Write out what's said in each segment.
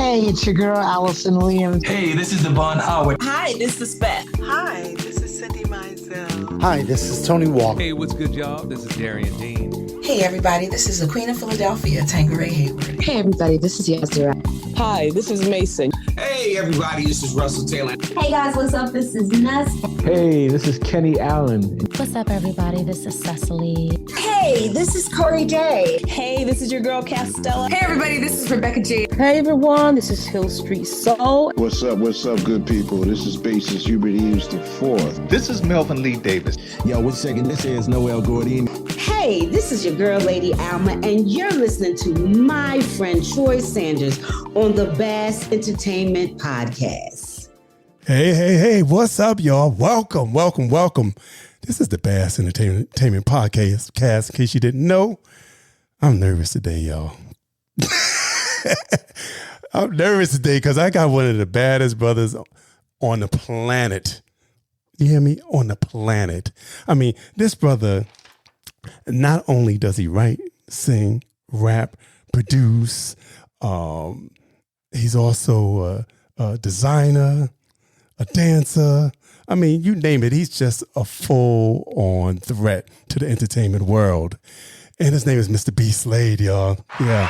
Hey, it's your girl, Allison Williams. Hey, this is Devon Howard. Hi, this is Beth. Hi, this is Cindy Mizell. Hi, this is Tony Walker. Hey, what's good, y'all? This is Darian Dean. Hey, everybody, this is the Queen of Philadelphia, Tanqueray Hayward. Hey, everybody, this is Yasdura. Hi, this is Mason. Hey, everybody, this is Russell Taylor. Hey, guys, what's up? This is Ness. Hey, this is Kenny Allen. What's up, everybody? This is Cecily. Hey, this is Corey J. Hey, this is your girl, Castella. Hey, everybody, this is Rebecca J. Hey, everyone, this is Hill Street Soul. What's up, good people? This is bassist Hubert Eves the Fourth. This is Melvin Lee Davis. Yo, wait a second, this is Noel Gordon. Hey, this is your girl, Lady Alma, and you're listening to my friend Troy Saunders on the Bass Entertainment Podcast. Hey, what's up, y'all? Welcome. This is the Bass Entertainment Podcast. In case you didn't know, I'm nervous today, y'all. I'm nervous today because I got one of the baddest brothers on the planet. You hear me? On the planet. I mean, this brother, not only does he write, sing, rap, produce, he's also a designer, a dancer. I mean, you name it. He's just a full-on threat to the entertainment world. And his name is Mr. B.Slade, y'all. Yeah.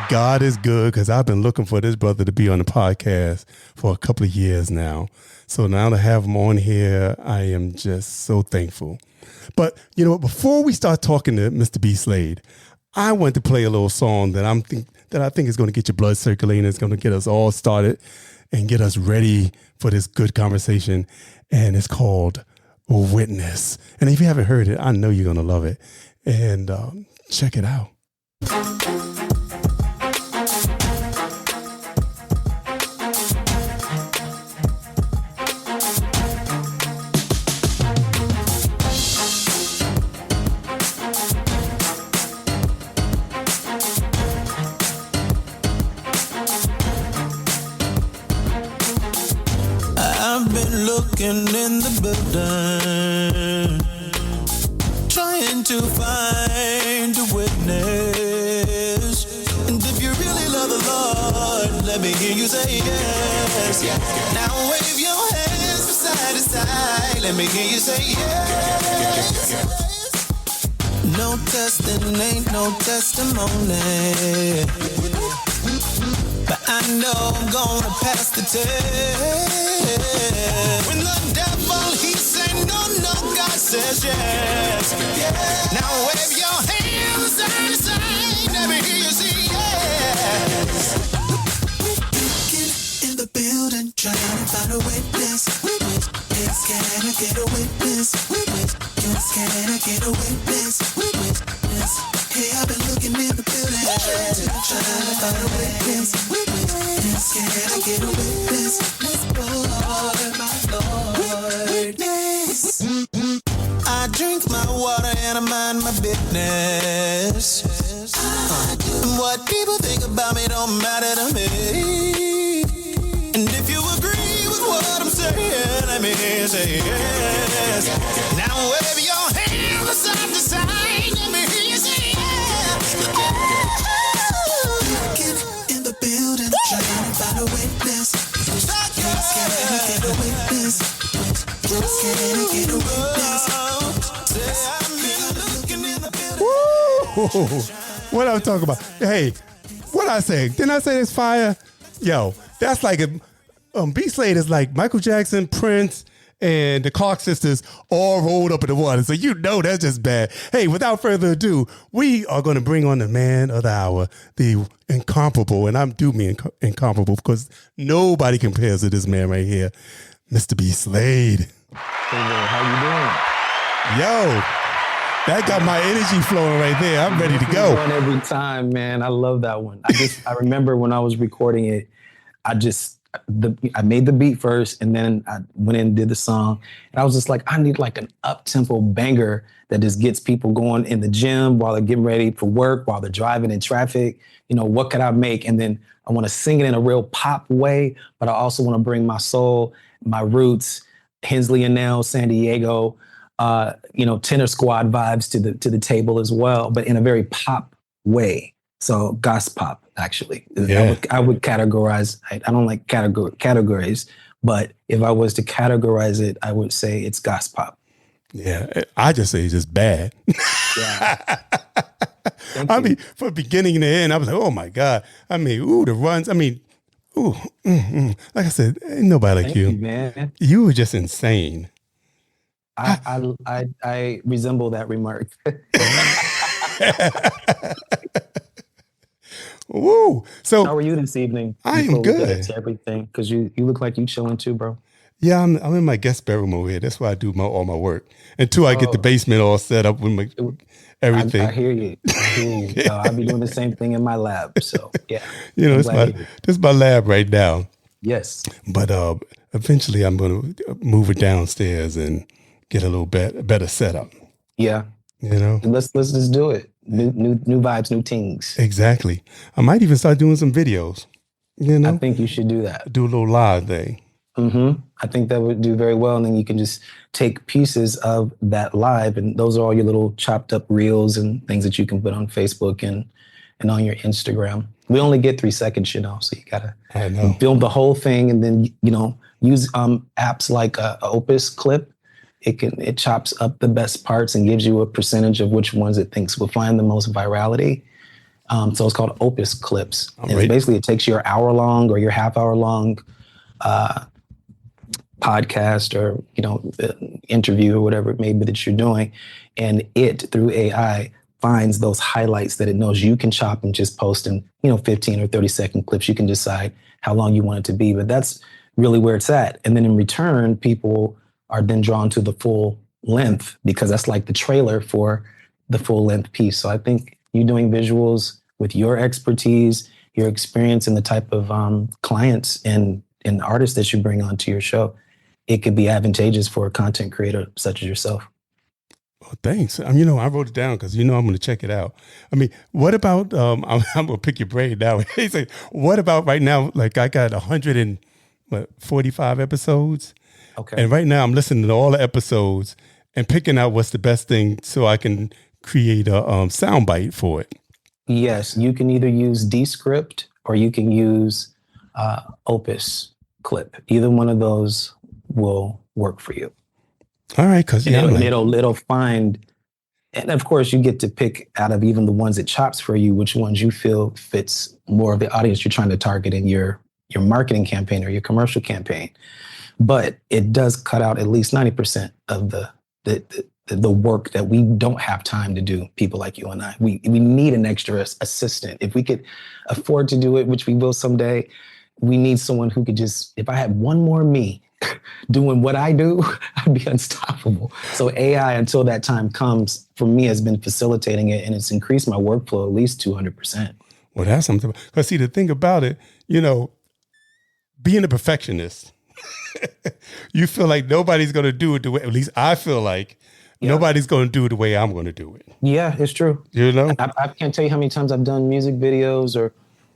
God is good because I've been looking for this brother to be on the podcast for a couple of years now. So now to have him on here, I am just so thankful. But, you know what, before we start talking to Mr. B.Slade, I want to play a little song that I think is going to get your blood circulating. It's going to get us all started and get us ready for this good conversation. And it's called Witness. And if you haven't heard it, I know you're going to love it. And check it out. Looking in the building, trying to find a witness. And if you really love the Lord, let me hear you say yes. Now wave your hands from side to side. Let me hear you say yes. No testing, ain't no testimony, but I know I'm gonna pass the test. When the devil, he said no, God says yes. Now wave your hands side to side. Let me hear you say yes. Get in the building, trying to find a witness. Yes, can I get a witness? Yes, can I get a witness? Hey, I've been looking in the building, trying to find a witness. Yes, can I get a witness? Lord, my Lord. I drink my water and I mind my business. What people think about me don't matter to me. And if you agree with what I'm saying, let me hear you say yes. Now wave your hand from side to side. Let me hear you say yes. Get in the building, trying to find a witness. Yes, can I get a witness? Yes, can I get a witness? Woo! What I'm talking about? Hey, what I say? Didn't I say this fire? Yo, that's like B.Slade is like Michael Jackson, Prince, and the Clark sisters all rolled up into one. So you know that's just bad. Hey, without further ado, we are going to bring on the man of the hour, the incomparable, and I do mean incomparable because nobody compares to this man right here, Mr. B.Slade. Hey man, how you doing? Yo, that got my energy flowing right there. I'm ready to go. Every time, man. I love that one. I remember when I was recording it, I made the beat first and then I went in and did the song. And I was just like, I need like an up-tempo banger that just gets people going in the gym while they're getting ready for work, while they're driving in traffic. You know, what could I make? And then I want to sing it in a real pop way, but I also want to bring my soul, my roots, Hensley and Nell, San Diego, tenor squad vibes to the table as well, but in a very pop way. So gospel pop, actually. Yeah. I would categorize, I don't like categories, but if I was to categorize it, I would say it's gospel pop. Yeah, I just say it's just bad. Yeah. I mean, from beginning to end, I was like, oh my God. I mean, the runs. I mean, like I said, ain't nobody like you. Man. You were just insane. I resemble that remark. Woo! So how are you this evening? I am good. Everything, because you look like you chilling too, bro. Yeah, I'm in my guest bedroom over here. That's why I do all my work until I get the basement all set up with my everything. I hear you. I'll be doing the same thing in my lab. So yeah, this is my lab right now. Yes, but eventually I'm going to move it downstairs and get a little better setup. Yeah, let's just do it. New vibes, new things. Exactly. I might even start doing some videos. I think you should do that. Do a little live thing. Mm-hmm. I think that would do very well. And then you can just take pieces of that live, and those are all your little chopped up reels and things that you can put on Facebook and on your Instagram. We only get 3 seconds, so you gotta film the whole thing, and then use apps like Opus Clip. It chops up the best parts and gives you a percentage of which ones it thinks will find the most virality. So it's called Opus Clips. And basically, it takes your hour-long or your half-hour-long podcast or interview or whatever it may be that you're doing, and it through AI finds those highlights that it knows you can chop and just post in 15 or 30-second clips. You can decide how long you want it to be, but that's really where it's at. And then in return, people are then drawn to the full length because that's like the trailer for the full length piece. So I think you doing visuals with your expertise, your experience, and the type of clients and artists that you bring onto your show, it could be advantageous for a content creator such as yourself. Well, thanks. I wrote it down because I'm going to check it out. I mean, what about, I'm going to pick your brain now. He's like, what about right now? Like I got 145 episodes. Okay. And right now I'm listening to all the episodes and picking out what's the best thing so I can create a soundbite for it. Yes, you can either use Descript or you can use Opus Clip. Either one of those will work for you. All right, because it'll find, and of course you get to pick out of even the ones it chops for you, which ones you feel fits more of the audience you're trying to target in your marketing campaign or your commercial campaign. But it does cut out at least 90% of the work that we don't have time to do, people like you and I. We need an extra assistant. If we could afford to do it, which we will someday, we need someone who could just, if I had one more me doing what I do, I'd be unstoppable. So AI, until that time comes, for me, has been facilitating it, and it's increased my workflow at least 200%. Well, that's something. Because see, the thing about it, being a perfectionist, you feel like nobody's going to do it the way, at least I feel like, nobody's going to do it the way I'm going to do it. Yeah, it's true. I can't tell you how many times I've done music videos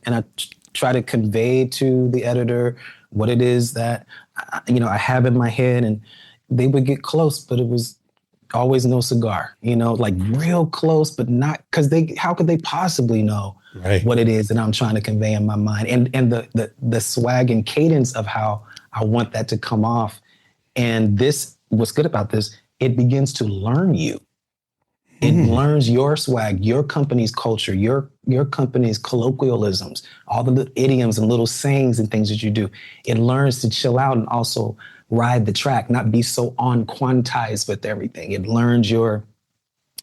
and I try to convey to the editor what it is that, I have in my head, and they would get close, but it was always no cigar, like real close, but not, because how could they possibly know what it is that I'm trying to convey in my mind? And the swag and cadence of how I want that to come off. And what's good about this, it begins to learn you. It learns your swag, your company's culture, your company's colloquialisms, all the idioms and little sayings and things that you do. It learns to chill out and also ride the track, not be so quantized with everything. It learns your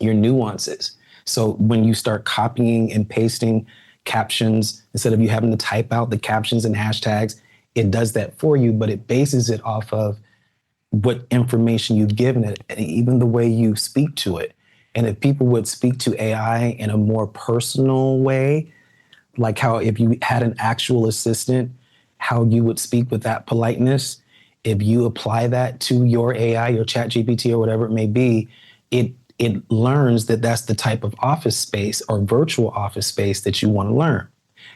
nuances. So when you start copying and pasting captions, instead of you having to type out the captions and hashtags, it does that for you, but it bases it off of what information you've given it, and even the way you speak to it. And if people would speak to AI in a more personal way, like how if you had an actual assistant, how you would speak with that politeness, if you apply that to your AI, your chat GPT or whatever it may be, it learns that that's the type of office space or virtual office space that you want to learn.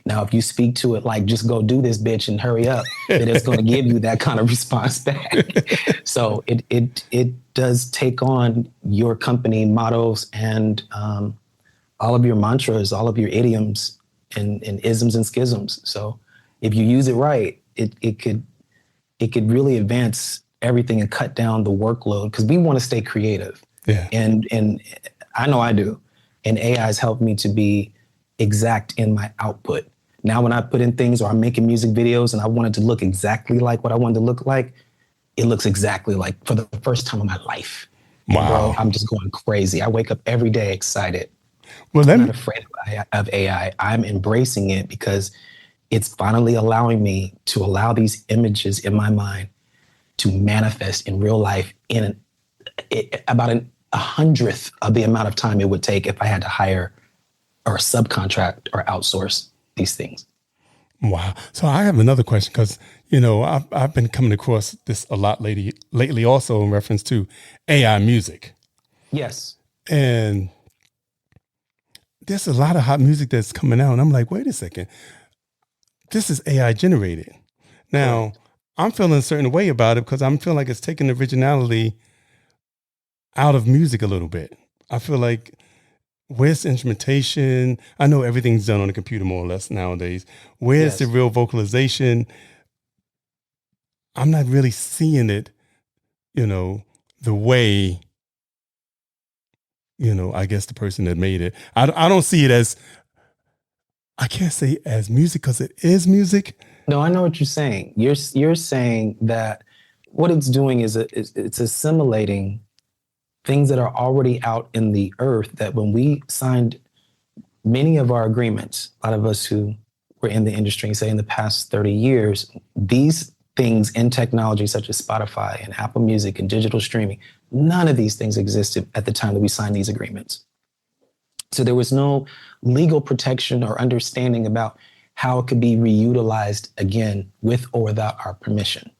Now, if you speak to it like, just go do this, bitch, and hurry up, then it's going to give you that kind of response back. So it does take on your company mottos and all of your mantras, all of your idioms and isms and schisms. So if you use it right, it could really advance everything and cut down the workload, because we want to stay creative. Yeah. And I know I do. And AI has helped me to be exact in my output. Now when I put in things, or I'm making music videos and I want it to look exactly like what I wanted to look like, it looks exactly like, for the first time in my life. Wow. Bro, I'm just going crazy. I wake up every day excited. Well, I'm not afraid of AI. I'm embracing it because it's finally allowing me to allow these images in my mind to manifest in real life in about a 100th of the amount of time it would take if I had to hire or subcontract or outsource these things. Wow. So I have another question, because, you know, I've been coming across this a lot lately also in reference to AI music. Yes. And there's a lot of hot music that's coming out. And I'm like, wait a second. This is AI generated. Now, right. I'm feeling a certain way about it because I'm feeling like it's taking the originality out of music a little bit. I feel like, where's the instrumentation? I know everything's done on the computer more or less nowadays. Where's the real vocalization? I'm not really seeing it, you know, the way, you know, I guess the person that made it. I don't see it as, I can't say as music because it is music. No, I know what you're saying. You're saying that what it's doing is it's assimilating things that are already out in the earth, that when we signed many of our agreements, a lot of us who were in the industry, say in the past 30 years, these things in technology such as Spotify and Apple Music and digital streaming, none of these things existed at the time that we signed these agreements. So there was no legal protection or understanding about how it could be reutilized again with or without our permission,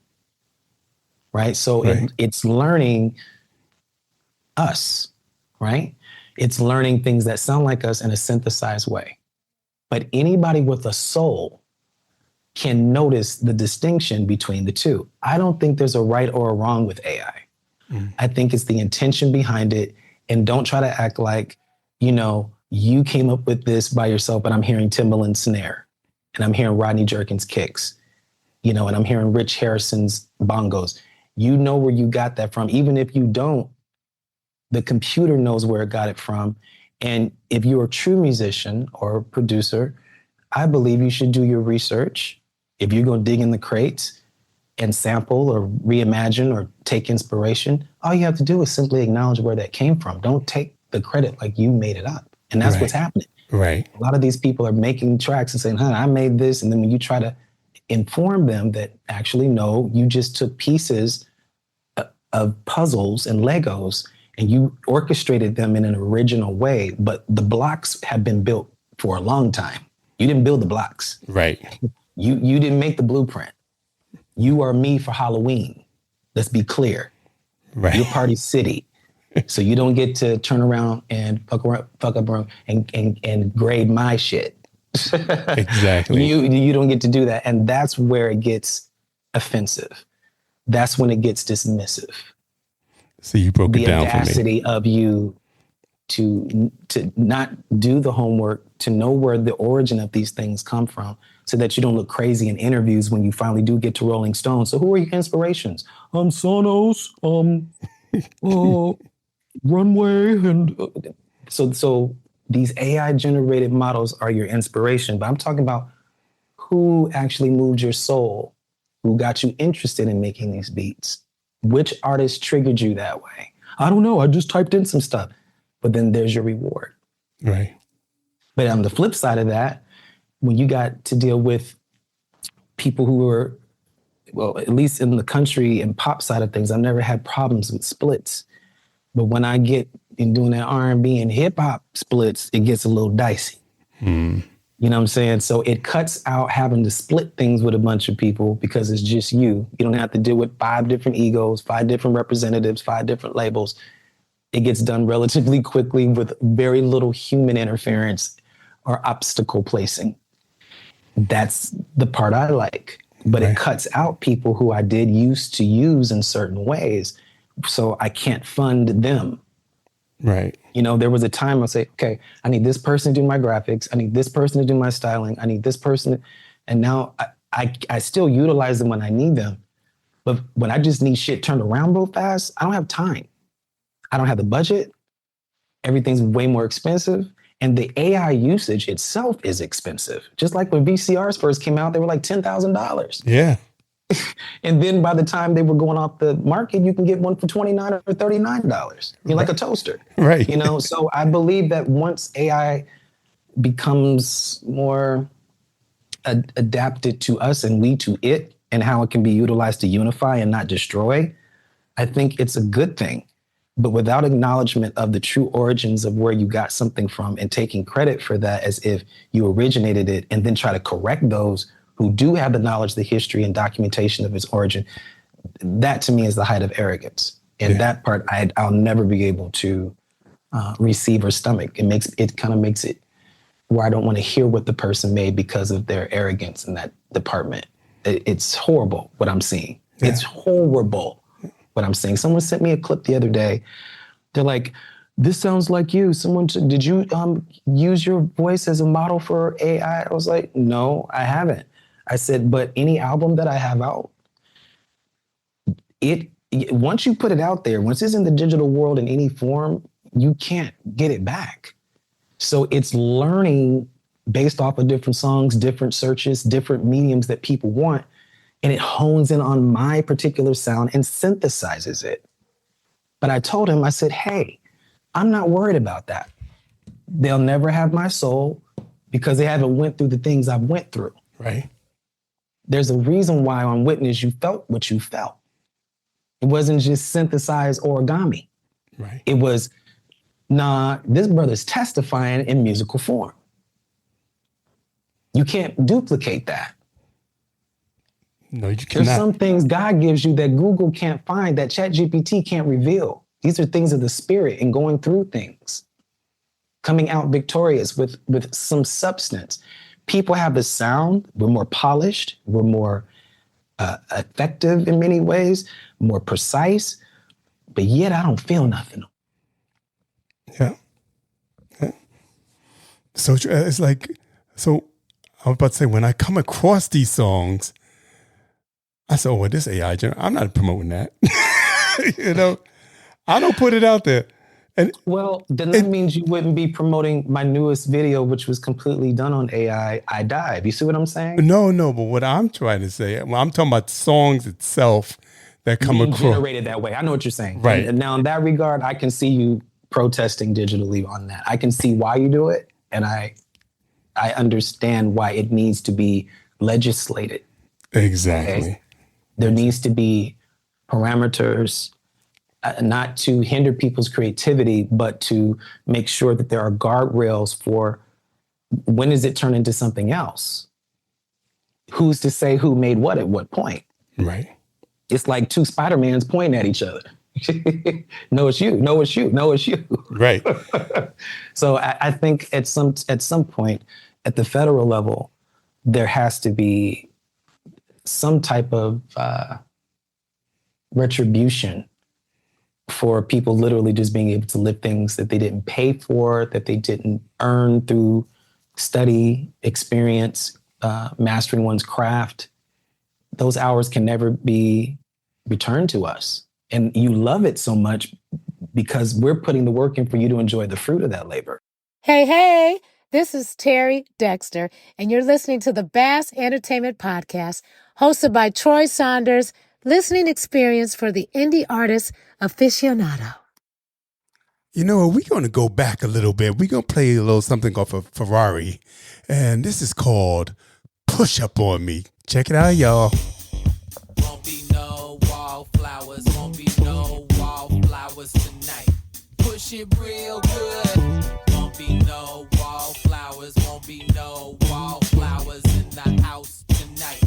right? So right. It's learning us, right? It's learning things that sound like us in a synthesized way. But anybody with a soul can notice the distinction between the two. I don't think there's a right or a wrong with AI. I think it's the intention behind it. And don't try to act like, you know, you came up with this by yourself, but I'm hearing Timbaland's snare and I'm hearing Rodney Jerkins' kicks, you know, and I'm hearing Rich Harrison's bongos. You know where you got that from. Even if you don't, the computer knows where it got it from. And if you're a true musician or producer, I believe you should do your research. If you're going to dig in the crates and sample or reimagine or take inspiration, all you have to do is simply acknowledge where that came from. Don't take the credit like you made it up. And that's what's happening. Right. A lot of these people are making tracks and saying, I made this. And then when you try to inform them that actually, no, you just took pieces of puzzles and Legos and you orchestrated them in an original way, but the blocks have been built for a long time. You didn't build the blocks. Right. You didn't make the blueprint. You are me for Halloween. Let's be clear. Right. You're Party City. So you don't get to turn around and fuck up around and grade my shit. Exactly. You don't get to do that. And that's where it gets offensive. That's when it gets dismissive. So you broke it down for me. The audacity of you to not do the homework, to know where the origin of these things come from, so that you don't look crazy in interviews when you finally do get to Rolling Stone. So who are your inspirations? Sonos, Runway, and so these AI generated models are your inspiration. But I'm talking about who actually moved your soul, who got you interested in making these beats. Which artist triggered you that way? I don't know. I just typed in some stuff. But then there's your reward. Right. But on the flip side of that, when you got to deal with people who were, well, at least in the country and pop side of things, I've never had problems with splits. But when I get in doing that R&B and hip hop splits, it gets a little dicey. You know what I'm saying? So it cuts out having to split things with a bunch of people because it's just you. You don't have to deal with 5 different egos, 5 different representatives, 5 different labels. It gets done relatively quickly with very little human interference or obstacle placing. That's the part I like. But it cuts out people who I did used to use in certain ways, so I can't fund them. Right. You know, there was a time I'll say, okay, I need this person to do my graphics. I need this person to do my styling. I need this person. And now I still utilize them when I need them. But when I just need shit turned around real fast, I don't have time. I don't have the budget. Everything's way more expensive. And the AI usage itself is expensive. Just like when VCRs first came out, they were like $10,000. Yeah. And then by the time they were going off the market, you can get one for $29 or $39. You're like a toaster. Right. You know, so I believe that once AI becomes more adapted to us and we to it, and how it can be utilized to unify and not destroy, I think it's a good thing. But without acknowledgement of the true origins of where you got something from and taking credit for that as if you originated it, and then try to correct those who do have the knowledge, the history, and documentation of its origin, that to me is the height of arrogance. And that part I'll never be able to receive or stomach. It kind of makes it where I don't want to hear what the person made because of their arrogance in that department. It's horrible what I'm seeing. Yeah. It's horrible what I'm seeing. Someone sent me a clip the other day. They're like, this sounds like you. Did you use your voice as a model for AI? I was like, no, I haven't. I said, but any album that I have out, once you put it out there, once it's in the digital world in any form, you can't get it back. So it's learning based off of different songs, different searches, different mediums that people want, and it hones in on my particular sound and synthesizes it. But I told him, I said, hey, I'm not worried about that. They'll never have my soul because they haven't went through the things I've went through. Right. There's a reason why on Witness you felt what you felt. It wasn't just synthesized origami. Right. It was, nah, this brother's testifying in musical form. You can't duplicate that. No, you cannot. There's some things God gives you that Google can't find, that ChatGPT can't reveal. These are things of the spirit and going through things, coming out victorious with some substance. People have the sound. We're more polished. We're more effective in many ways, more precise, but yet I don't feel nothing. Yeah. So it's like, so I was about to say, when I come across these songs, I said, oh, well, this AI, I'm not promoting that. You know, I don't put it out there. And well, then that means you wouldn't be promoting my newest video, which was completely done on AI, I Dive. You see what I'm saying? No, but what I'm trying to say, well, I'm talking about songs itself that come across. Generated that way. I know what you're saying. Right. And now in that regard, I can see you protesting digitally on that. I can see why you do it. And I understand why it needs to be legislated. Exactly. Okay? There needs to be parameters, not to hinder people's creativity, but to make sure that there are guardrails for when does it turn into something else? Who's to say who made what at what point? Right. It's like two Spider-Mans pointing at each other. No, it's you. No, it's you. No, it's you. Right. So I think at some point at the federal level, there has to be some type of retribution for people literally just being able to live things that they didn't pay for, that they didn't earn through study, experience, mastering one's craft. Those hours can never be returned to us. And you love it so much because we're putting the work in for you to enjoy the fruit of that labor. Hey, this is Terry Dexter, and you're listening to the Bass Entertainment Podcast, hosted by Troy Saunders, listening experience for the indie artist aficionado. You know, we're going to go back a little bit. We're going to play a little something off of Ferrari, and this is called Push Up On Me. Check it out, y'all. Won't be no wallflowers, won't be no wallflowers tonight. Push it real good. Won't be no wallflowers, won't be no wallflowers in the house tonight.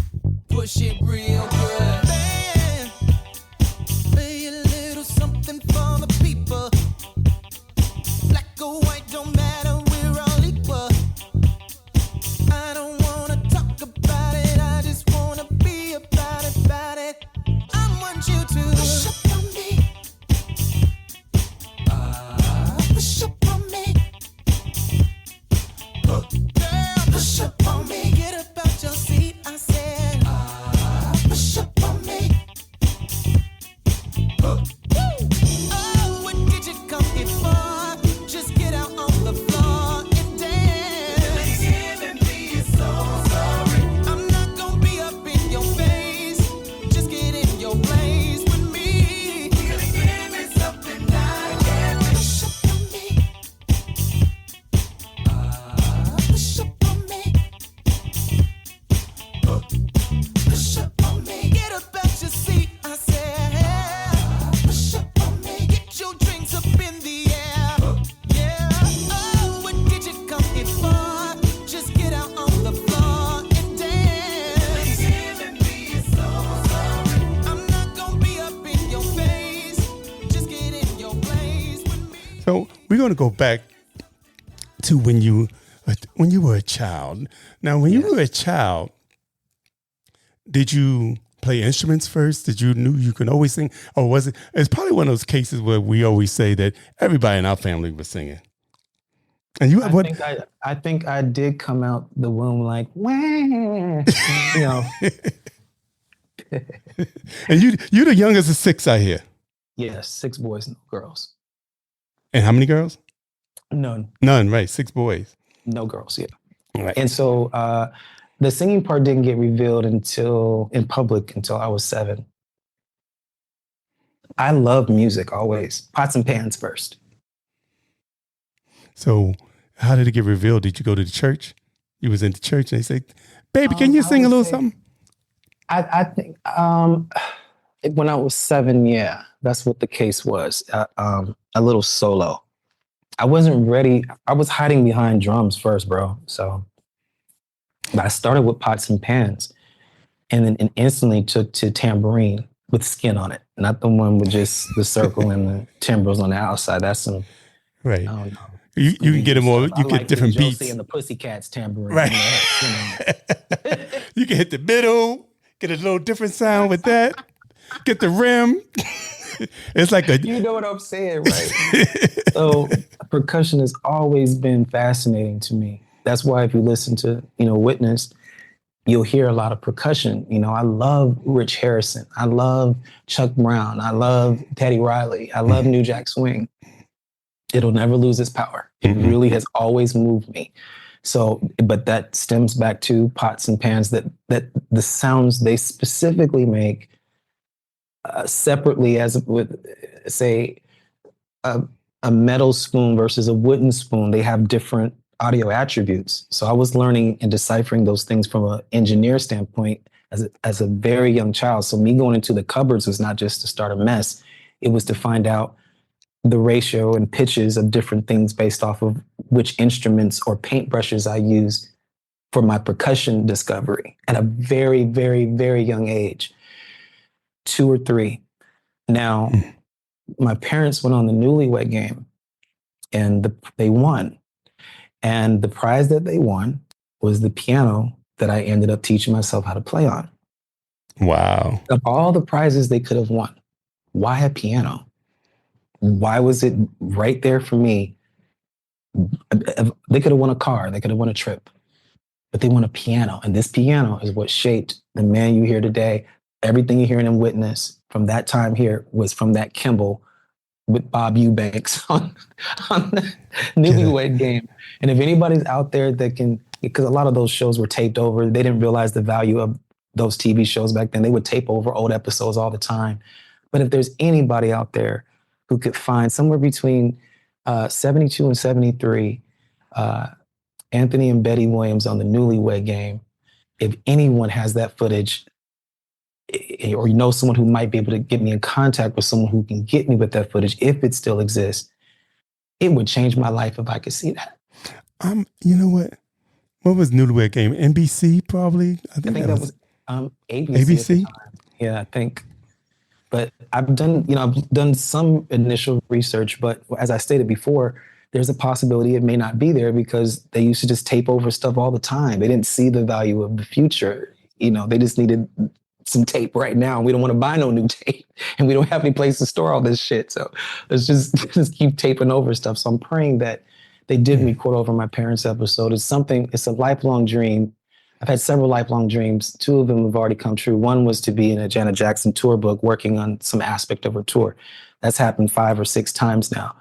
Push it real good. Man, play a little something for the people. Black or white, don't matter, we're all equal. I don't wanna talk about it, I just wanna be about it. I want you to push up on me. going to go back to when you were a child. Now, when you were a child, did you play instruments first? Did you knew you could always sing? Or was it? It's probably one of those cases where we always say that everybody in our family was singing. And you, I think I did come out the womb like, wah, you know. And you're the youngest of 6, I hear. Yes, 6 boys, no girls. And how many girls? None. None, right? 6 boys. No girls, yeah. Right. And so the singing part didn't get revealed in public until I was 7. I love music always. Pots and pans first. So how did it get revealed? Did you go to the church? You was in the church and they say, baby, can you sing a little something? I think when I was 7, yeah, that's what the case was. A little solo. I wasn't ready. I was hiding behind drums first, bro. So but I started with pots and pans and then instantly took to tambourine with skin on it. Not the one with just the circle and the timbrels on the outside. That's some, right. I don't know. You can get them all. You get different beats. Josie and the Pussycats tambourine. Right. You can hit the middle, get a little different sound with that. Get the rim. It's like you know what I'm saying, right? So percussion has always been fascinating to me. That's why if you listen to, Witness, you'll hear a lot of percussion. I love Rich Harrison. I love Chuck Brown. I love Teddy Riley. I love New Jack Swing. It'll never lose its power. It really has always moved me. So, but that stems back to pots and pans, that the sounds they specifically make separately, as with, say, a metal spoon versus a wooden spoon, they have different audio attributes. So I was learning and deciphering those things from an engineer standpoint as a very young child. So me going into the cupboards was not just to start a mess. It was to find out the ratio and pitches of different things based off of which instruments or paintbrushes I use for my percussion discovery at a very, very, very young age, 2 or 3. Now, my parents went on the Newlywed Game and they won. And the prize that they won was the piano that I ended up teaching myself how to play on. Wow. Of all the prizes they could have won, why a piano? Why was it right there for me? They could have won a car. They could have won a trip. But they won a piano. And this piano is what shaped the man you hear today. Everything you're hearing in Witness from that time here was from that Kimball with Bob Eubanks on the Newlywed Game. And if anybody's out there that can, because a lot of those shows were taped over, they didn't realize the value of those TV shows back then. They would tape over old episodes all the time. But if there's anybody out there who could find somewhere between 72 and 73, Anthony and Betty Williams on the Newlywed Game, if anyone has that footage, or someone who might be able to get me in contact with someone who can get me with that footage, if it still exists, it would change my life if I could see that. You know what? What was Newlywed Game? NBC probably? I think that was ABC. Yeah, I think. But I've done some initial research, but as I stated before, there's a possibility it may not be there because they used to just tape over stuff all the time. They didn't see the value of the future. They just needed some tape right now. We don't want to buy no new tape and we don't have any place to store all this shit. So let's just keep taping over stuff. So I'm praying that they did record over my parents' episode. It's a lifelong dream. I've had several lifelong dreams. 2 of them have already come true. One was to be in a Janet Jackson tour book working on some aspect of her tour. That's happened 5 or 6 times now.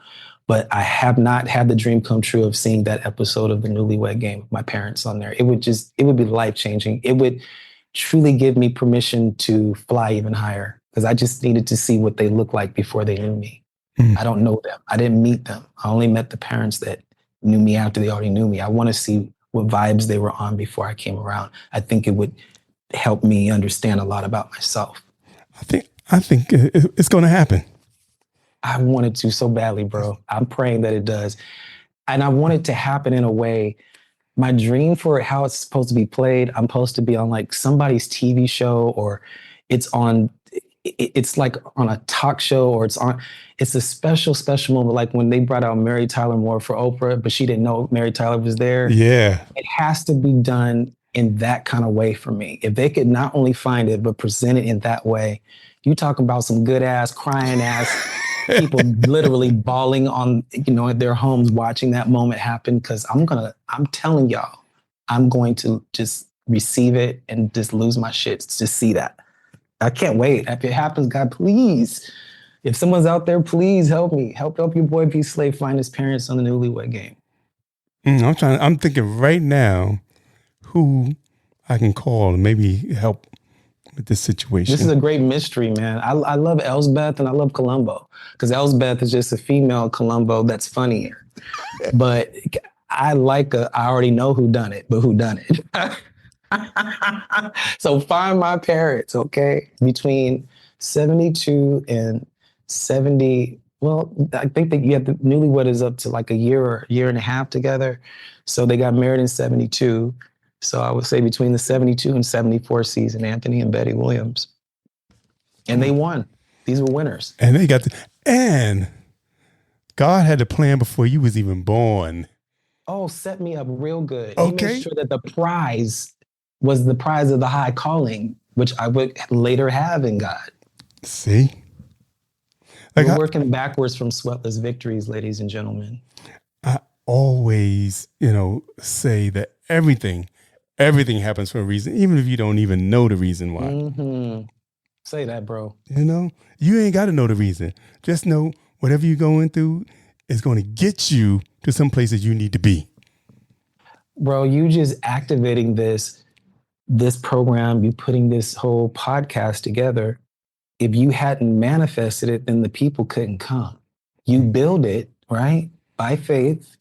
But I have not had the dream come true of seeing that episode of the Newlywed Game with my parents on there. It would be life-changing. It would truly give me permission to fly even higher because I just needed to see what they look like before they knew me. I don't know them. I didn't meet them. I only met the parents that knew me after they already knew me. I want to see what vibes they were on before I came around. I think it would help me understand a lot about myself. I think it's going to happen. I want it to so badly, bro. I'm praying that it does. And I want it to happen in a way, my dream for how it's supposed to be played, I'm supposed to be on like somebody's TV show or it's on it's like on a talk show, or it's a special moment, like when they brought out Mary Tyler Moore for Oprah, but she didn't know Mary Tyler was there. Yeah. It has to be done in that kind of way for me. If they could not only find it, but present it in that way, you talk about some good ass, crying ass people literally bawling on, at their homes watching that moment happen. Cause I'm telling y'all, I'm going to just receive it and just lose my shit to see that. I can't wait. If it happens, God, please, if someone's out there, please help me. Help your boy B.Slade find his parents on the Newlywed Game. I'm thinking right now who I can call and maybe help with this situation. This is a great mystery, man. I love Elsbeth and I love Columbo, because Elsbeth is just a female Columbo that's funnier. But I already know who done it, but who done it? So find my parents, okay? Between 72 and 70. Well, I think that the Newlywed is up to like a year or year and a half together. So they got married in 72. So I would say between the 72 and 74 season, Anthony and Betty Williams. And they won. These were winners. And they got and God had a plan before you was even born. Oh, set me up real good. Okay. He made sure that the prize was the prize of the high calling, which I would later have in God. See? We're working backwards from sweatless victories, ladies and gentlemen. I always, say that everything happens for a reason, even if you don't even know the reason why. Mm-hmm. Say that, bro. You ain't got to know the reason. Just know whatever you're going through is going to get you to some places you need to be. Bro, you just activating this program, you putting this whole podcast together. If you hadn't manifested it, then the people couldn't come. You build it, right? By faith,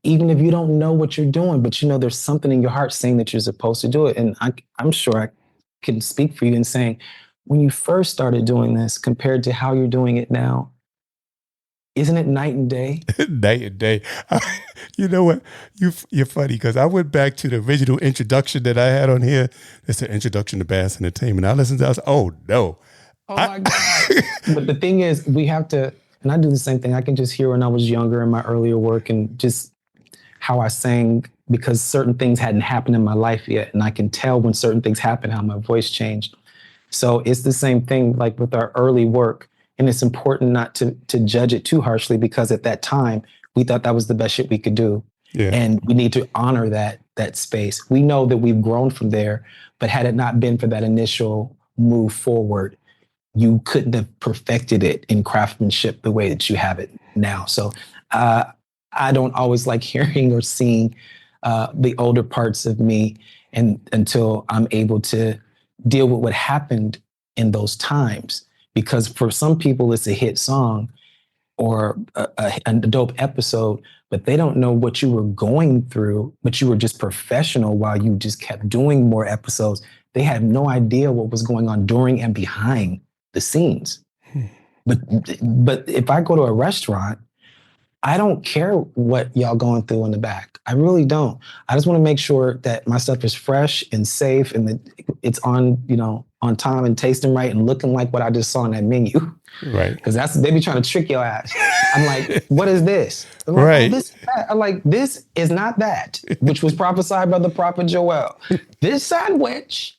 even if you don't know what you're doing, but there's something in your heart saying that you're supposed to do it. And I'm sure I can speak for you in saying, when you first started doing this compared to how you're doing it now, isn't it night and day? Night and day. You know what? You're funny, because I went back to the original introduction that I had on here. It's an introduction to Bass Entertainment. I listened to it. I was like, oh, no. Oh, my God. But the thing is, we have to, and I do the same thing. I can just hear when I was younger in my earlier work and just how I sang, because certain things hadn't happened in my life yet. And I can tell when certain things happen, how my voice changed. So it's the same thing like with our early work. And it's important not to judge it too harshly, because at that time, we thought that was the best shit we could do. Yeah. And we need to honor that space. We know that we've grown from there, but had it not been for that initial move forward, you couldn't have perfected it in craftsmanship the way that you have it now. So I don't always like hearing or seeing the older parts of me until I'm able to deal with what happened in those times. Because for some people, it's a hit song or a dope episode, but they don't know what you were going through, but you were just professional while you just kept doing more episodes. They had no idea what was going on during and behind the scenes. But if I go to a restaurant, I don't care what y'all going through in the back. I really don't. I just want to make sure that my stuff is fresh and safe and that it's on, on time and tasting right and looking like what I just saw on that menu. Right. Because they be trying to trick your ass. I'm like, what is this? I'm like, right. Oh, this is that. I'm like, this is not that, which was prophesied by the prophet Joel. This sandwich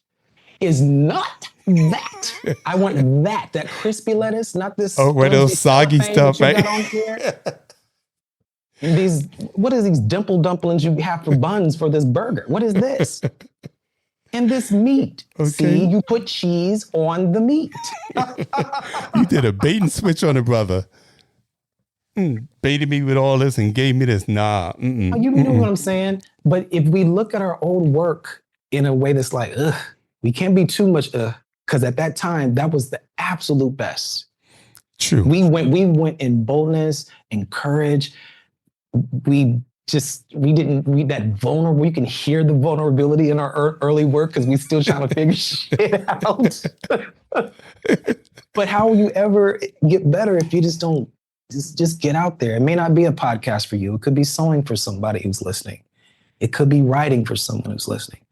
is not that. I want that crispy lettuce, not this. Oh, where those soggy stuff, right? What is these dimple dumplings you have for buns for this burger? What is this? And this meat. Okay. See, you put cheese on the meat. You did a bait and switch on it, brother. Baited me with all this and gave me this. Nah. You know what I'm saying? But if we look at our old work in a way that's like, we can't be too much, because at that time, that was the absolute best. True. We went in boldness and courage. We didn't read that vulnerable. You can hear the vulnerability in our early work because we still trying to figure shit out. But how will you ever get better if you just don't just get out there? It may not be a podcast for you. It could be sewing for somebody who's listening. It could be writing for someone who's listening.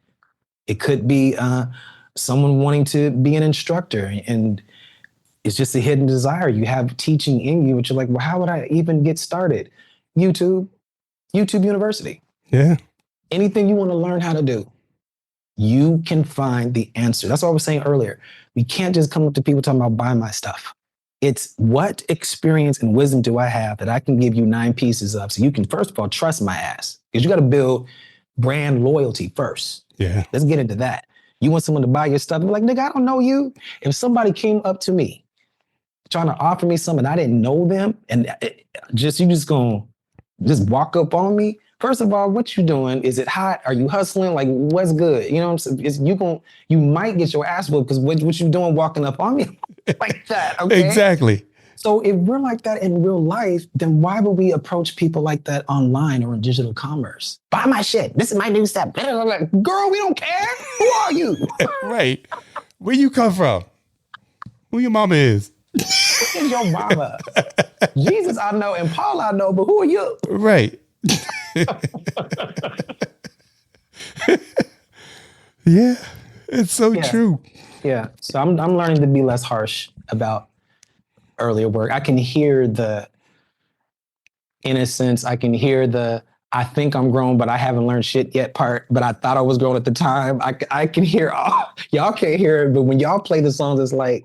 It could be someone wanting to be an instructor, and it's just a hidden desire. You have teaching in you, but you're like, well, how would I even get started? YouTube University. Yeah. Anything you want to learn how to do, you can find the answer. That's what I was saying earlier. We can't just come up to people talking about buy my stuff. It's what experience and wisdom do I have that I can give you 9 pieces of, so you can, first of all, trust my ass. Because you got to build brand loyalty first. Yeah. Let's get into that. You want someone to buy your stuff, and be like, nigga, I don't know you. If somebody came up to me trying to offer me something, I didn't know them, and you just gonna just walk up on me. First of all, what you doing? Is it hot? Are you hustling? Like, what's good? You know what I'm saying? You might get your ass whooped because what you doing walking up on me like that, okay? Exactly. So if we're like that in real life, then why would we approach people like that online or in digital commerce? Buy my shit. This is my new step. Girl, we don't care. Who are you? Right. Where you come from? Who your mama is? Who is your mama? Jesus I know and Paul I know, but who are you? Right. Yeah, it's so true. Yeah, so I'm learning to be less harsh about earlier work. I can hear the innocence. I can hear the I think I'm grown, but I haven't learned shit yet part, but I thought I was grown at the time. I can hear, y'all can't hear it, but when y'all play the songs, it's like,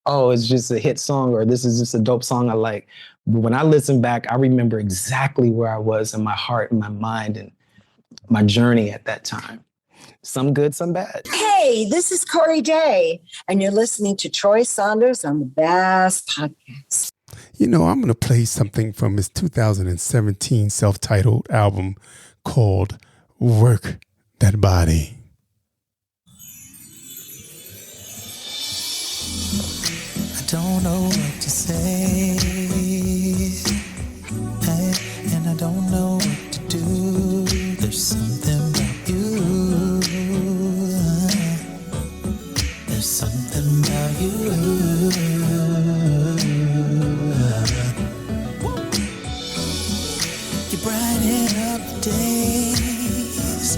oh, it's just a hit song, or this is just a dope song I like. But when I listen back, I remember exactly where I was in my heart and my mind and my journey at that time. Some good, some bad. Hey, this is Corey J, and you're listening to Troy Saunders on the Bass Podcast. You know, I'm going to play something from his 2017 self-titled album called Work That Body. I don't know what to say, and I don't know what to do. There's something about you. There's something about you. You brighten up the days.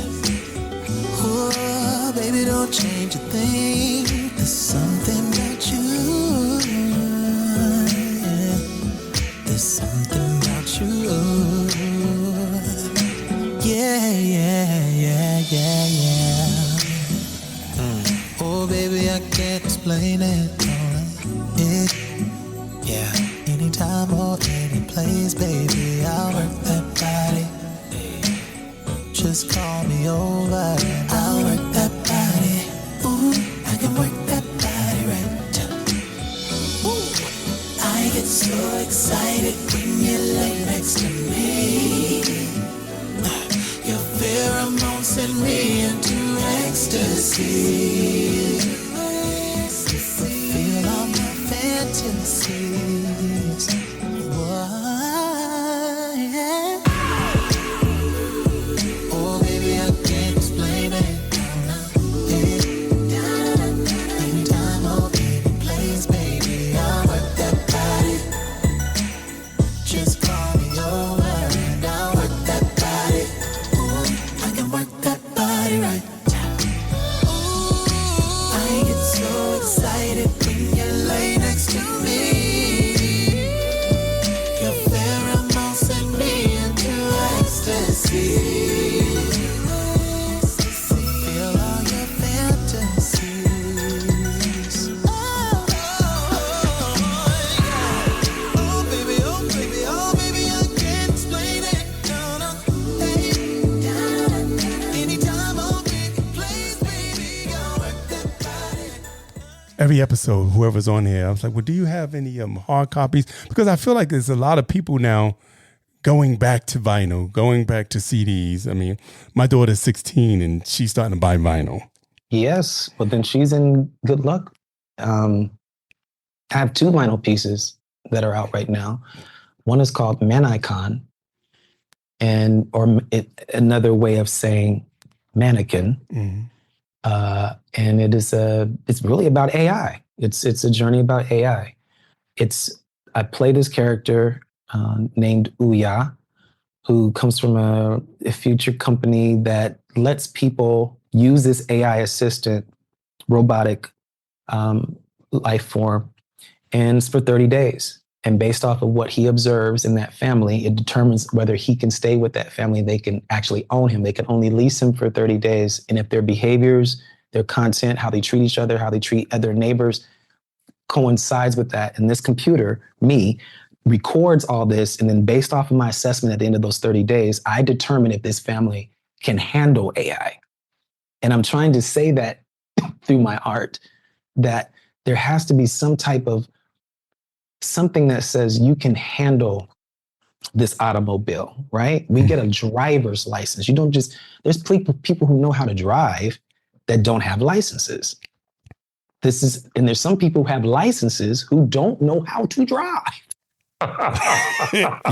Oh, baby, don't change a thing. There's something about you. There's something about you. Yeah. Oh, baby, I can't explain it. Yeah, anytime or any place, baby, I'll work that body. Just call me over and I'll work that body. Ooh, I can work that body right. Ooh, I get so excited when you lay next to me. Your pheromones send me into ecstasy. Feel all my fantasies. Whoa, yeah. Oh, baby, I can't explain it. Anytime or any place, baby, I'll work that body. Just call me over and I'll work that body. Ooh, I can work that body right. I get so excited when you lay next to me. Your pheromones send me into ecstasy. Feel all your fantasies. Oh, baby, I can't explain it. Hey. Anytime or any place, baby, I'll work that body. Every episode, whoever's on here, I was like, well, do you have any hard copies? Because I feel like there's a lot of people now going back to vinyl, going back to CDs. I mean, my daughter's 16 and she's starting to buy vinyl. Yes, but then she's in good luck. I have 2 vinyl pieces that are out right now. One is called Man-Icon, another way of saying mannequin. Mm-hmm. And it's really about AI. It's a journey about AI. I play this character named Ouya, who comes from a future company that lets people use this AI assistant robotic life form, and it's for 30 days. And based off of what he observes in that family, it determines whether he can stay with that family. They can actually own him. They can only lease him for 30 days. And if their behaviors, their content, how they treat each other, how they treat other neighbors coincides with that, and this computer, me, records all this. And then based off of my assessment at the end of those 30 days, I determine if this family can handle AI. And I'm trying to say that through my art, that there has to be some type of something that says you can handle this automobile, right? We get a driver's license. You don't just, there's people who know how to drive that don't have licenses. And there's some people who have licenses who don't know how to drive.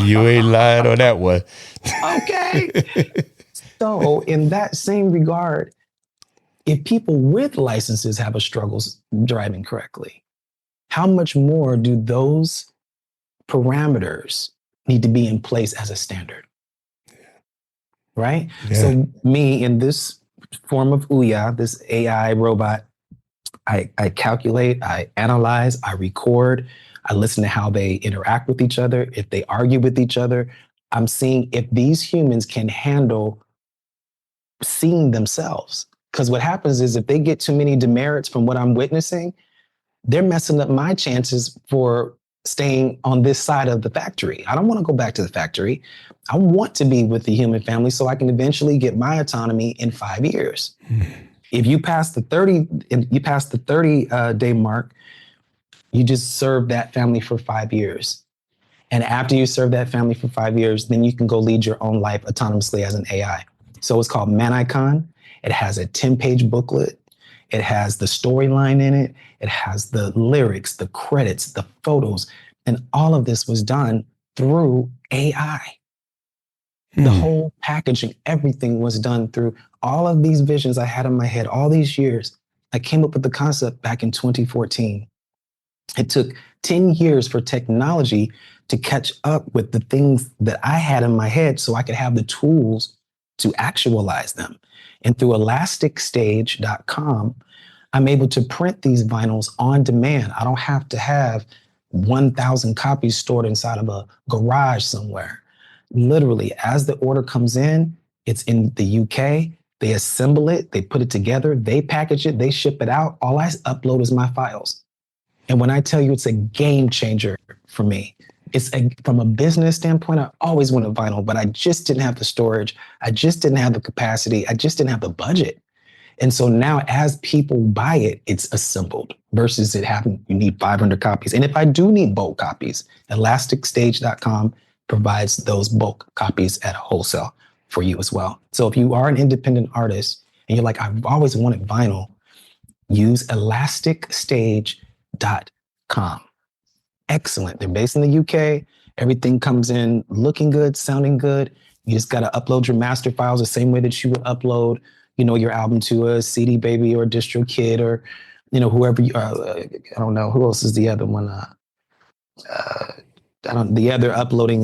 You ain't lying on that one. Okay. So in that same regard, if people with licenses have a struggles driving correctly, how much more do those parameters need to be in place as a standard? Right? Yeah. So me in this form of Ouya, this AI robot, I calculate, I analyze, I record, I listen to how they interact with each other. If they argue with each other, I'm seeing if these humans can handle seeing themselves. Because what happens is if they get too many demerits from what I'm witnessing, they're messing up my chances for staying on this side of the factory. I don't want to go back to the factory. I want to be with the human family so I can eventually get my autonomy in 5 years. If you pass the 30 day mark, you just serve that family for 5 years. And after you serve that family for 5 years, then you can go lead your own life autonomously as an AI. So it's called Man Icon. It has a 10-page booklet. It has the storyline in it. It has the lyrics, the credits, the photos. And all of this was done through AI. The whole packaging, everything was done through all of these visions I had in my head all these years. I came up with the concept back in 2014. It took 10 years for technology to catch up with the things that I had in my head so I could have the tools to actualize them. And through elasticStage.com, I'm able to print these vinyls on demand. I don't have to have 1,000 copies stored inside of a garage somewhere. Literally, as the order comes in, it's in the UK, they assemble it, they put it together, they package it, they ship it out. All I upload is my files. And when I tell you it's a game changer for me, from a business standpoint, I always wanted vinyl, but I just didn't have the storage. I just didn't have the capacity. I just didn't have the budget. And so now as people buy it, it's assembled versus it having, you need 500 copies. And if I do need bulk copies, elasticStage.com provides those bulk copies at wholesale for you as well. So if you are an independent artist and you're like, I've always wanted vinyl, use elasticStage.com. Excellent. They're based in the UK. Everything comes in looking good, sounding good. You just got to upload your master files the same way that you would upload, your album to a CD Baby or DistroKid or, whoever you are. I don't know. Who else is the other one? The other uploading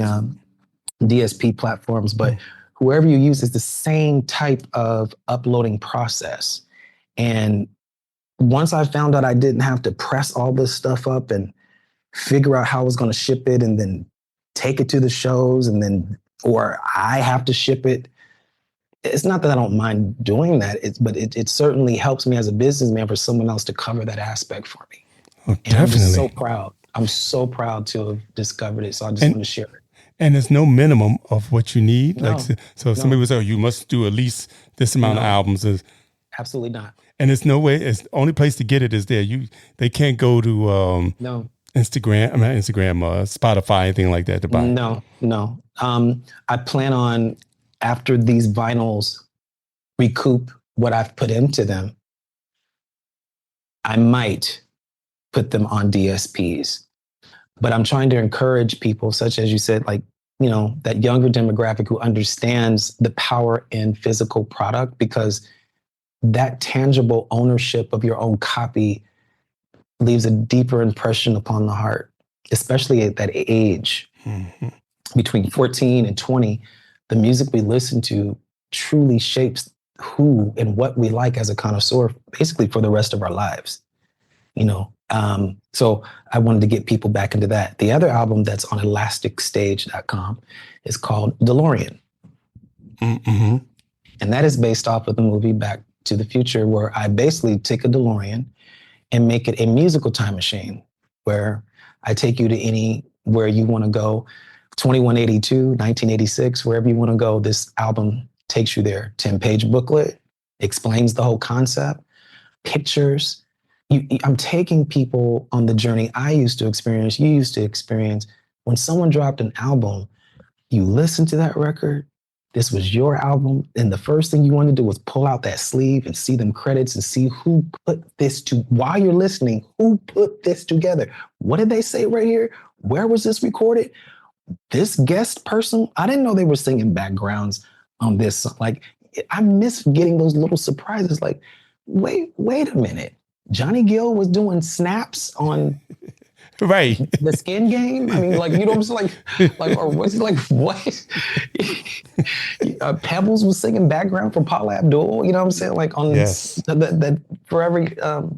DSP platforms, but whoever you use is the same type of uploading process. And once I found out I didn't have to press all this stuff up and figure out how I was going to ship it and then take it to the shows or I have to ship it. It's not that I don't mind doing that, but it certainly helps me as a businessman for someone else to cover that aspect for me. Oh, and definitely. I'm just so proud. I'm so proud to have discovered it. So I just want to share it. And there's no minimum of what you need. No, so somebody would say, you must do at least this amount of albums. Absolutely not. And it's no way, it's the only place to get it is there. They can't go to Spotify, anything like that to buy. No. I plan on, after these vinyls recoup what I've put into them, I might put them on DSPs. But I'm trying to encourage people, such as you said, that younger demographic who understands the power in physical product, because that tangible ownership of your own copy leaves a deeper impression upon the heart, especially at that age. Between 14 and 20, the music we listen to truly shapes who and what we like as a connoisseur, basically for the rest of our lives, you know? So I wanted to get people back into that. The other album that's on elasticstage.com is called DeLorean. Mm-hmm. And that is based off of the movie Back to the Future, where I basically take a DeLorean and make it a musical time machine, where I take you to anywhere you want to go, 2182, 1986, wherever you want to go. This album takes you there. 10-page booklet, explains the whole concept, pictures. I'm taking people on the journey I used to experience, you used to experience. When someone dropped an album, you listen to that record, this was your album, and the first thing you want to do was pull out that sleeve and see them credits and see who put this to, while you're listening, who put this together? What did they say right here? Where was this recorded? This guest person, I didn't know they were singing backgrounds on this song. Like, I miss getting those little surprises. Like, wait a minute. Johnny Gill was doing snaps on right the Skin Game. I mean, like, you know what I'm saying? Like, or was it like, what? Pebbles was singing background for Paula Abdul. You know what I'm saying? Like on that Forever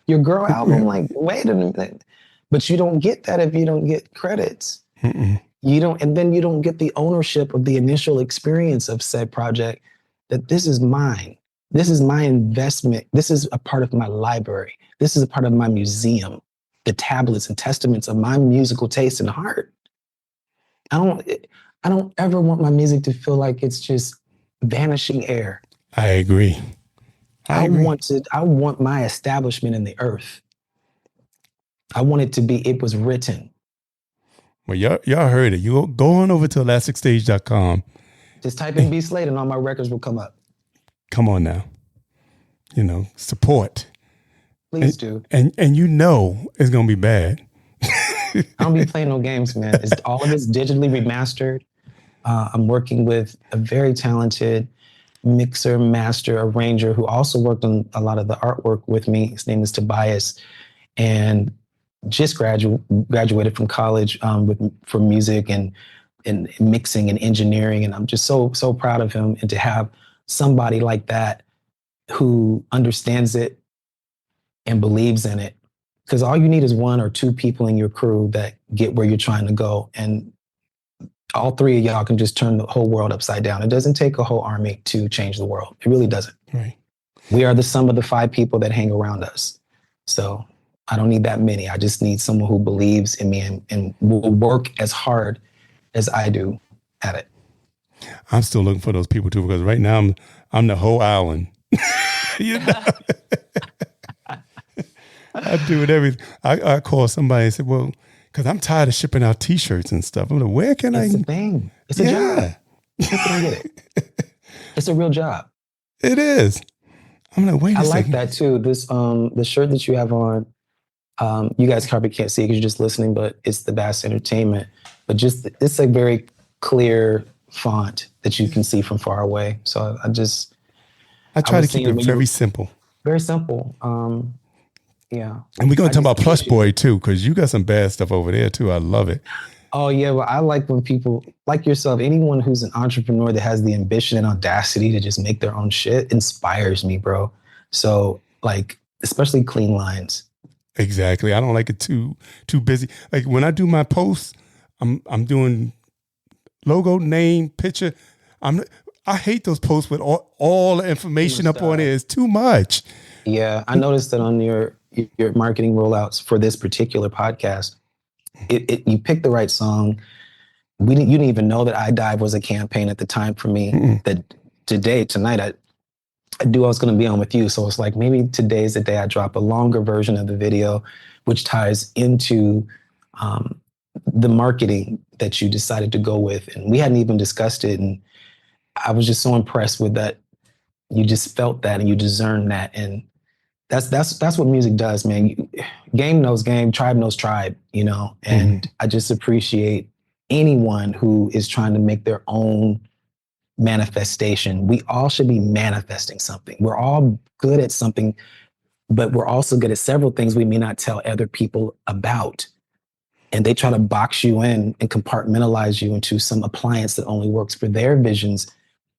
Your Girl album. Like, wait a minute. But you don't get that if you don't get credits. Mm-mm. You don't, and then you don't get the ownership of the initial experience of said project. That this is mine. This is my investment. This is a part of my library. This is a part of my museum. The tablets and testaments of my musical taste and heart. I don't ever want my music to feel like it's just vanishing air. I agree. I want my establishment in the earth. I want it to be, it was written. Well, y'all heard it. You go on over to elasticstage.com. Just type in B.Slade and all my records will come up. Come on now. You know, support. Please do. And you know it's going to be bad. I don't be playing no games, man. All of it's digitally remastered. I'm working with a very talented mixer, master, arranger who also worked on a lot of the artwork with me. His name is Tobias, and just graduated from college for music and mixing and engineering. And I'm just so proud of him, and to have somebody like that who understands it and believes in it. Because all you need is one or two people in your crew that get where you're trying to go. And all three of y'all can just turn the whole world upside down. It doesn't take a whole army to change the world. It really doesn't. Right. We are the sum of the 5 people that hang around us. So I don't need that many. I just need someone who believes in me and will work as hard as I do at it. I'm still looking for those people too, because right now I'm the whole island. You know? I do it everything. I call somebody and say, well, because I'm tired of shipping out T-shirts and stuff. I'm like, where can I? It's a thing. It's a job. People don't get it. It's a real job. It is. I'm like, wait a second. I like that too. This the shirt that you have on, you guys probably can't see it because you're just listening, but it's the Bass Entertainment. But just it's a very clear font that you can see from far away. So I try to keep it very simple. Very simple. Yeah. And we're going to talk about Plush Boy too, because you got some bad stuff over there too. I love it. Oh yeah, well, I like when people like yourself, anyone who's an entrepreneur that has the ambition and audacity to just make their own shit inspires me, bro. So like, especially clean lines. Exactly. I don't like it too busy. Like when I do my posts, I'm doing logo, name, picture. I hate those posts with all the information up on it. It's too much. Yeah, I noticed that on your marketing rollouts for this particular podcast, you picked the right song. You didn't even know that I Dive was a campaign at the time for me. Mm-mm. That tonight, I knew I was going to be on with you. So it's like, maybe today's the day I drop a longer version of the video, which ties into the marketing that you decided to go with. And we hadn't even discussed it. And I was just so impressed with that. You just felt that and you discerned that. And that's what music does, man. Game knows game, tribe knows tribe, you know? And I just appreciate anyone who is trying to make their own manifestation. We all should be manifesting something. We're all good at something, but we're also good at several things we may not tell other people about. And they try to box you in and compartmentalize you into some appliance that only works for their visions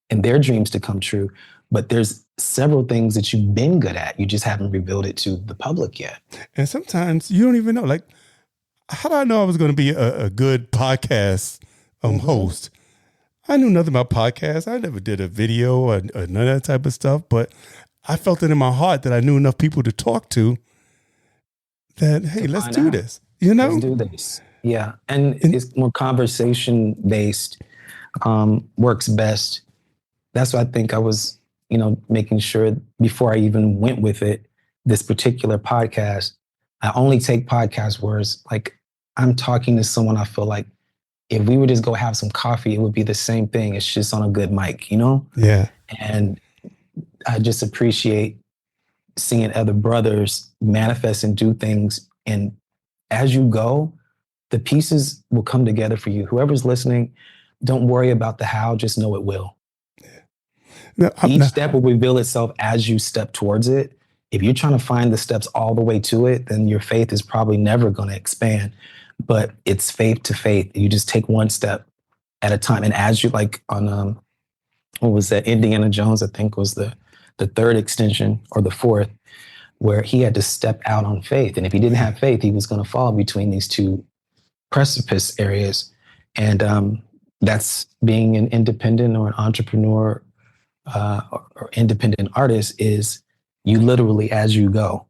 and their dreams to come true. But there's several things that you've been good at. You just haven't revealed it to the public yet. And sometimes you don't even know. Like, how do I know I was going to be a good podcast host? I knew nothing about podcasts. I never did a video or none of that type of stuff. But I felt it in my heart that I knew enough people to talk to that, hey, let's do this. You know? Let's do this. Yeah. And it's more conversation based, works best. That's why I think I was, making sure before I even went with it, this particular podcast, I only take podcasts where it's like I'm talking to someone I feel like if we would just go have some coffee, it would be the same thing. It's just on a good mic, Yeah. And I just appreciate seeing other brothers manifest and do things. And as you go, the pieces will come together for you. Whoever's listening, don't worry about the how, just know it will. No, Each step will reveal itself as you step towards it. If you're trying to find the steps all the way to it, then your faith is probably never going to expand. But it's faith to faith. You just take one step at a time. And as you like on, what was that? Indiana Jones, I think was the third extension or the fourth, where he had to step out on faith. And if he didn't have faith, he was going to fall between these two precipice areas. And that's being an independent or an entrepreneur or independent artist is you literally, as you go,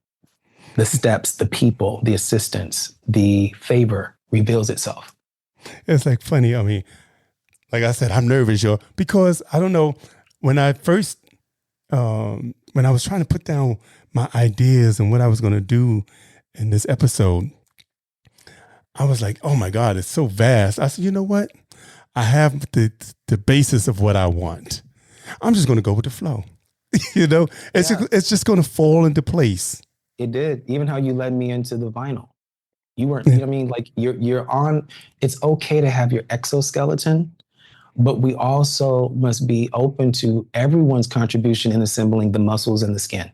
the steps, the people, the assistance, the favor reveals itself. It's like funny. I mean, like I said, I'm nervous, y'all, because I don't know when I first, when I was trying to put down my ideas and what I was going to do in this episode, I was like, oh my God, it's so vast. I said, you know what? I have the basis of what I want. I'm just going to go with the flow. It's just going to fall into place. It did. Even how you led me into the vinyl. You weren't, you know what I mean? Like you're on, it's okay to have your exoskeleton, but we also must be open to everyone's contribution in assembling the muscles and the skin.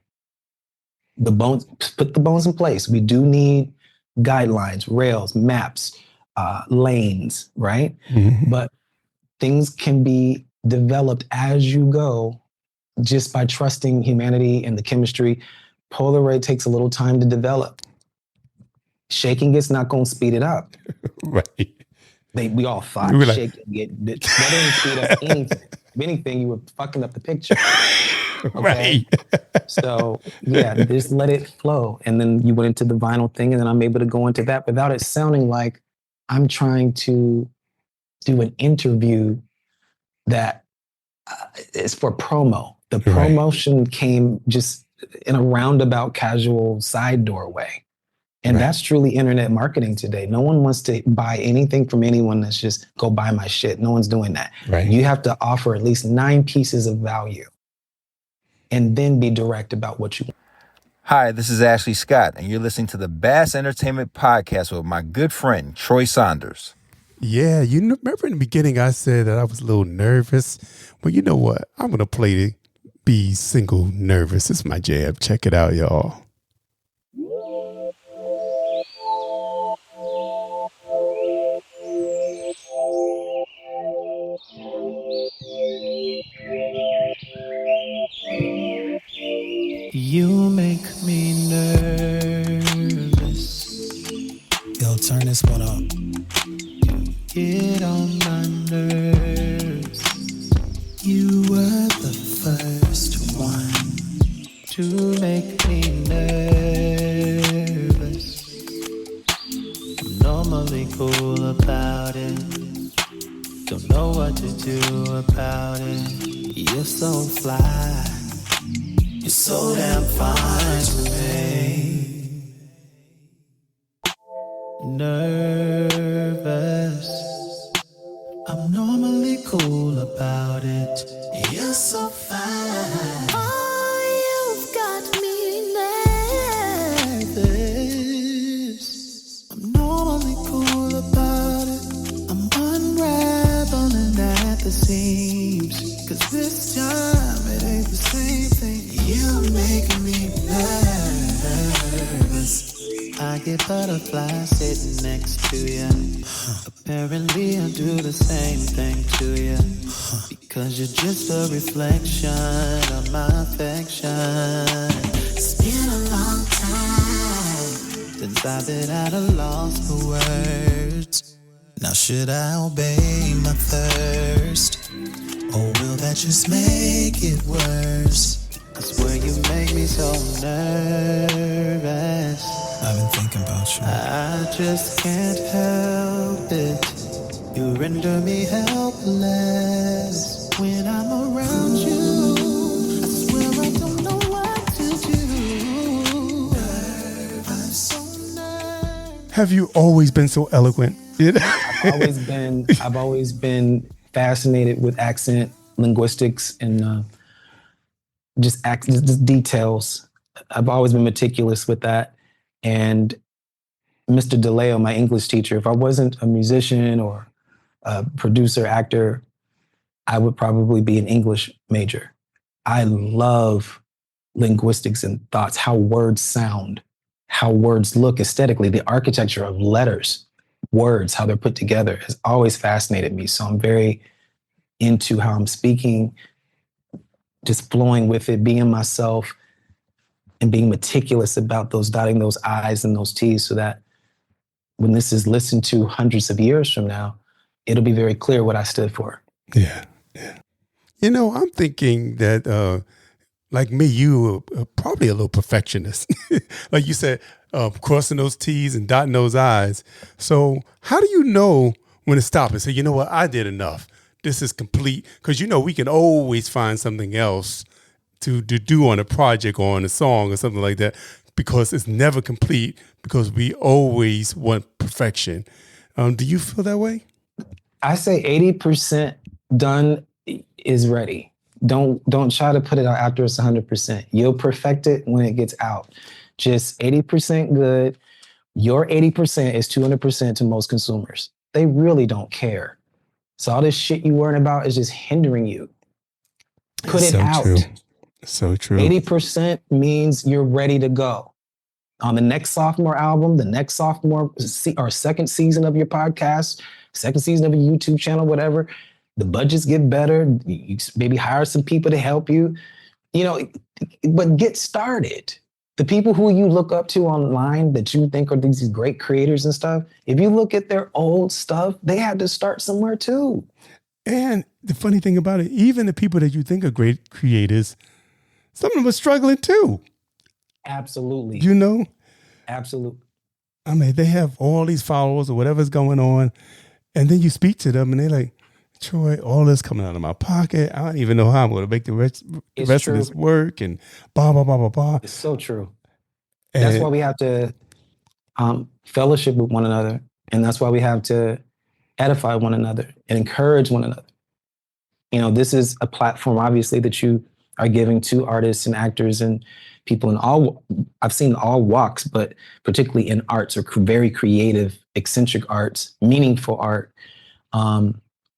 The bones, put the bones in place. We do need guidelines, rails, maps, lanes, right? Mm-hmm. But things can be developed as you go just by trusting humanity and the chemistry. Polaroid takes a little time to develop. Shaking it's not going to speed it up. Right. We all thought we shaking that didn't speed up anything. If anything, you were fucking up the picture. Okay? Right. So yeah, just let it flow. And then you went into the vinyl thing, and then I'm able to go into that without it sounding like I'm trying to do an interview that is for promo. The promotion came just in a roundabout, casual side doorway. And that's truly internet marketing today. No one wants to buy anything from anyone that's just go buy my shit. No one's doing that. Right. You have to offer at least 9 pieces of value and then be direct about what you want. Hi, this is Ashley Scott, and you're listening to the Bass Entertainment Podcast with my good friend, Troy Saunders. Yeah, remember in the beginning I said that I was a little nervous. Well, you know what? I'm going to play the Be Single Nervous. It's my jam. Check it out, y'all. You make me nervous. Yo, turn this one up. Get on my nerves. You were the first one to make me nervous. I'm normally cool about it. Don't know what to do about it. You're so fly. You're so damn fine to me. Nervous. I'm normally cool about it. You're so fine. Oh, you've got me nervous. I'm normally cool about it. I'm unraveling at the seams. 'Cause this time it ain't the same thing. You're making me nervous. I get butterflies sitting next to you. Apparently I do the same thing to you. Because you're just a reflection of my affection. It's been a long time since I've been at a loss for words. Now should I obey my thirst? Or will that just make it worse? I swear you make me so nervous. I've been thinking about you. I just can't help it. You render me helpless when I'm around you. I swear I don't know what to do. I'm so nervous. Have you always been so eloquent? I've always been fascinated with accent, linguistics, and just details. I've always been meticulous with that. And Mr. DeLeo, my English teacher, if I wasn't a musician or a producer, actor, I would probably be an English major. I love linguistics and thoughts, how words sound, how words look aesthetically, the architecture of letters, words, how they're put together has always fascinated me. So I'm very into how I'm speaking, just flowing with it, being myself, and being meticulous about those, dotting those I's and those T's so that when this is listened to hundreds of years from now, it'll be very clear what I stood for. Yeah. You know, I'm thinking that, like me, you are probably a little perfectionist. Like you said, crossing those T's and dotting those I's. So how do you know when to stop and say, you know what, I did enough. This is complete. Because, you know, we can always find something else to do on a project or on a song or something like that, because it's never complete, because we always want perfection. Do you feel that way? I say 80% done is ready. Don't try to put it out after it's 100%. You'll perfect it when it gets out. Just 80% good. Your 80% is 200% to most consumers. They really don't care. So all this shit you worrying about is just hindering you. Put it out. True. So true. 80% means you're ready to go. On the next sophomore album, the next sophomore or second season of your podcast, second season of a YouTube channel, whatever, the budgets get better. You maybe hire some people to help you, you know, but get started. The people who you look up to online that you think are these great creators and stuff, if you look at their old stuff, they had to start somewhere too. And the funny thing about it, even the people that you think are great creators, some of them are struggling too. Absolutely. You know? Absolutely. I mean, they have all these followers or whatever's going on, and then you speak to them and they're like, Troy, all this coming out of my pocket. I don't even know how I'm going to make the rest of this work, and blah, blah, blah, blah, blah. It's so true. And that's why we have to fellowship with one another. And that's why we have to edify one another and encourage one another. You know, this is a platform, obviously, that you are giving to artists and actors and people in all, I've seen all walks, but particularly in arts or very creative, eccentric arts, meaningful art.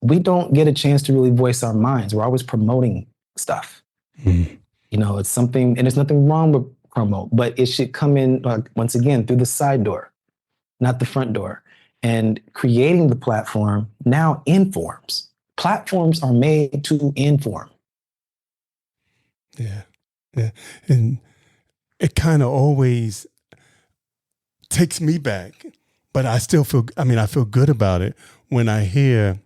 We don't get a chance to really voice our minds. We're always promoting stuff. You know, it's something, and there's nothing wrong with promote, but it should come in, once again, through the side door, not the front door. And creating the platform now informs. Platforms are made to inform. Yeah. And it kind of always takes me back, but I still feel, I feel good about it when I hear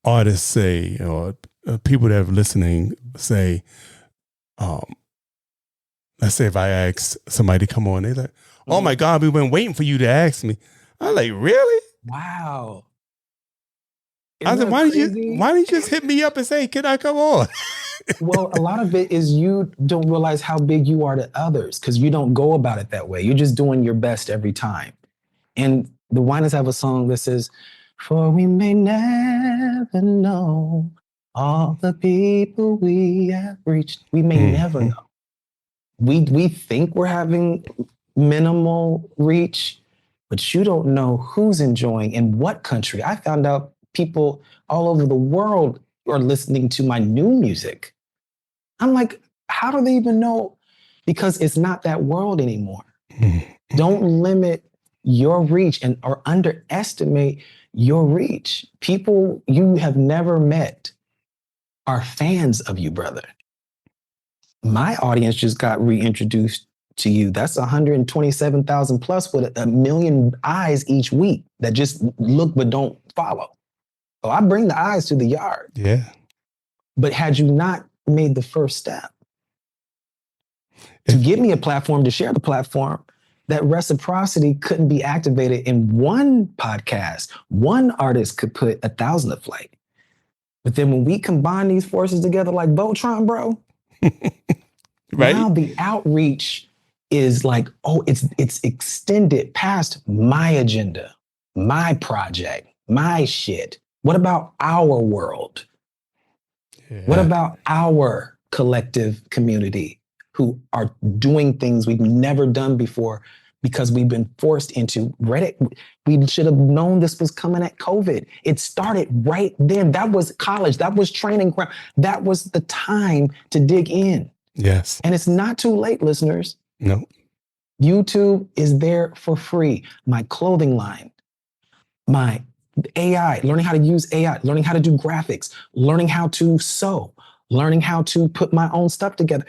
artists say, or people that are listening say, let's say if I ask somebody to come on, they're like, oh my God, we've been waiting for you to ask me. I'm like, really? Wow. I said, why didn't you just hit me up and say, can I come on? Well, a lot of it is you don't realize how big you are to others because you don't go about it that way. You're just doing your best every time. And the Winans have a song that says, for we may never know all the people we have reached. We may never know. We think we're having minimal reach, but you don't know who's enjoying in what country. I found out people all over the world are listening to my new music. I'm like, how do they even know? Because it's not that world anymore. Don't limit your reach or underestimate your reach. People you have never met are fans of you, brother. My audience just got reintroduced to you. That's 127,000 plus with a million eyes each week that just look but don't follow. Oh, I bring the eyes to the yard. Yeah. But had you not made the first step to give me a platform to share the platform, that reciprocity couldn't be activated in one podcast. One artist could put 1,000 to flight. But then when we combine these forces together like Voltron, bro, right? Now the outreach is like, oh, it's extended past my agenda, my project, my shit. What about our world? Yeah. What about our collective community who are doing things we've never done before because we've been forced into Reddit? We should have known this was coming at COVID. It started right then. That was college. That was training ground. That was the time to dig in. Yes. And it's not too late, listeners. No. YouTube is there for free. My clothing line, my AI, learning how to use AI, learning how to do graphics, learning how to sew, learning how to put my own stuff together.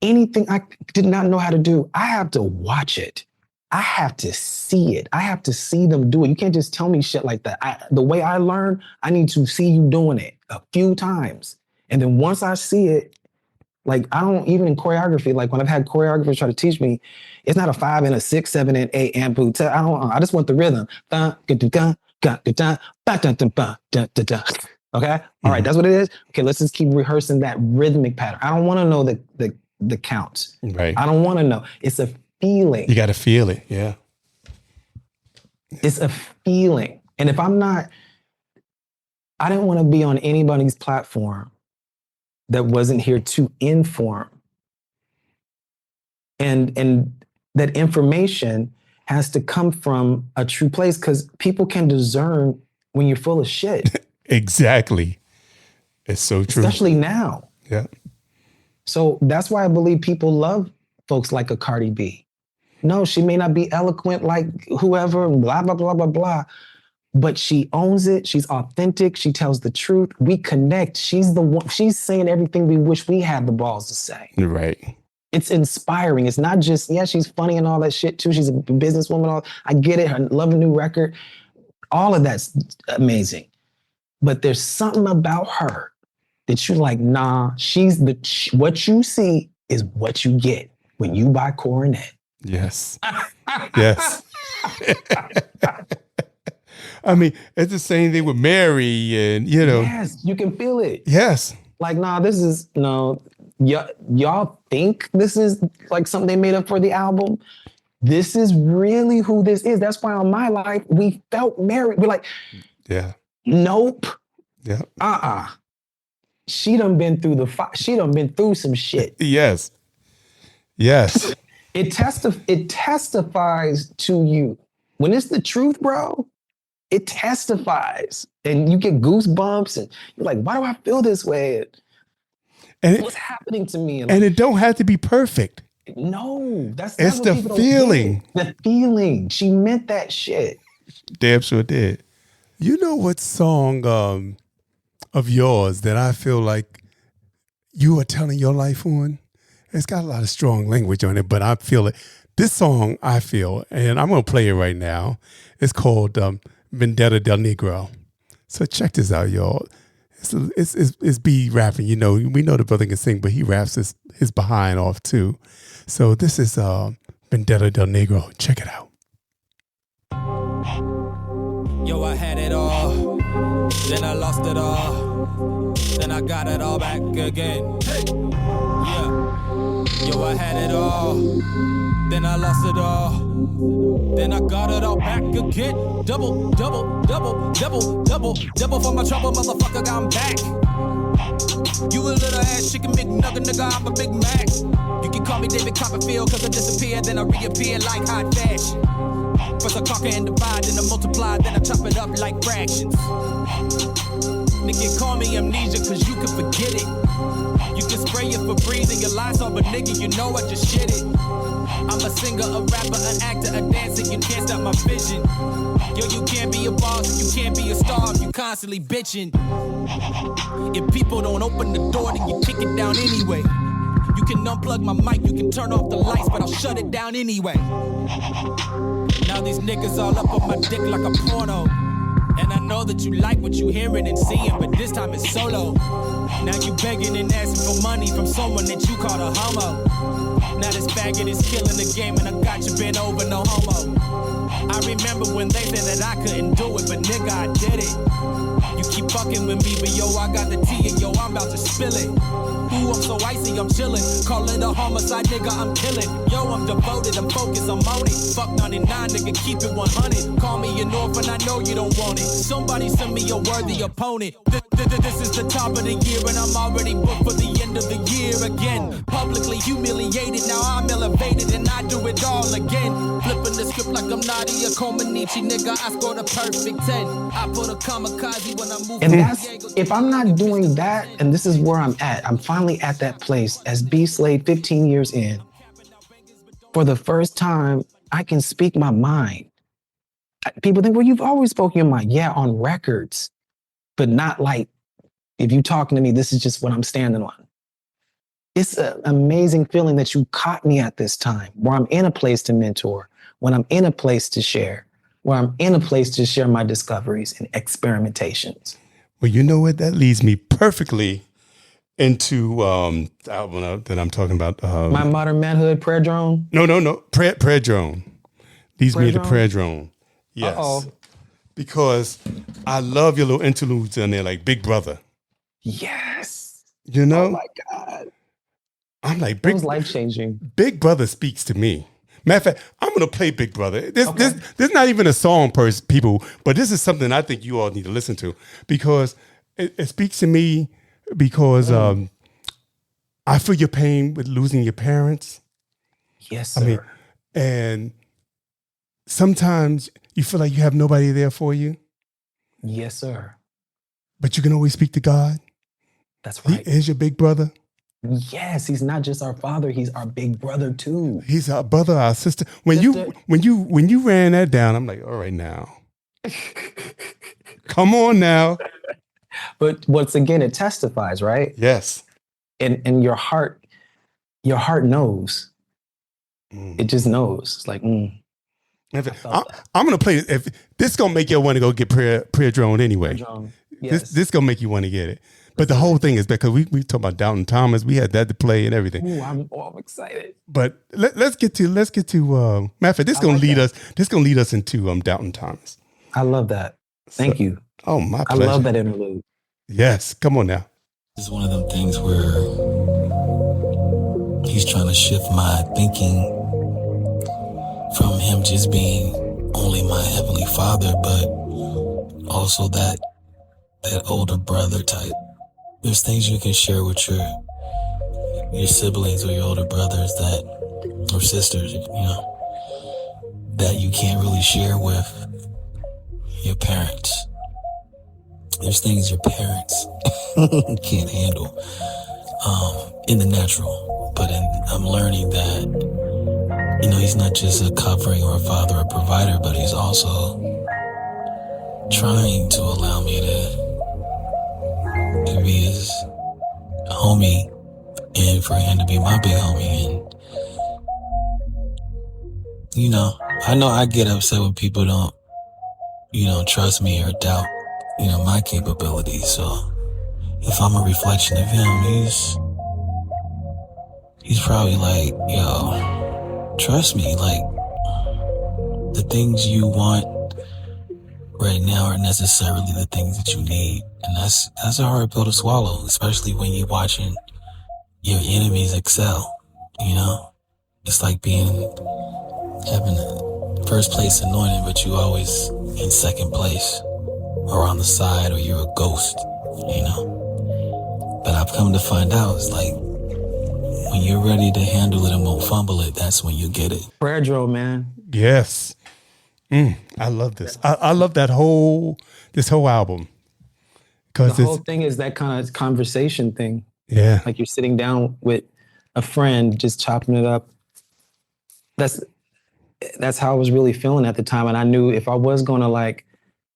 Anything I did not know how to do, I have to watch it. I have to see it. I have to see them do it. You can't just tell me shit like that. The way I learn, I need to see you doing it a few times. And then once I see it, like I don't even in choreography, like when I've had choreographers try to teach me, it's not a 5 and a 6, 7 and 8 amp. I just want the rhythm. Okay? All right, that's what it is. Okay, let's just keep rehearsing that rhythmic pattern. I don't want to know the counts. Right. I don't want to know. It's a feeling. You got to feel it. Yeah. It's a feeling. And if I'm not, I didn't want to be on anybody's platform that wasn't here to inform. And that information has to come from a true place because people can discern when you're full of shit. Exactly. It's so true. Especially now. Yeah. So that's why I believe people love folks like a Cardi B. No, she may not be eloquent like whoever, blah, blah, blah, blah, blah. But she owns it. She's authentic. She tells the truth. We connect. She's the one. She's saying everything we wish we had the balls to say. Right. It's inspiring. It's not just, yeah, she's funny and all that shit too. She's a businesswoman. I get it. I love a new record. All of that's amazing. But there's something about her that you're like, nah, what you see is what you get when you buy Coronet. Yes. Yes. I mean, it's the same thing with Mary and, you know. Yes, you can feel it. Yes. Like, nah, this is, no, y'all think this is like something they made up for the album? This is really who this is. That's why on My Life, we felt Mary. We're like, yeah. Nope. Yeah. She done been through she done been through some shit. Yes. Yes. It testifies to you. When it's the truth, bro, it testifies. And you get goosebumps and you're like, why do I feel this way? And what's happening to me? And it don't have to be perfect. No, it's the feeling. The feeling. She meant that shit. Damn sure did. You know what song of yours that I feel like you are telling your life on? It's got a lot of strong language on it, but I feel it. This song, I feel, and I'm going to play it right now. It's called Vendetta del Negro. So check this out, y'all. It's B rapping. You know, we know the brother can sing, but he raps his behind off too. So this is Vendetta del Negro. Check it out. Yo, I had it all, then I lost it all, then I got it all back again. Hey, yeah. Yo, I had it all, then I lost it all, then I got it all back again. Double, double, double, double, double, double for my trouble, motherfucker, I'm back. You a little ass chicken McNugget, nigga, I'm a Big Mac. You can call me David Copperfield, cause I disappear, then I reappear like hot fashion. First I conquer and divide, then I multiply, then I chop it up like fractions. Nigga, call me amnesia, cause you can forget it. You can spray your for breathing your lies on, but nigga, you know I just shit it. I'm a singer, a rapper, an actor, a dancer, you can't stop my vision. Yo, you can't be a boss, you can't be a star if you constantly bitching. If people don't open the door, then you kick it down anyway. You can unplug my mic, you can turn off the lights, but I'll shut it down anyway. Now these niggas all up on my dick like a porno. And I know that you like what you hearing and seeing, but this time it's solo. Now you begging and asking for money from someone that you call a homo. Now this faggot is killing the game and I got you bent over, no homo. I remember when they said that I couldn't do it, but nigga, I did it. You keep fucking with me, but yo, I got the tea and yo, I'm about to spill it. Ooh, I'm so icy, I'm chillin'. Call it a homicide, nigga, I'm killing. Yo, I'm devoted, I'm focused, I'm on it. Fuck 99, nigga, keep it 100. Call me an orphan, I know you don't want it. Somebody send me a worthy opponent. This is the top of the year and I'm already booked for the end of the year again. Publicly humiliated, now I'm elevated and I do it all again. Flipping the script like I'm Nadia Comaneci, nigga, I scored a perfect 10. I put a kamikaze when I move. And that's, if I'm not doing that, and this is where I'm at, I'm finally at that place as B.Slade 15 years in. For the first time, I can speak my mind. People think, well, you've always spoken your mind. Yeah, on records, but not like, if you talking to me, this is just what I'm standing on. It's an amazing feeling that you caught me at this time, where I'm in a place to mentor, when I'm in a place to share, where I'm in a place to share my discoveries and experimentations. Well, you know what? That leads me perfectly into the album that I'm talking about. My Modern Manhood, Prayer Drone? No. Prayer Drone. Leads me to Prayer Drone. Yes. Uh-oh. Because I love your little interludes in there, like Big Brother. Yes. You know? Oh my God. I'm like, That was life-changing. Big Brother speaks to me. Matter of fact, I'm going to play Big Brother. This is not even a song per people, but this is something I think you all need to listen to because it speaks to me because I feel your pain with losing your parents. Yes, sir. I mean, and sometimes you feel like you have nobody there for you. Yes, sir. But you can always speak to God. That's right. He is your big brother. Yes, he's not just our father; he's our big brother too. He's our brother, our sister. When you ran that down, I'm like, all right now, come on now. But once again, it testifies, right? Yes. And your heart knows. It just knows. It's like, I'm gonna play it. If this is gonna make you want to go get prayer drone anyway. Yes. This gonna make you want to get it. But the whole thing is because we talk about Doubting Thomas. We had that to play and everything. Ooh, I'm excited. But let's get to matter of fact, this is gonna lead us. This is gonna lead us into Doubting Thomas. I love that. Thank you. Oh, my pleasure. I love that interlude. Yes, come on now. This is one of them things where he's trying to shift my thinking from him just being only my heavenly father, but also that older brother type. There's things you can share with your siblings or your older brothers or sisters, that you can't really share with your parents. There's things your parents can't handle in the natural, but I'm learning that, he's not just a covering or a father or provider, but he's also trying to allow me to be his homie and for him to be my big homie. And, I know I get upset when people don't trust me or doubt, my capabilities. So if I'm a reflection of him, he's probably like, yo, trust me. Like, the things you want right now aren't necessarily the things that you need. And that's a hard pill to swallow, especially when you're watching your enemies excel, It's like having a first place anointing, but you always in second place or on the side, or you're a ghost, But I've come to find out, it's like, when you're ready to handle it and won't fumble it, that's when you get it. Prayer drill, man. Yes. I love this. I love this whole album. The whole thing is that kind of conversation thing. Yeah. Like you're sitting down with a friend, just chopping it up. That's how I was really feeling at the time. And I knew if I was going to like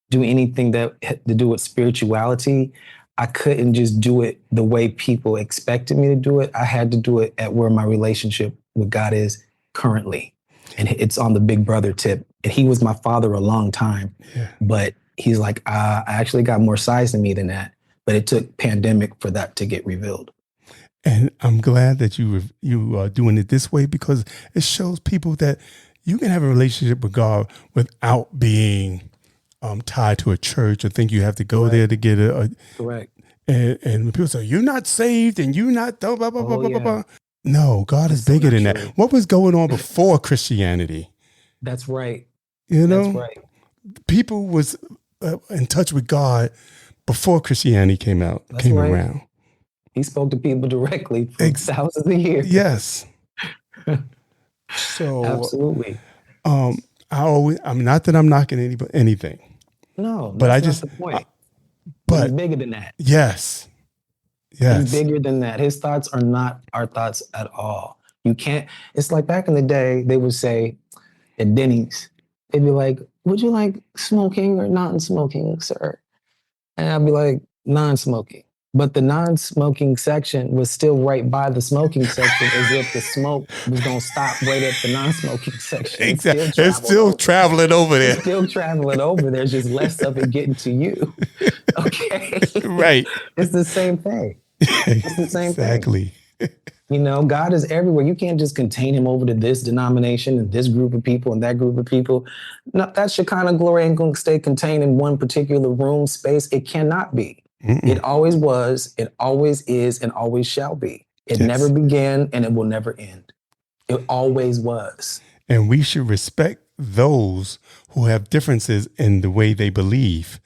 do anything that had to do with spirituality, I couldn't just do it the way people expected me to do it. I had to do it at where my relationship with God is currently. And it's on the big brother tip. And he was my father a long time. Yeah. But he's like, I actually got more size than me than that. But it took pandemic for that to get revealed. And I'm glad that you are doing it this way, because it shows people that you can have a relationship with God without being tied to a church or think you have to go there to get a correct. And people say, you're not saved and you're not blah, blah, blah, blah, blah, blah. No, God is bigger than that. What was going on before Christianity? That's right. You know, that's right. People was in touch with God before Christianity came around. He spoke to people directly for thousands of years. Yes. So absolutely. I'm not that I'm knocking anything. No, but that's not the point. But he's bigger than that. Yes. He's bigger than that. His thoughts are not our thoughts at all. You can't. It's like back in the day, they would say at Denny's, they'd be like, "Would you like smoking or non-smoking, sir?" And I'd be like, "Non-smoking." But the non-smoking section was still right by the smoking section, as if the smoke was going to stop right at the non-smoking section. Exactly. It's still traveling over there. It's still traveling over. There's just less of it getting to you. Okay. Right. It's the same thing. It's the same thing. Exactly. You know, God is everywhere. You can't just contain him over to this denomination and this group of people and that group of people. No, that Shekinah glory ain't going to stay contained in one particular room, space. It cannot be. It always was, it always is, and always shall be. It never began and it will never end. It always was. And we should respect those who have differences in the way they believe.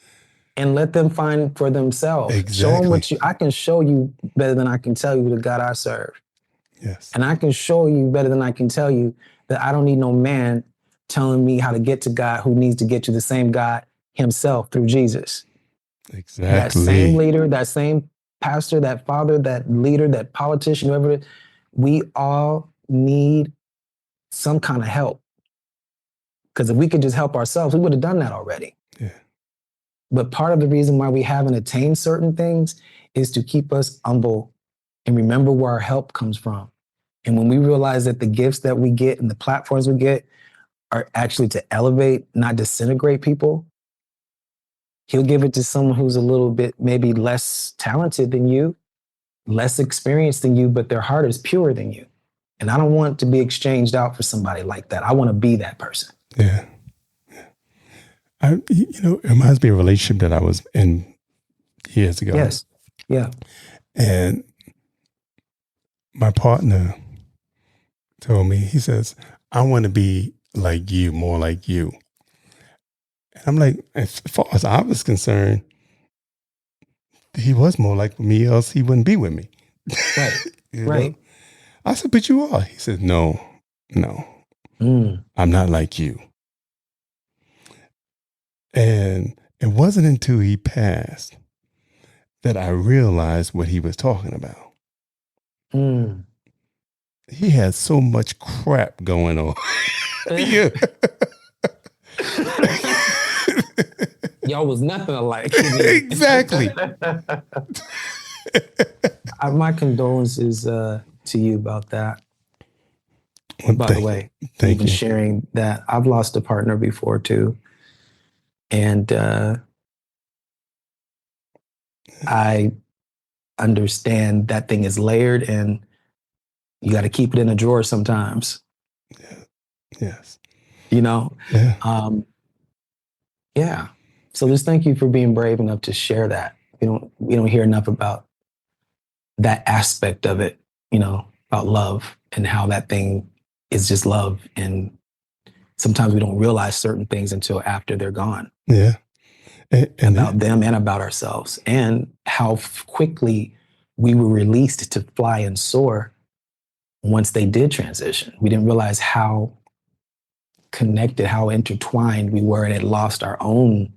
And let them find for themselves. Exactly. Show them what I can show you better than I can tell you the God I serve. Yes. And I can show you better than I can tell you that I don't need no man telling me how to get to God who needs to get to the same God himself through Jesus. Exactly. That same leader, that same pastor, that father, that leader, that politician, whoever it is, we all need some kind of help. Because if we could just help ourselves, we would have done that already. Yeah. But part of the reason why we haven't attained certain things is to keep us humble and remember where our help comes from. And when we realize that the gifts that we get and the platforms we get are actually to elevate, not disintegrate people, he'll give it to someone who's a little bit maybe less talented than you, less experienced than you, but their heart is purer than you. And I don't want to be exchanged out for somebody like that. I want to be that person. Yeah. It reminds me of a relationship that I was in years ago. Yes. Yeah. And my partner told me, he says, I want to be like you, more like you. And I'm like, as far as I was concerned, he was more like me, else he wouldn't be with me. Right. Right. Know? I said, but you are. He said, no. I'm not like you. And it wasn't until he passed that I realized what he was talking about. He had so much crap going on. Yeah. Y'all was nothing alike. Exactly. My condolences to you about that. By the way, thank you. Sharing that. I've lost a partner before too. And I understand that thing is layered and you got to keep it in a drawer sometimes. Yeah. Yes. You know? Yeah. Yeah. So just thank you for being brave enough to share that. We don't hear enough about that aspect of it, about love and how that thing is just love. And sometimes we don't realize certain things until after they're gone. Yeah. And about them and about ourselves, and how quickly we were released to fly and soar once they did transition. We didn't realize how connected, how intertwined we were, and had lost our own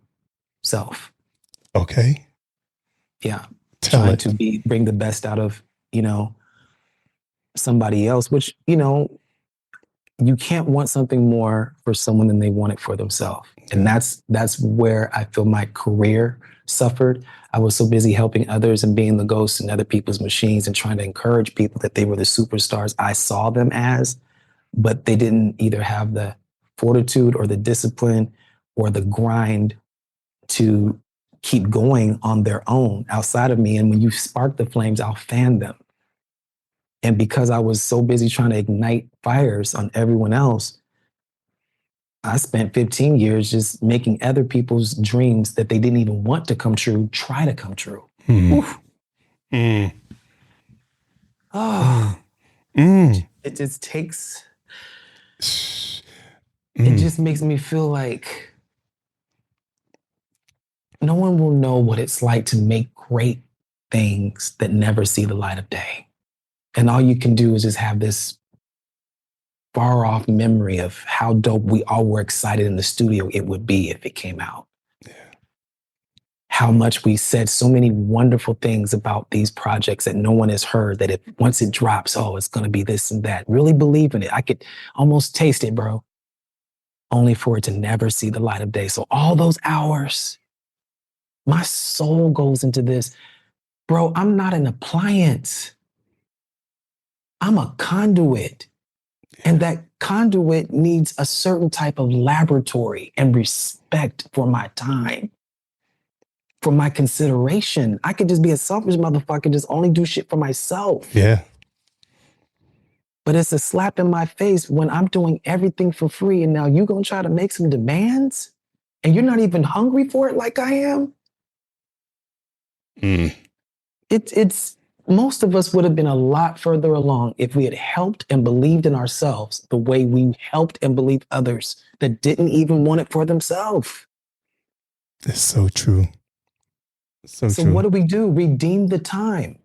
self. Okay. Yeah. Trying to bring the best out of somebody else, which, you can't want something more for someone than they want it for themselves. And that's where I feel my career suffered. I was so busy helping others and being the ghost in other people's machines and trying to encourage people that they were the superstars I saw them as, but they didn't either have the fortitude or the discipline or the grind to keep going on their own outside of me. And when you spark the flames, I'll fan them. And because I was so busy trying to ignite fires on everyone else, I spent 15 years just making other people's dreams that they didn't even want to come true, try to come true. Oof. Oh, it just takes, it just makes me feel like no one will know what it's like to make great things that never see the light of day. And all you can do is just have this far off memory of how dope we all were excited in the studio it would be if it came out. Yeah. How much we said so many wonderful things about these projects that no one has heard, that if once it drops, oh, it's going to be this and that. Really believe in it. I could almost taste it, bro. Only for it to never see the light of day. So all those hours, my soul goes into this. Bro, I'm not an appliance. I'm a conduit. And that conduit needs a certain type of laboratory and respect for my time, for my consideration. I could just be a selfish motherfucker, just only do shit for myself. Yeah. But it's a slap in my face when I'm doing everything for free and now you gonna try to make some demands and you're not even hungry for it like I am? It's most of us would have been a lot further along if we had helped and believed in ourselves the way we helped and believed others that didn't even want it for themselves. It's so true. So true. What do? Redeem the time.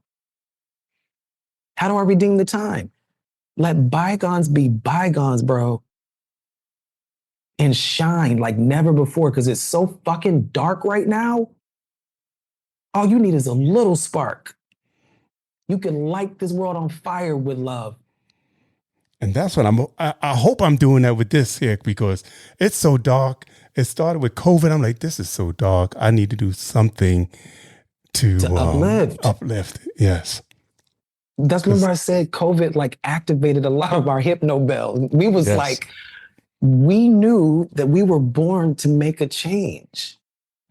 How do I redeem the time? Let bygones be bygones, bro. And shine like never before because it's so fucking dark right now. All you need is a little spark. You can light this world on fire with love. And that's what I hope I'm doing that with this here because it's so dark. It started with COVID. I'm like, this is so dark. I need to do something to uplift. Yes. That's remember I said COVID like activated a lot of our hypnobells. We was like, we knew that we were born to make a change.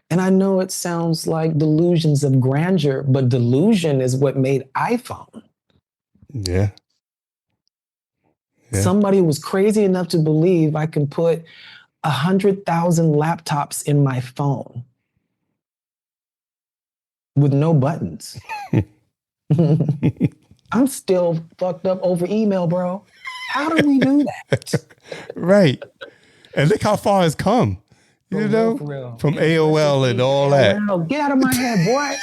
And I know it sounds like delusions of grandeur, but delusion is what made iPhone. Yeah. Somebody was crazy enough to believe I can put 100,000 laptops in my phone with no buttons. I'm still fucked up over email, bro. How do we do that? Right. And look how far it's come. You know, from AOL and all that. Get out of my head, boy.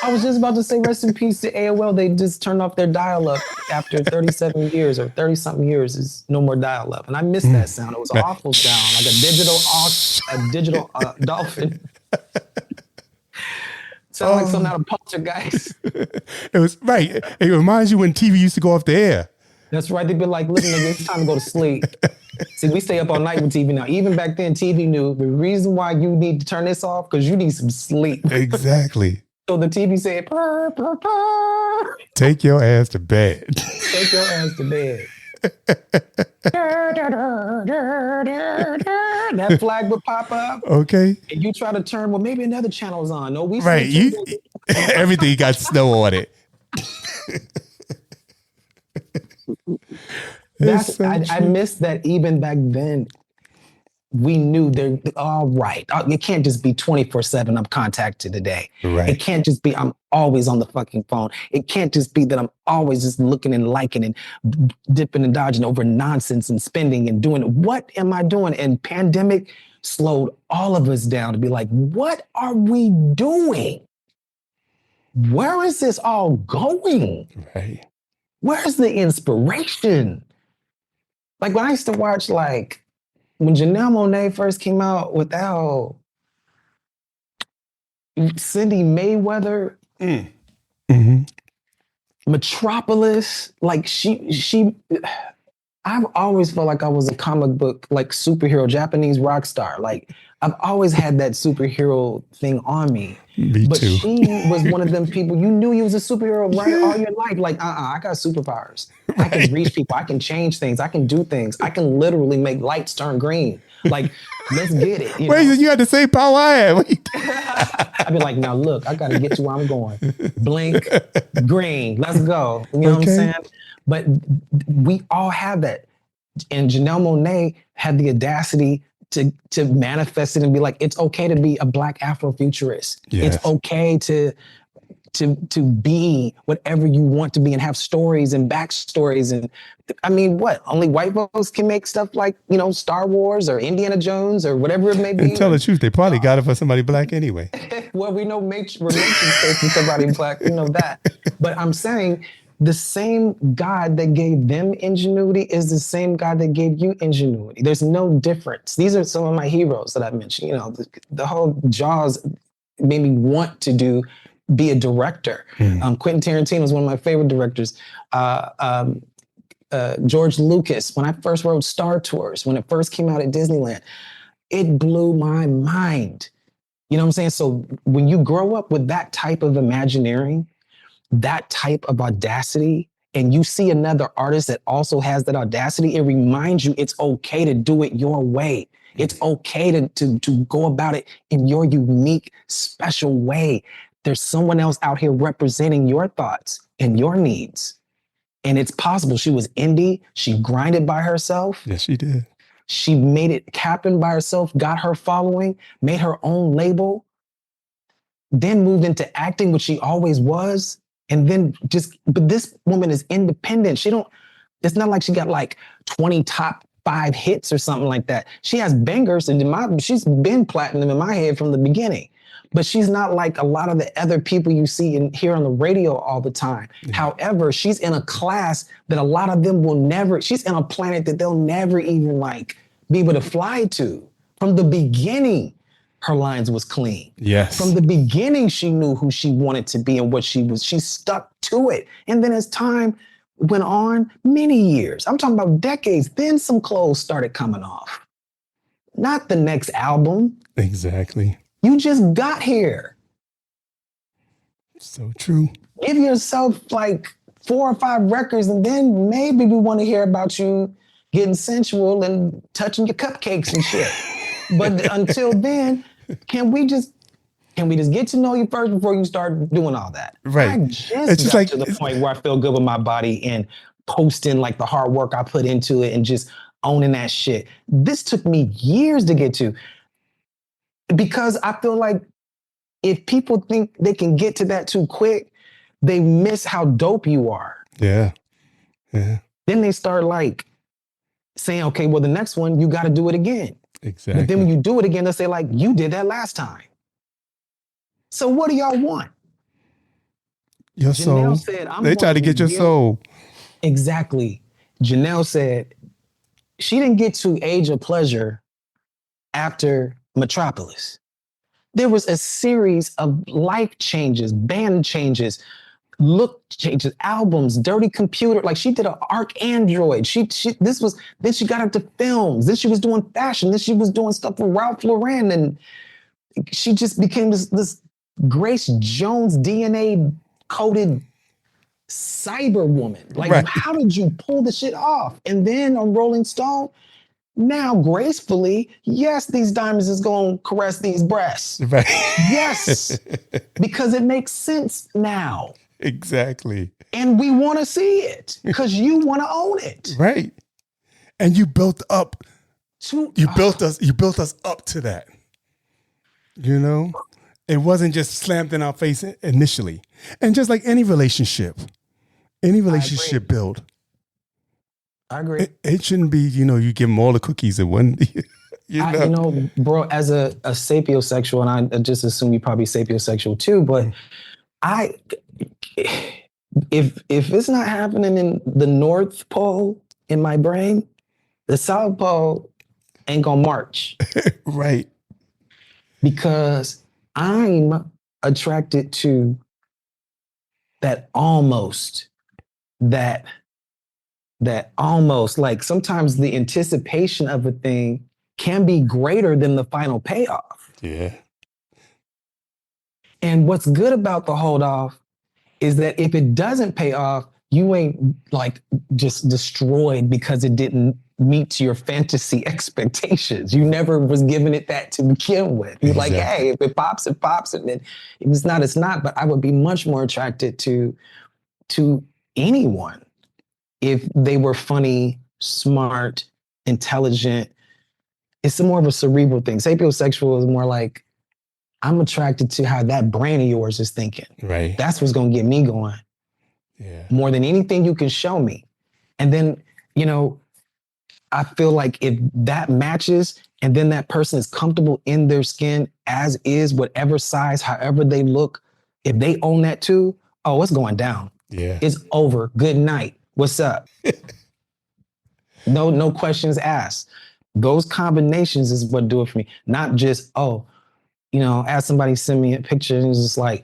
I was just about to say rest in peace to AOL. They just turned off their dial-up after 37 years or 30-something years is no more dial-up. And I missed that sound. It was an awful sound, like a digital dolphin. Sound like something out of Poltergeist. It was, right. It reminds you when TV used to go off the air. That's right. They'd be like, listen, nigga, it's time to go to sleep. See, we stay up all night with TV now. Even back then, TV knew the reason why you need to turn this off because you need some sleep. Exactly. So the TV said, purr, purr, purr. Take your ass to bed. Take your ass to bed. That flag would pop up. Okay. And you try to turn, well, maybe another channel is on. No, we right. Everything got snow on it. I missed that even back then. We knew they're all right. It can't just be 24/7 I'm contacted today. Right. It can't just be I'm always on the fucking phone. It can't just be that I'm always just looking and liking and dipping and dodging over nonsense and spending and doing. What am I doing? And pandemic slowed all of us down to be like, what are we doing? Where is this all going? Right. Where's the inspiration? Like when I used to watch when Janelle Monáe first came out without Cindy Mayweather, Mm-hmm. Metropolis, like I've always felt like I was a comic book, like superhero, Japanese rock star. Like I've always had that superhero thing on me. Me but too. She was one of them people, you knew you was a superhero right all your life. Like, I got superpowers. Right. I can reach people. I can change things. I can do things. I can literally make lights turn green. Like, let's get it. Wait, you had the same power I have. I'd be like, now look, I got to get to where I'm going. Blink, green, let's go. You know what I'm saying? But we all have that. And Janelle Monáe had the audacity to manifest it and be like, it's okay to be a Black Afrofuturist. Yes. It's okay to be whatever you want to be and have stories and backstories. And I mean, what? Only white folks can make stuff like, Star Wars or Indiana Jones or whatever it may be. And tell the truth, they probably got it for somebody Black anyway. Well, we know relations for somebody Black, we know that. But I'm saying, the same God that gave them ingenuity is the same God that gave you ingenuity. There's no difference. These are some of my heroes that I mentioned. The whole Jaws made me want to be a director. Quentin Tarantino is one of my favorite directors. George Lucas, when I first wrote Star Tours, when it first came out at Disneyland, it blew my mind. You know what I'm saying? So when you grow up with that type of imagineering, that type of audacity, and you see another artist that also has that audacity, it reminds you it's okay to do it your way. It's okay to go about it in your unique, special way. There's someone else out here representing your thoughts and your needs. And it's possible. She was indie. She grinded by herself. Yes, she did. She made it happen by herself, got her following, made her own label, then moved into acting, which she always was. And then but this woman is independent. It's not like she got like 20 top 5 hits or something like that. She has bangers, and she's been platinum in my head from the beginning. But she's not like a lot of the other people you see and hear on the radio all the time. Yeah. However, she's in a class that a lot of them she's in a planet that they'll never even be able to fly to. From the beginning, her lines was clean. Yes. From the beginning, she knew who she wanted to be and what she was. She stuck to it. And then as time went on, many years, I'm talking about decades, then some clothes started coming off. Not the next album. Exactly. You just got here. So true. Give yourself 4 or 5 records, and then maybe we want to hear about you getting sensual and touching your cupcakes and shit. But until then, can we just get to know you first before you start doing all that? Right. I just got to the point where I feel good with my body and posting the hard work I put into it and just owning that shit. This took me years to get to, because I feel like if people think they can get to that too quick, they miss how dope you are. Yeah. Yeah. Then they start saying, okay, well, the next one, you got to do it again. Exactly. But then when you do it again, they'll say you did that last time. So what do y'all want? Your soul. They try to get your soul. Exactly. Janelle said she didn't get to Age of Pleasure after Metropolis. There was a series of life changes, band changes, look changes, albums, Dirty Computer. She did an Arc Android. Then she got into films. Then she was doing fashion. Then she was doing stuff for Ralph Lauren. And she just became this Grace Jones DNA coded cyber woman. Right. How did you pull the shit off? And then on Rolling Stone, now gracefully, yes, these diamonds is going to caress these breasts. Right. Yes, because it makes sense now. Exactly. And we want to see it because you want to own it. Right. And you built up. You built us up to that. It wasn't just slammed in our face initially. And just like any relationship build. I agree. It shouldn't be, you give them all the cookies at one. Bro, as a sapiosexual, and I just assume you're probably sapiosexual too, but if it's not happening in the North Pole in my brain, the South Pole ain't gonna march. Right. Because I'm attracted to that almost that almost like sometimes the anticipation of a thing can be greater than the final payoff. Yeah. And what's good about the hold off is that if it doesn't pay off, you ain't like just destroyed because it didn't meet your fantasy expectations. You never was giving it that to begin with. You're like, hey, if it pops, it pops. And then if it's not, it's not. But I would be much more attracted to anyone if they were funny, smart, intelligent. It's more of a cerebral thing. Sapiosexual is more like, I'm attracted to how that brain of yours is thinking. Right. That's what's going to get me going. Yeah. More than anything you can show me. And then, you know, I feel like if that matches and then that person is comfortable in their skin as is, whatever size, however they look, if they own that too, oh, it's going down. Yeah. It's over. Good night. What's up? No questions asked. Those combinations is what do it for me. Not just, oh, you know, ask somebody send me a picture and it's just like,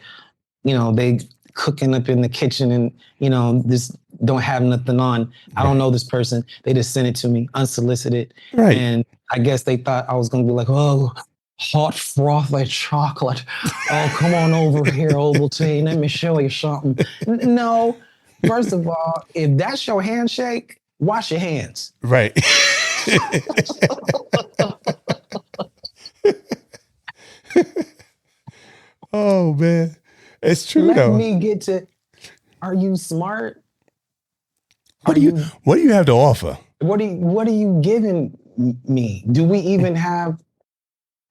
you know, they cooking up in the kitchen and, you know, this don't have nothing on. I don't know this person. They just sent it to me unsolicited. Right. And I guess they thought I was going to be like, oh, hot frothy chocolate. Oh, come on over here, Ovaltine. Let me show you something. No, first of all, if that's your handshake, wash your hands. Right. Oh man, it's true though. Let me get to. Are you smart? What do you have to offer? What are you giving me? Do we even have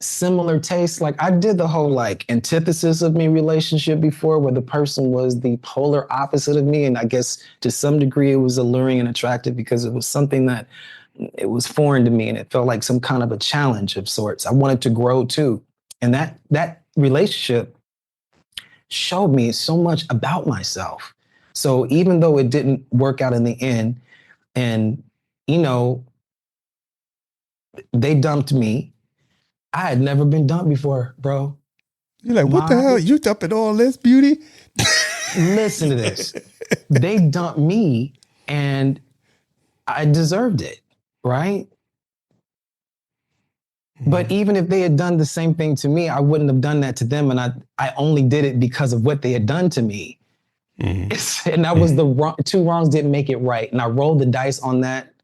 similar tastes? Like I did the whole like antithesis of me relationship before, where the person was the polar opposite of me, and I guess to some degree it was alluring and attractive because it was something that it was foreign to me, and it felt like some kind of a challenge of sorts. I wanted to grow too, and that relationship showed me so much about myself. So even though it didn't work out in the end, and you know, they dumped me, I had never been dumped before, bro. You're like, what the hell? You dumping all this beauty? Listen to this. They dumped me and I deserved it, right? But even if they had done the same thing to me, I wouldn't have done that to them. And I only did it because of what they had done to me. And that was the wrong, two wrongs didn't make it right. And I rolled the dice on that.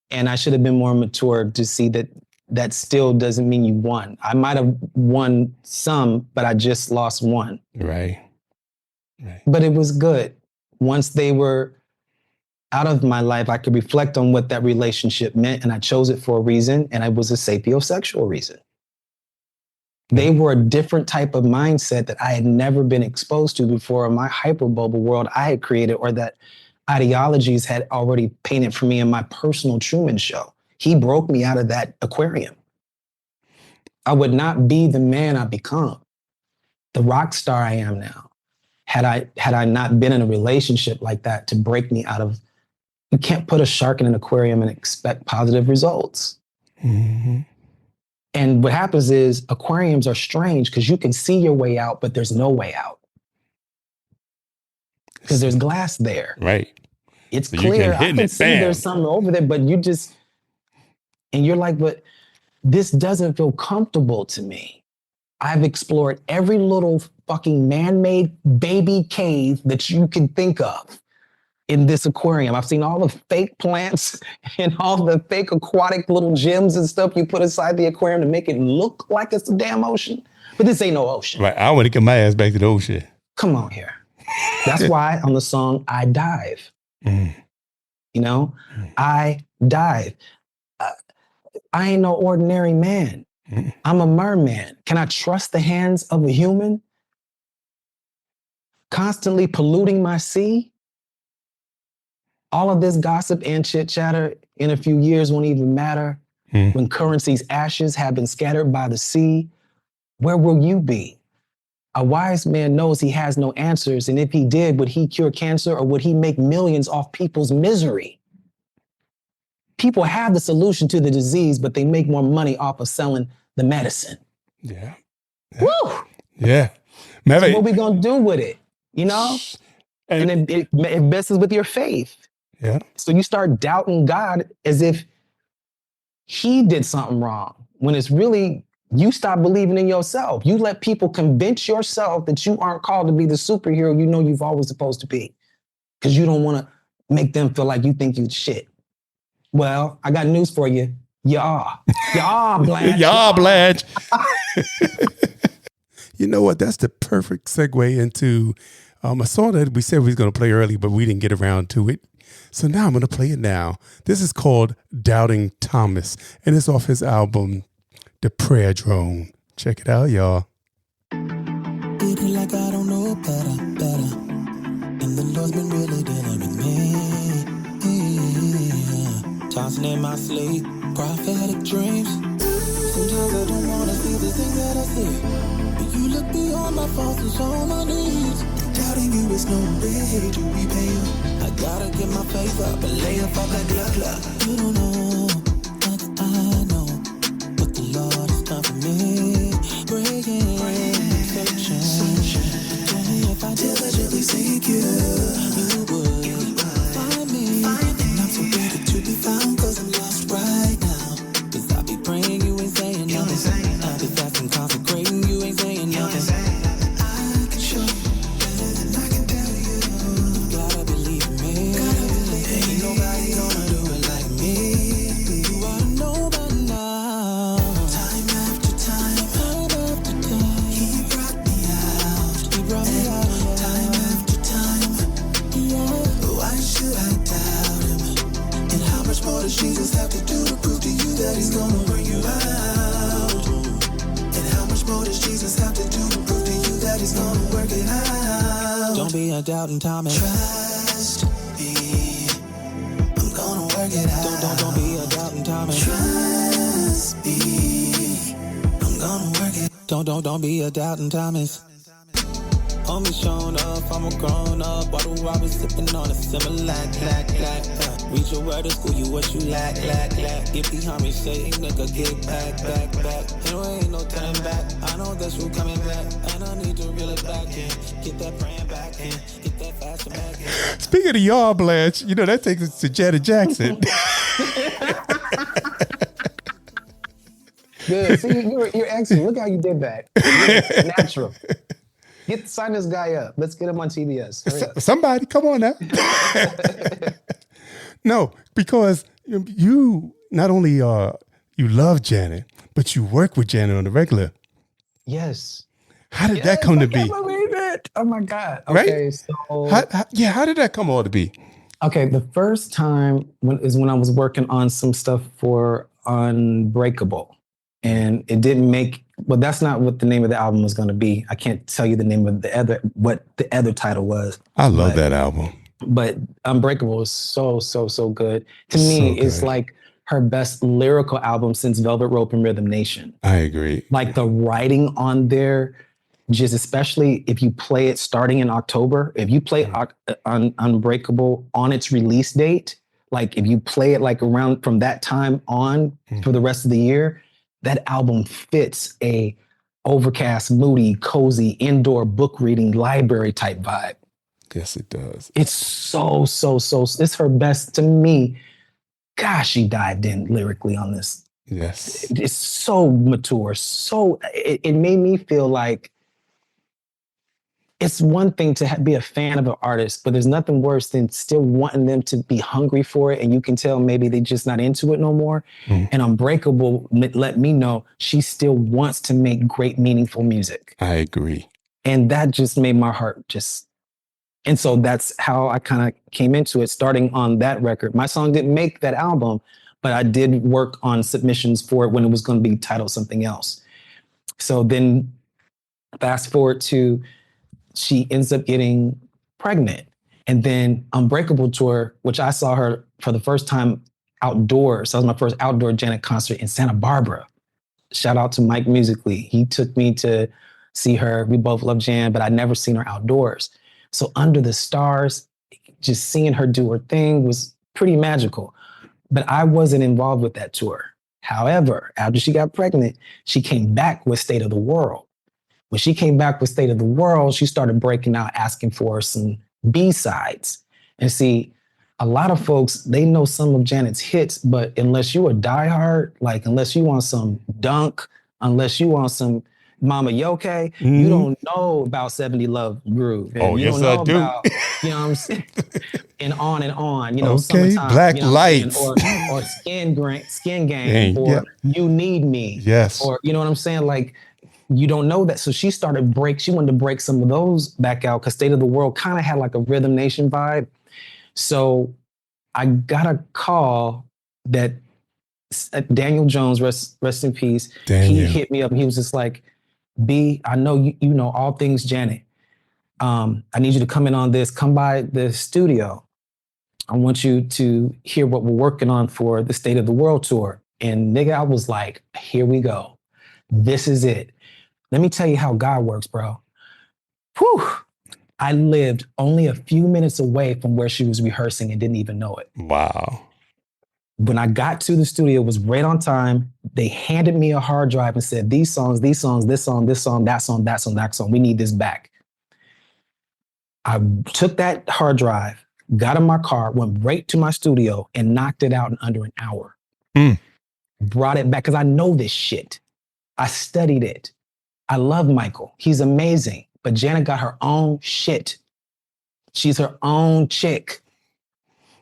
And I should have been more mature to see that that still doesn't mean you won. I might have won some, but I just lost one. Right. But it was good. Once they were out of my life, I could reflect on what that relationship meant, and I chose it for a reason, and it was a sapiosexual reason. They were a different type of mindset that I had never been exposed to before in my hyperbubble world I had created, or that ideologies had already painted for me in my personal Truman Show. He broke me out of that aquarium. I would not be the man I become, the rock star I am now, had I not been in a relationship like that to break me out of. You can't put a shark in an aquarium and expect positive results. Mm-hmm. And what happens is aquariums are strange because you can see your way out, but there's no way out. Because there's glass there. Right. It's so clear. I can see there's something over there, but you just, and you're like, but this doesn't feel comfortable to me. I've explored every little fucking man-made baby cave that you can think of in this aquarium. I've seen all the fake plants and all the fake aquatic little gems and stuff you put inside the aquarium to make it look like it's a damn ocean. But this ain't no ocean. Right. I want to get my ass back to the ocean. Come on here. That's why on the song, I Dive. You know, I dive. I ain't no ordinary man. I'm a merman. Can I trust the hands of a human? Constantly polluting my sea? All of this gossip and chit chatter in a few years won't even matter. When currency's ashes have been scattered by the sea, where will you be? A wise man knows he has no answers, and if he did, would he cure cancer or would he make millions off people's misery? People have the solution to the disease, but they make more money off of selling the medicine. Yeah. Woo! Yeah. So what we gonna do with it? You know? And then it messes with your faith. Yeah. So you start doubting God as if he did something wrong, when it's really you stop believing in yourself. You let people convince yourself that you aren't called to be the superhero you know you've always supposed to be, because you don't want to make them feel like you think you shit. Well, I got news for you. You are. You are, Blanche. You are, Blanche. You know what? That's the perfect segue into a song that we said we was going to play early, but we didn't get around to it. So now I'm going to play it now. This is called Doubting Thomas, and it's off his album, The Prayer Drone. Check it out, y'all. It is like I don't know better. And the Lord's been really dealing with me. Yeah. Tossing in my sleep, prophetic dreams. Sometimes I don't want to see the things that I see. But you look beyond my faults and show my needs. Doubting you is no way to repay you. I gotta get my faith up and lay up all that glove. You don't know, like I know, what the Lord has done for me. Breaking, searching. If I diligently seek you, you would find me. And I'm so ready to be found, cause I'm lost right now. Cause I be praying, you ain't saying nothing. I be fasting, consecrating, you ain't saying nothing. I can show you better than I can tell you. You gotta believe in me. Ain't nobody gonna do it like me. You ought to know by now. Time after time, he brought me out. Time after time, why should I doubt him? And how much more does Jesus have to do to prove to you that he's gonna bring you out? And how much more does Jesus have to do to prove to you that he's gonna work it out? Don't be a doubting Thomas. Trust me, I'm gonna work it out. Don't be a doubting Thomas. Trust me, I'm gonna work it. Don't be a doubting Thomas. Homie showing up, I'm a grown up. Bottle I was sipping on a similar black. Read your word to school, you what you lack. Get behind me, say nigga, get back. There ain't no turning back. I know that's you coming back, and I need to reel it back in. Get that praying back in, get that fasting back in. Speaking of y'all, Blanche, you know that takes us to Janet Jackson. Good. See, you're excellent. Look how you did that. It's natural. Sign this guy up. Let's get him on TBS. Somebody, come on now. No, because you not only you love Janet, but you work with Janet on the regular. Yes. How did that come to be? I can't believe it. Oh my God. Okay, right? So how did that come all to be? Okay, the first time when I was working on some stuff for Unbreakable. And it didn't make, well, that's not what the name of the album was going to be. I can't tell you the name of what the other title was. I love that album. But Unbreakable is so good. To me, it's like her best lyrical album since Velvet Rope and Rhythm Nation. I agree. Like the writing on there, just especially if you play it starting in October, if you play Unbreakable on its release date, like if you play it like around from that time on for the rest of the year, that album fits a overcast, moody, cozy, indoor book reading library type vibe. Yes, it does. It's so, it's her best to me. Gosh, she dived in lyrically on this. Yes. It's so mature. It made me feel like it's one thing to be a fan of an artist, but there's nothing worse than still wanting them to be hungry for it. And you can tell maybe they're just not into it no more. And Unbreakable let me know she still wants to make great, meaningful music. I agree. And that just made my heart and so that's how I kind of came into it, starting on that record. My song didn't make that album, but I did work on submissions for it when it was going to be titled something else. So then fast forward to she ends up getting pregnant. And then Unbreakable tour, which I saw her for the first time outdoors. So that was my first outdoor Janet concert in Santa Barbara. Shout out to Mike Musically. He took me to see her. We both love Jan, but I'd never seen her outdoors. So under the stars, just seeing her do her thing was pretty magical. But I wasn't involved with that tour. However, after she got pregnant, she came back with State of the World. When she came back with State of the World, she started breaking out, asking for some B-sides. And see, a lot of folks, they know some of Janet's hits, but unless you a diehard, like unless you want some Dunk, unless you want some Mama Yoke, you don't know about 70 Love Groove. And you yes, don't know I do. about, you know what I'm saying? And on, you know, okay, Summertime. Black you know Lights. or Skin Game, or You Need Me. Yes. Or, you know what I'm saying? Like, you don't know that. So she she wanted to break some of those back out because State of the World kind of had like a Rhythm Nation vibe. So I got a call that Daniel Jones, rest in peace. Daniel. He hit me up and he was just like, B, I know you know all things Janet. I need you to come in on this. Come by the studio. I want you to hear what we're working on for the State of the World tour. And nigga, I was like, here we go. This is it. Let me tell you how God works, bro. Whew. I lived only a few minutes away from where she was rehearsing and didn't even know it. Wow. When I got to the studio, it was right on time. They handed me a hard drive and said, these songs, this song, that song, that song, we need this back. I took that hard drive, got in my car, went right to my studio and knocked it out in under an hour. Brought it back because I know this shit. I studied it. I love Michael. He's amazing. But Janet got her own shit. She's her own chick.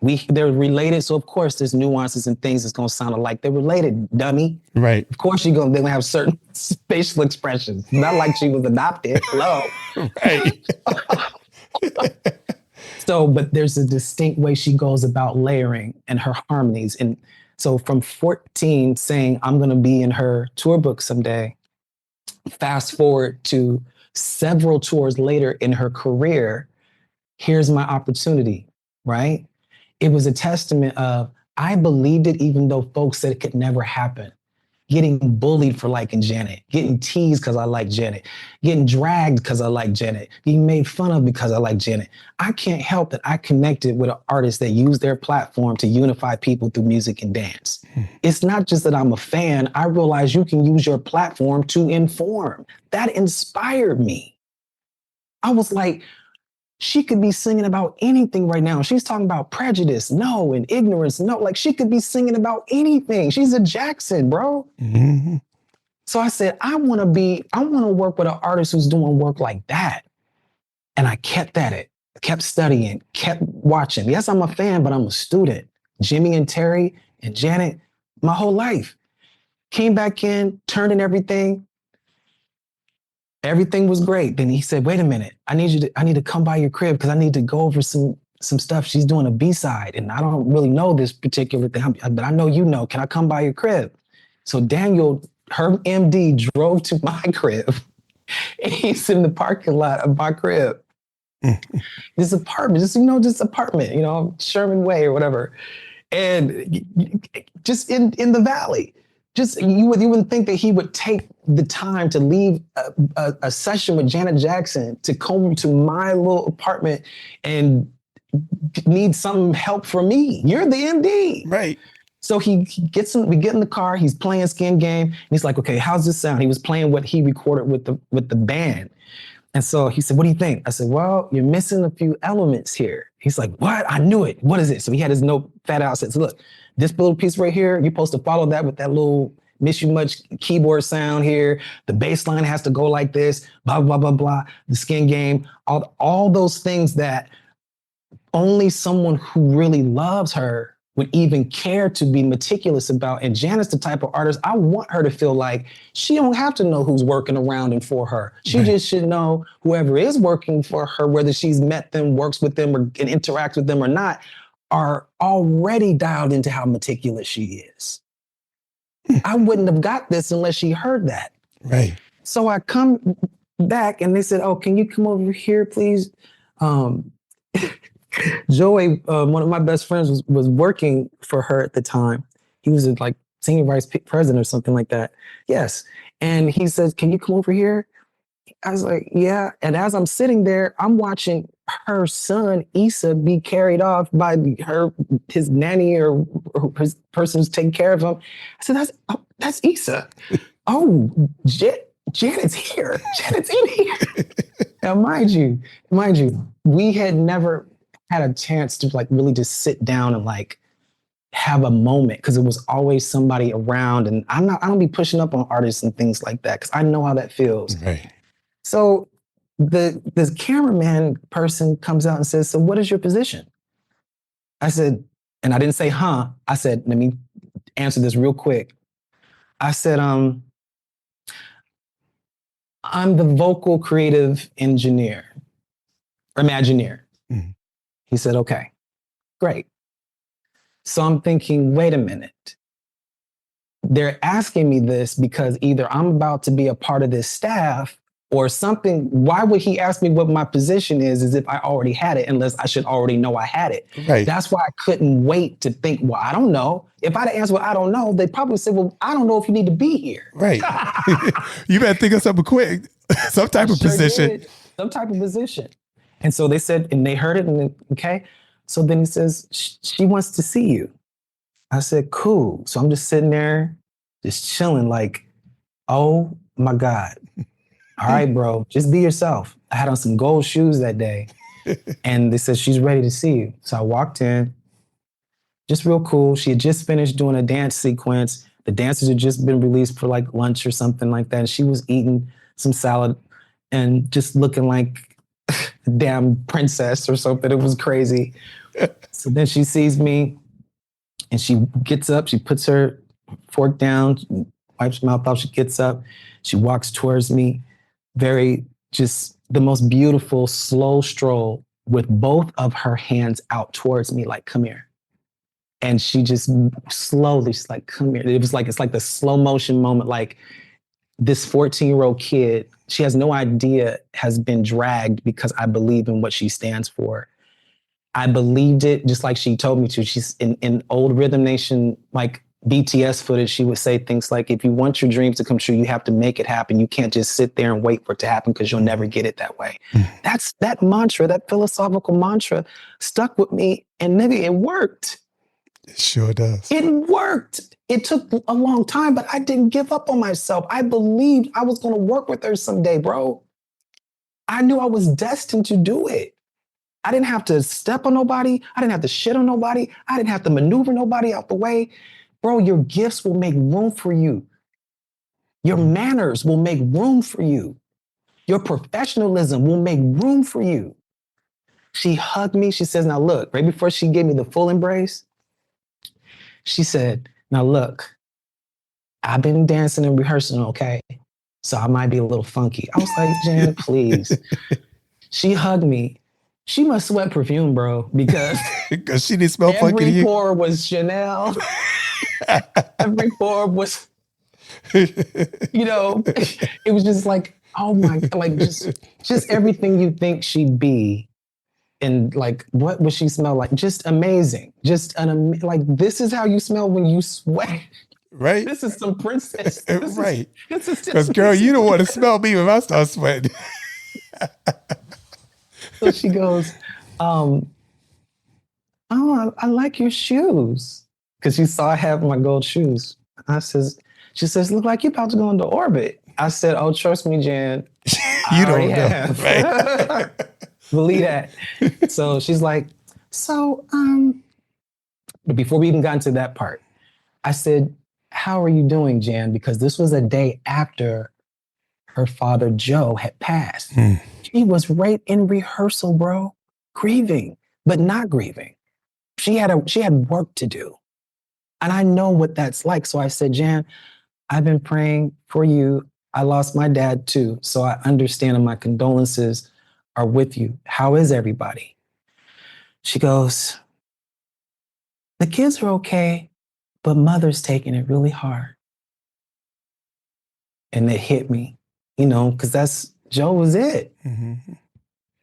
They're related, so of course there's nuances and things that's gonna sound alike. They're related, dummy. Right. Of course they're gonna have certain facial expressions. Not like she was adopted. Hello. Right. So, but there's a distinct way she goes about layering and her harmonies. And so from 14 saying, I'm gonna be in her tour book someday, fast forward to several tours later in her career, here's my opportunity, right? It was a testament of, I believed it even though folks said it could never happen. Getting bullied for liking Janet, getting teased because I like Janet, getting dragged because I like Janet, being made fun of because I like Janet. I can't help that I connected with an artist that used their platform to unify people through music and dance. It's not just that I'm a fan, I realize you can use your platform to inform. That inspired me. I was like, she could be singing about anything right now. She's talking about prejudice, no, and ignorance, no. Like she could be singing about anything. She's a Jackson, bro. Mm-hmm. So I said, I want to work with an artist who's doing work like that. And I kept at it, kept studying, kept watching. Yes, I'm a fan, but I'm a student. Jimmy and Terry and Janet, my whole life. Came back in, turned in everything. Everything was great. Then he said, wait a minute, I need to come by your crib because I need to go over some stuff. She's doing a B-side and I don't really know this particular thing, but I know you know. Can I come by your crib? So Daniel, her MD, drove to my crib and he's in the parking lot of my crib. This apartment, just apartment, Sherman Way or whatever. And just in the valley. Just you wouldn't think that he would take the time to leave a session with Janet Jackson to come to my little apartment and need some help from me. You're the MD. Right. So we get in the car, he's playing Skin Game, and he's like, okay, how's this sound? He was playing what he recorded with the band. And so he said, what do you think? I said, well, you're missing a few elements here. He's like, what? I knew it. What is it? So he had his notepad out, said, so look, this little piece right here, you're supposed to follow that with that little Miss You Much keyboard sound here. The bass line has to go like this, blah, blah, blah, blah. The Skin Game, all those things that only someone who really loves her would even care to be meticulous about. And Janet's the type of artist, I want her to feel like she don't have to know who's working around and for her. She just should know whoever is working for her, whether she's met them, works with them, or can interact with them or not, are already dialed into how meticulous she is. I wouldn't have got this unless she heard that. Right. So I come back and they said, oh, can you come over here, please? Joey, one of my best friends, was working for her at the time. He was like senior vice president or something like that. Yes. And he says, can you come over here? I was like, yeah. And as I'm sitting there, I'm watching her son, Issa, be carried off by his nanny or his person who's taking care of him. I said, that's Issa. Oh, Janet's here. Janet's in here. Now, mind you, we had never had a chance to like really just sit down and like have a moment, because it was always somebody around, and I don't be pushing up on artists and things like that, because I know how that feels. Right. So the cameraman person comes out and says, so what is your position? I said, and I didn't say, huh. I said, let me answer this real quick. I said, I'm the vocal creative engineer, Imagineer. Mhm. He said, okay, great. So I'm thinking, wait a minute. They're asking me this because either I'm about to be a part of this staff or something. Why would he ask me what my position is as if I already had it, unless I should already know I had it? Right. That's why I couldn't wait to think, well, I don't know. If I'd answered, well, I don't know, they'd probably say, well, I don't know if you need to be here. Right. You better think of something quick. Some type of position. Did. Some type of position. And so they said, and they heard it, and then, okay. So then he says, she wants to see you. I said, cool. So I'm just sitting there, just chilling, like, oh my God. All right, bro, just be yourself. I had on some gold shoes that day. And they said, she's ready to see you. So I walked in, just real cool. She had just finished doing a dance sequence. The dancers had just been released for like lunch or something like that. And she was eating some salad and just looking like a damn princess or something. It was crazy. So then she sees me and she gets up, she puts her fork down, wipes her mouth off, she gets up, she walks towards me, very just the most beautiful slow stroll with both of her hands out towards me, like, come here. And she just slowly, she's like, come here. It was like, it's like the slow motion moment, like this 14-year-old kid, she has no idea, has been dragged because I believe in what she stands for. I believed it just like she told me to. She's in old Rhythm Nation, like BTS footage, she would say things like, if you want your dreams to come true, you have to make it happen. You can't just sit there and wait for it to happen because you'll never get it that way. That's that mantra, that philosophical mantra stuck with me, and nigga, it worked. It sure does. It worked. It took a long time, but I didn't give up on myself. I believed I was going to work with her someday, bro. I knew I was destined to do it. I didn't have to step on nobody. I didn't have to shit on nobody. I didn't have to maneuver nobody out the way. Bro, your gifts will make room for you. Your manners will make room for you. Your professionalism will make room for you. She hugged me. She says, now look, right before she gave me the full embrace, she said, now look, I've been dancing and rehearsing, okay? So I might be a little funky. I was like, Jen, please. She hugged me. She must sweat perfume, bro, because she didn't smell funky to you. Every pore was Chanel. Every pore was, you know, it was just like, oh my, like just everything you think she'd be. And like, what would she smell like? Just amazing. Just like, this is how you smell when you sweat. Right. This is some princess. Right. Because girl, you don't want to smell me when I start sweating. So she goes, oh, I like your shoes. Because she saw I have my gold shoes. She says, look like you're about to go into orbit. I said, oh, trust me, Jan. You don't know, right? Believe that. So she's like, so, but before we even got into that part, I said, how are you doing, Jan? Because this was a day after her father, Joe, had passed. She was right in rehearsal, bro, grieving, but not grieving. She had work to do. And I know what that's like. So I said, Jan, I've been praying for you. I lost my dad too. So I understand, and my condolences are with you. How is everybody? She goes, the kids are okay, but mother's taking it really hard. And it hit me, you know, because Joe was it. Mm-hmm.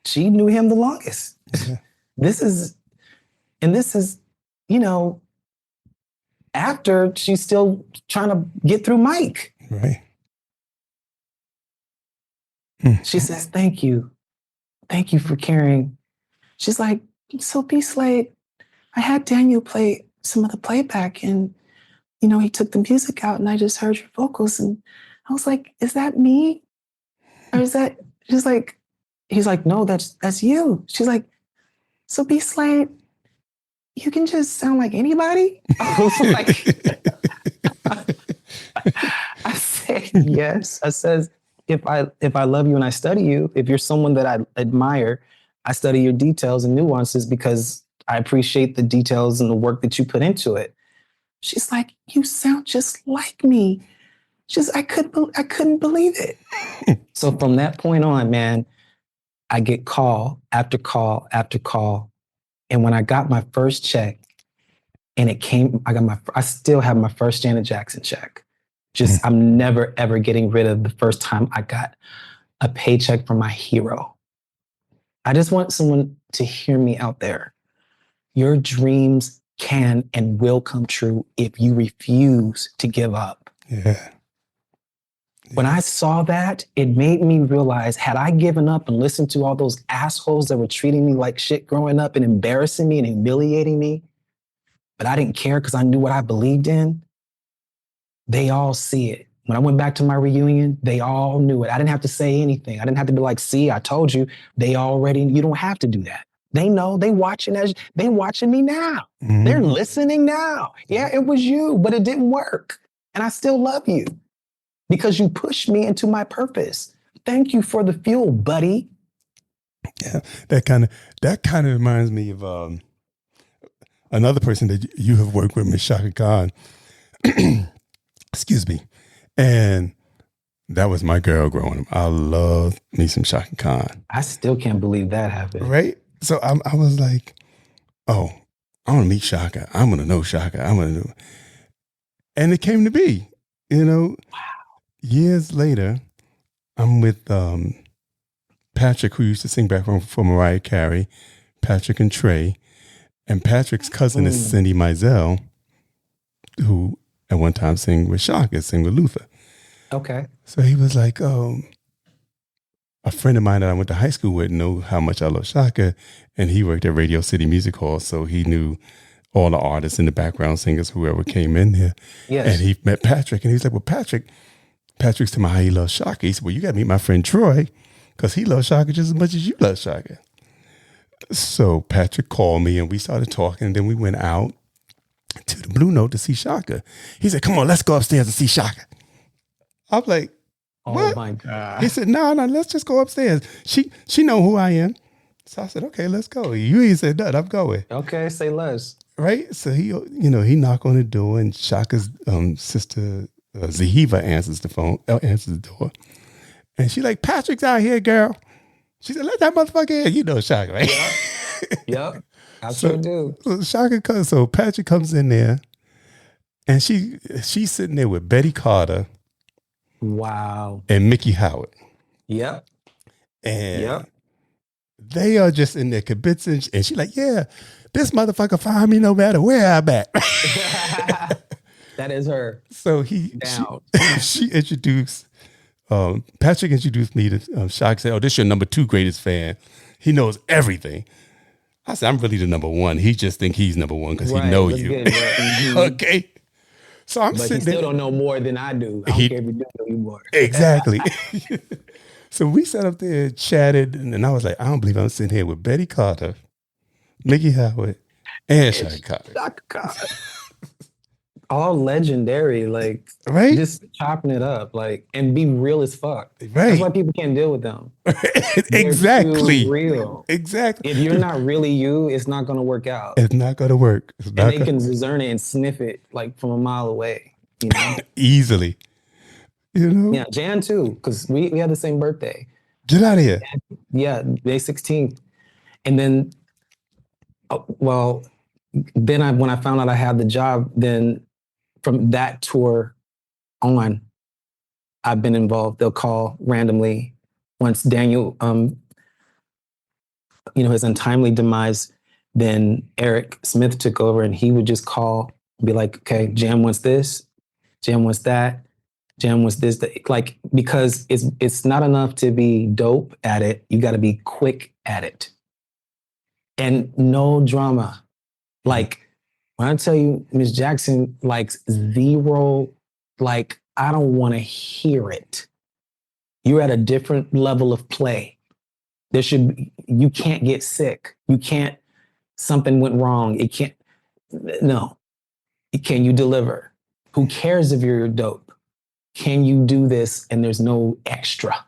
She knew him the longest. Yeah. This is, you know, after she's still trying to get through Mike. Right. She says, thank you. Thank you for caring. She's like, so B.Slade, I had Daniel play some of the playback and, you know, he took the music out and I just heard your vocals and I was like, is that me? Or is that, she's like, He's like, no, that's you. She's like, so B.Slade, you can just sound like anybody? I was like, I said, yes. I says, if I love you and I study you, if you're someone that I admire, I study your details and nuances because I appreciate the details and the work that you put into it. She's like, you sound just like me. I couldn't believe it. So from that point on, man, I get call after call after call. And when I got my first check and it came, I still have my first Janet Jackson check. I'm never, ever getting rid of the first time I got a paycheck from my hero. I just want someone to hear me out there. Your dreams can and will come true if you refuse to give up. Yeah. When I saw that, it made me realize, had I given up and listened to all those assholes that were treating me like shit growing up and embarrassing me and humiliating me, but I didn't care because I knew what I believed in, they all see it. When I went back to my reunion, they all knew it. I didn't have to say anything. I didn't have to be like, see, I told you. You don't have to do that. They know, they watching me now. Mm-hmm. They're listening now. Yeah, it was you, but it didn't work. And I still love you because you pushed me into my purpose. Thank you for the fuel, buddy. Yeah, that kind of reminds me of another person that you have worked with, Miss Chaka Khan. Excuse me. And that was my girl growing up. I love me some Chaka Khan. I still can't believe that happened. Right? So I was like, oh, I want to meet Chaka. I'm going to know Chaka. And it came to be, Wow. Years later, I'm with Patrick, who used to sing back for Mariah Carey, Patrick and Trey. And Patrick's cousin is Cindy Mizell, who at one time sang with Chaka, sang with Luther. Okay. So he was like, a friend of mine that I went to high school with knew how much I love Chaka, and he worked at Radio City Music Hall, so he knew all the artists and the background singers, whoever came in here. Yes. And he met Patrick, and he was like, well, Patrick's telling me how he loves Chaka. He said, well, you got to meet my friend Troy, because he loves Chaka just as much as you love Chaka. So Patrick called me, and we started talking, and then we went out to the Blue Note to see Chaka. He said, come on, let's go upstairs and see Chaka. I'm like, what? Oh my God. He said, no, let's just go upstairs. She know who I am. So I said, okay, let's go. You ain't said that, I'm going. Okay, say less. Right? So he knocked on the door, and Chaka's sister, Zahiva, answers the door. And she like, Patrick's out here, girl. She said, let that motherfucker in. You know Chaka, right? Yep. I sure do. So Patrick comes in there, and she's sitting there with Betty Carter. Wow. And Mickey Howard. Yep. And they are just in there kibitzing. And she's like, yeah, this motherfucker find me no matter where I'm at. That is her. So she introduced, Patrick introduced me to Chaka. Said, oh, this is your number 2 greatest fan. He knows everything. I said, I'm really the number 1. He just think he's number 1 because he know you. Good, mm-hmm. Okay. So I'm but sitting he still there. Don't know more than I do. I don't care if you do know more. Exactly. So we sat up there and chatted, and I was like, I don't believe I'm sitting here with Betty Carter, Mickey Howard, and Chaka Khan. All legendary, like, right? Just chopping it up, like, and be real as fuck. Right. That's why people can't deal with them. Exactly. Too real. Exactly. If you're not really you, it's not going to work out. It's not going to work. And they can discern it and sniff it like from a mile away. You know? Easily. You know? Yeah, Jan too, because we had the same birthday. Get out of here. Yeah, May 16th. And then, when I found out I had the job, then from that tour on, I've been involved. They'll call randomly. Once Daniel, his untimely demise, then Eric Smith took over, and he would just call and be like, okay, Jam wants this, Jam wants that, Jam wants this. Like, because it's not enough to be dope at it. You got to be quick at it. And no drama. Like, when I tell you Miss Jackson likes 0, like, I don't want to hear it. You're at a different level of play. you can't get sick. Something went wrong. Can you deliver? Who cares if you're dope? Can you do this and there's no extra?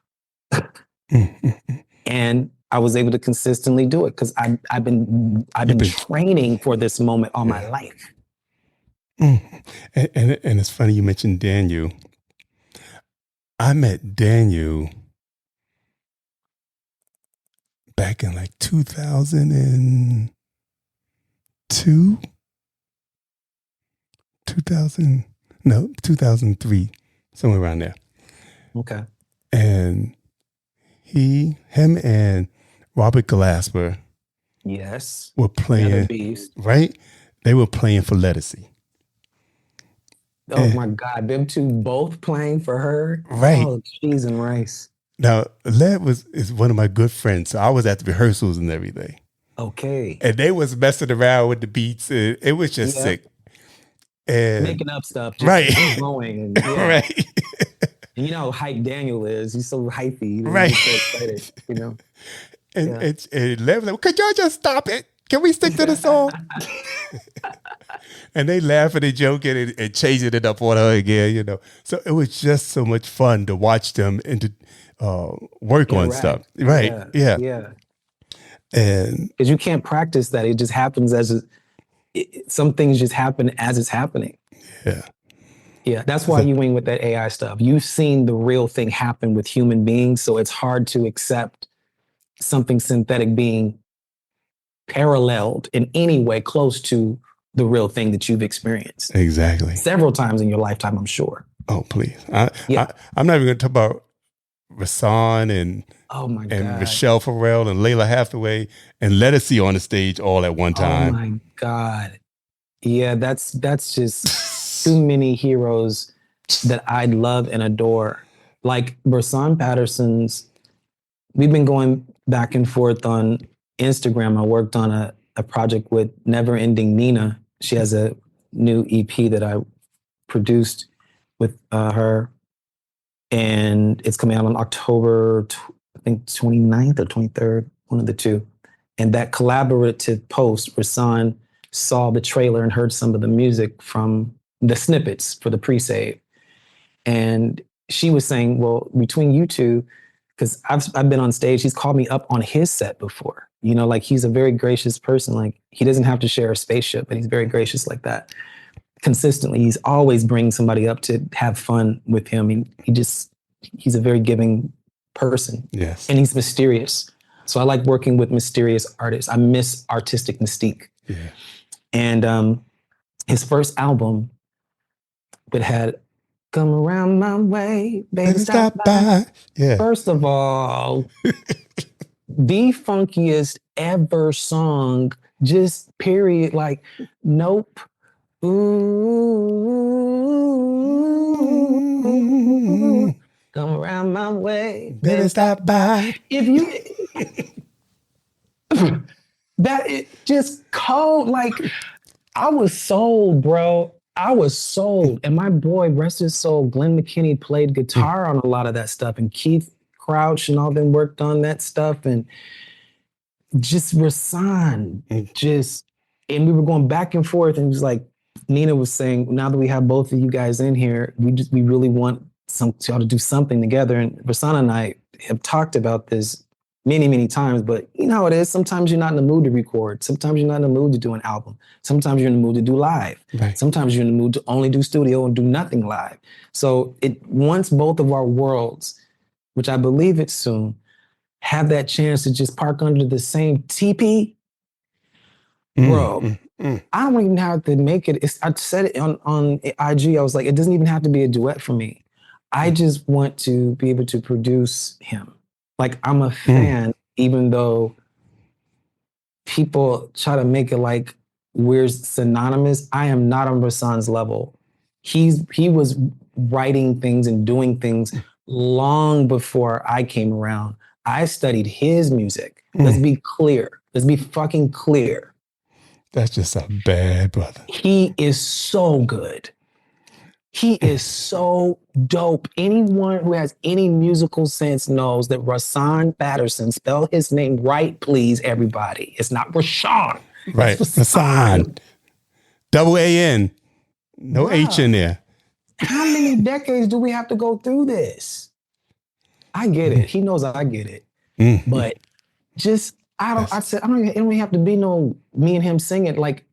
And I was able to consistently do it because I've been training for this moment all my life. And it's funny you mentioned Daniel. I met Daniel back in like 2002, 2003, somewhere around there. Okay. And him and Robert Glasper, yes, were playing, right? They were playing for Lettucey. Oh my God, them two both playing for her? Right. Oh, cheese and rice. Now, Led is one of my good friends, so I was at the rehearsals and everything. Okay. And they was messing around with the beats. And it was just sick. And making up stuff. Right. Going. And, right. And you know how hype Daniel is. He's so hypey. Right. He's so excited, you know. And Led was like, could y'all just stop it? Can we stick to the song? And they laughing and joking and changing it up on her again, you know. So it was just so much fun to watch them and to work on stuff. Right. Yeah. And because you can't practice that. It just happens some things just happen as it's happening. Yeah. Yeah. That's why you wing with that AI stuff. You've seen the real thing happen with human beings. So it's hard to accept something synthetic being paralleled in any way close to the real thing that you've experienced. Exactly. Several times in your lifetime, I'm sure. Oh, please. I'm not even going to talk about Rasan and Michelle Farrell and Layla Hathaway and Lettucey on the stage all at one time. Oh my God. Yeah, that's just too many heroes that I love and adore. Like Rasan Patterson's, we've been going back and forth on Instagram. I worked on a project with Never Ending Nina. She has a new EP that I produced with her. And it's coming out on October, I think 29th or 23rd, one of the two. And that collaborative post, Rasan saw the trailer and heard some of the music from the snippets for the pre-save. And she was saying, well, between you two, because I've been on stage, he's called me up on his set before. You know, like he's a very gracious person. Like he doesn't have to share a spaceship, but he's very gracious like that. Consistently, he's always bringing somebody up to have fun with him. He's a very giving person. Yes. And he's mysterious. So I like working with mysterious artists. I miss artistic mystique. Yeah. And his first album, it had Come Around My Way, Baby Stop By. Yeah. First of all, the funkiest ever song, just period. Like, nope. Ooh, come around my way, baby, stop by. If you that it just cold, like I was sold, bro. I was sold. And my boy, rest his soul, Glenn McKinney played guitar on a lot of that stuff, and Keith Crouch and all them worked on that stuff, and just Rasan, and we were going back and forth, and it was like Nina was saying, now that we have both of you guys in here, we really want y'all to do something together. And Rasan and I have talked about this many, many times, but you know how it is. Sometimes you're not in the mood to record. Sometimes you're not in the mood to do an album. Sometimes you're in the mood to do live. Right. Sometimes you're in the mood to only do studio and do nothing live. So once both of our worlds, which I believe it's soon, have that chance to just park under the same teepee, bro, I don't even have to make it. I said it on IG. I was like, it doesn't even have to be a duet for me. I just want to be able to produce him. Like, I'm a fan, even though people try to make it like we're synonymous. I am not on Rasan's level. He was writing things and doing things long before I came around. I studied his music. Let's be clear. Let's be fucking clear. That's just a bad brother. He is so good. He is so dope. Anyone who has any musical sense knows that Rashawn Patterson, spell his name right, please, everybody. It's not Rashawn. Right. Rashawn. Double A-N. No H in there. How many decades do we have to go through this? I get it. He knows I get it. But just, it don't even have to be no me and him singing. Like,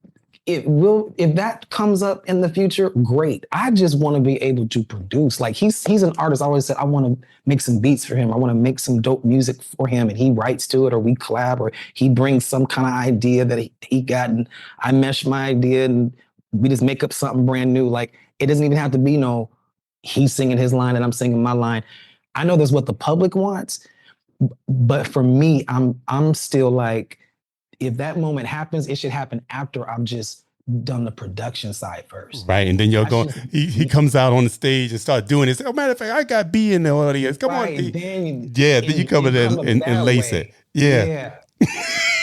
if that comes up in the future, great. I just want to be able to produce. Like, he's an artist. I always said I want to make some beats for him. I want to make some dope music for him, and he writes to it, or we collab, or he brings some kind of idea that he got, and I mesh my idea, and we just make up something brand new. Like, it doesn't even have to be no he's singing his line and I'm singing my line. I know that's what the public wants, but for me, I'm still like, if that moment happens, it should happen after I've just done the production side first. Right. And then he comes out on the stage and start doing this. Oh, matter of fact, I got B in the audience. Come on. Then you come in there and lace it. Yeah.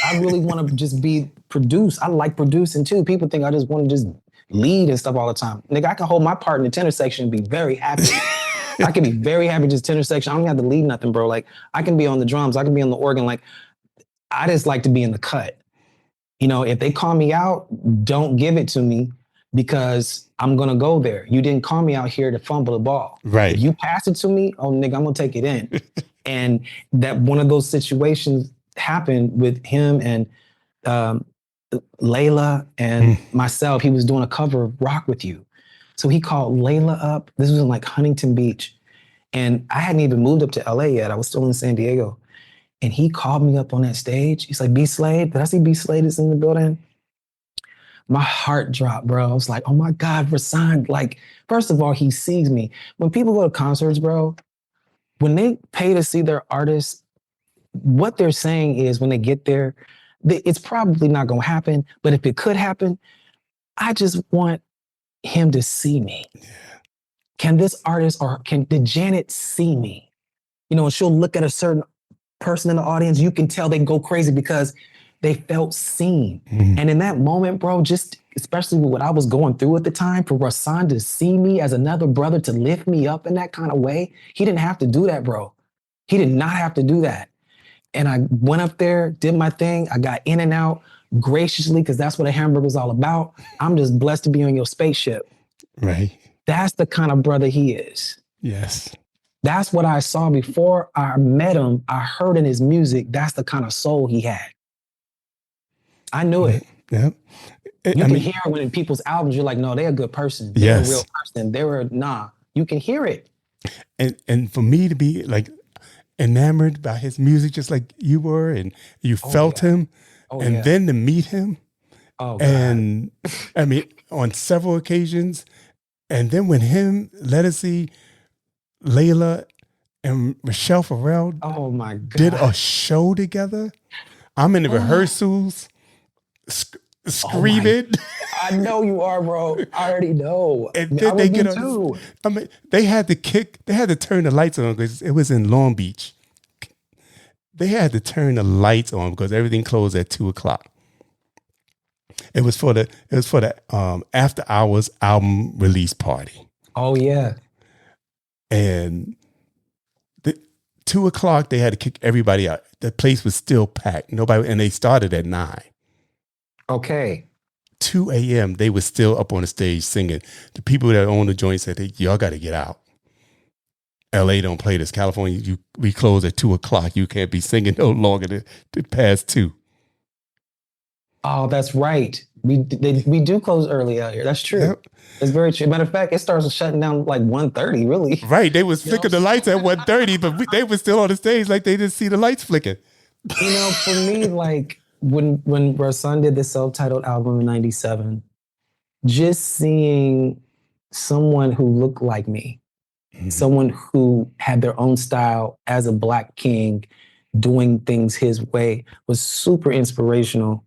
I really want to just be produced. I like producing too. People think I just want to just lead and stuff all the time. Nigga, I can hold my part in the tenor section and be very happy. I can be very happy just tenor section. I don't have to lead nothing, bro. Like, I can be on the drums. I can be on the organ. Like, I just like to be in the cut. You know, if they call me out, don't give it to me, because I'm going to go there. You didn't call me out here to fumble the ball. Right. If you pass it to me, oh, nigga, I'm going to take it in. And that one of those situations happened with him and Layla and myself. He was doing a cover of Rock With You. So he called Layla up. This was in like Huntington Beach. And I hadn't even moved up to LA yet. I was still in San Diego. And he called me up on that stage. He's like, B.Slade, did I see B.Slade is in the building? My heart dropped, bro. I was like, oh my God, Rashawn. Like, first of all, he sees me. When people go to concerts, bro, when they pay to see their artists, what they're saying is when they get there, it's probably not going to happen. But if it could happen, I just want him to see me. Yeah. Can this artist, or did Janet see me? You know, and she'll look at a certain person in the audience, you can tell they go crazy because they felt seen. And in that moment, bro, just especially with what I was going through at the time, for Rashawn to see me as another brother, to lift me up in that kind of way, he didn't have to do that, bro. He did not have to do that. And I went up there, did my thing. I got in and out graciously, because that's what a hamburger's all about. I'm just blessed to be on your spaceship. Right. That's the kind of brother he is. Yes. That's what I saw before I met him. I heard in his music, that's the kind of soul he had. I knew it. Yeah. You can hear when in people's albums, you're like, no, they're a good person. They're a real person. You can hear it. And for me to be like enamored by his music, just like you were, and you felt him, then to meet him. Oh, God. And I mean, on several occasions. And then when him, Lettucey, Layla, and Michelle Burrell did a show together. I'm in the rehearsals screaming. I know you are, bro. I already know. And then they get on. I mean, they had to turn the lights on because it was in Long Beach. They had to turn the lights on because everything closed at 2:00. It was for the after hours album release party. Oh yeah. And 2:00, they had to kick everybody out. The place was still packed. Nobody, and they started at 9. Okay. 2 a.m. they were still up on the stage singing. The people that own the joint said, y'all got to get out. LA don't play this. California, we close at 2:00. You can't be singing no longer than past 2. Oh, that's right. We do close early out here. That's true. Yep. It's very true. Matter of fact, it starts shutting down like 1:30, really. Right. They was flicking the lights at 1:30, but they were still on the stage like they didn't see the lights flicking. You know, for me, like when Rashawn did the self-titled album in 97, just seeing someone who looked like me, someone who had their own style as a Black king, doing things his way, was super inspirational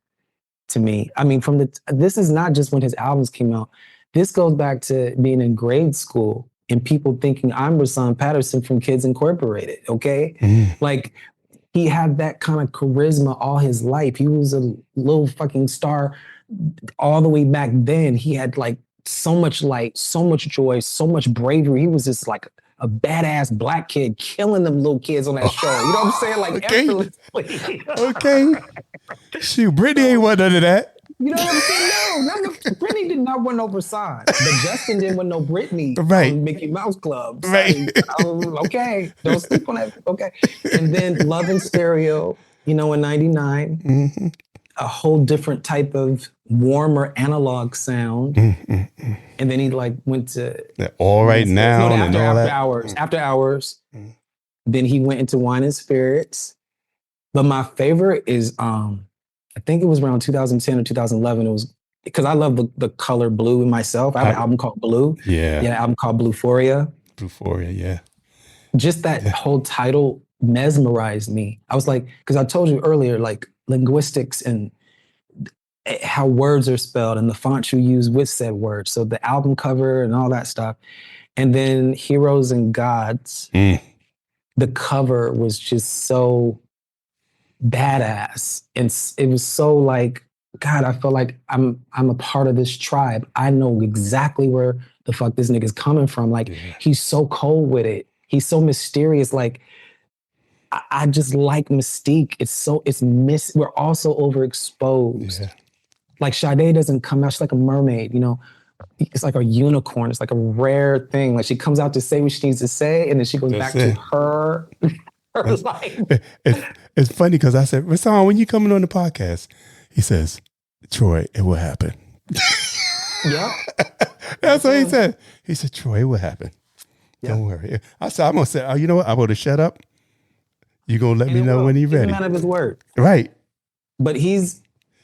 to me. I mean, this is not just when his albums came out. This goes back to being in grade school and people thinking I'm Rashawn Patterson from Kids Incorporated, okay? Like, he had that kind of charisma all his life. He was a little fucking star all the way back then. He had like so much light, so much joy, so much bravery. He was just like a badass black kid killing them little kids on that show. You know what I'm saying? Like effortlessly. Okay. Shoot, Britney ain't want none of that. You know what I'm saying? No, Britney did not want no Versailles, but Justin didn't want no Britney on Mickey Mouse Club. So, right. Okay, don't sleep on that. Okay. And then Love in Stereo, you know, in 99, a whole different type of warmer analog sound. And then he like went to All Right Now and all that. After Hours. Then he went into Wine and Spirits. But my favorite is, I think it was around 2010 or 2011. It was because I love the color blue in myself. I have an album called Blue. Yeah. Yeah, an album called Bluephoria. Bluephoria, yeah. Just that whole title mesmerized me. I was like, because I told you earlier, like linguistics and how words are spelled and the font you use with said words. So the album cover and all that stuff. And then Heroes and Gods, the cover was just so badass. And it was so like, God, I feel like I'm a part of this tribe. I know exactly where the fuck this nigga's coming from. Like, he's so cold with it. He's so mysterious. Like, I just like mystique. We're all so overexposed. Yeah. Like Sade doesn't come out, she's like a mermaid, you know? It's like a unicorn. It's like a rare thing. Like she comes out to say what she needs to say, and then she goes back to her life. It's funny because I said, Rasan, when you coming on the podcast? He says, Troy, it will happen. Yep. That's what he said. He said, Troy, it will happen. Yep. Don't worry. I said, I'm going to say, oh, you know what? I'm going to shut up. You're going to let me know when he's ready. He's a man of his word. Right. But he's,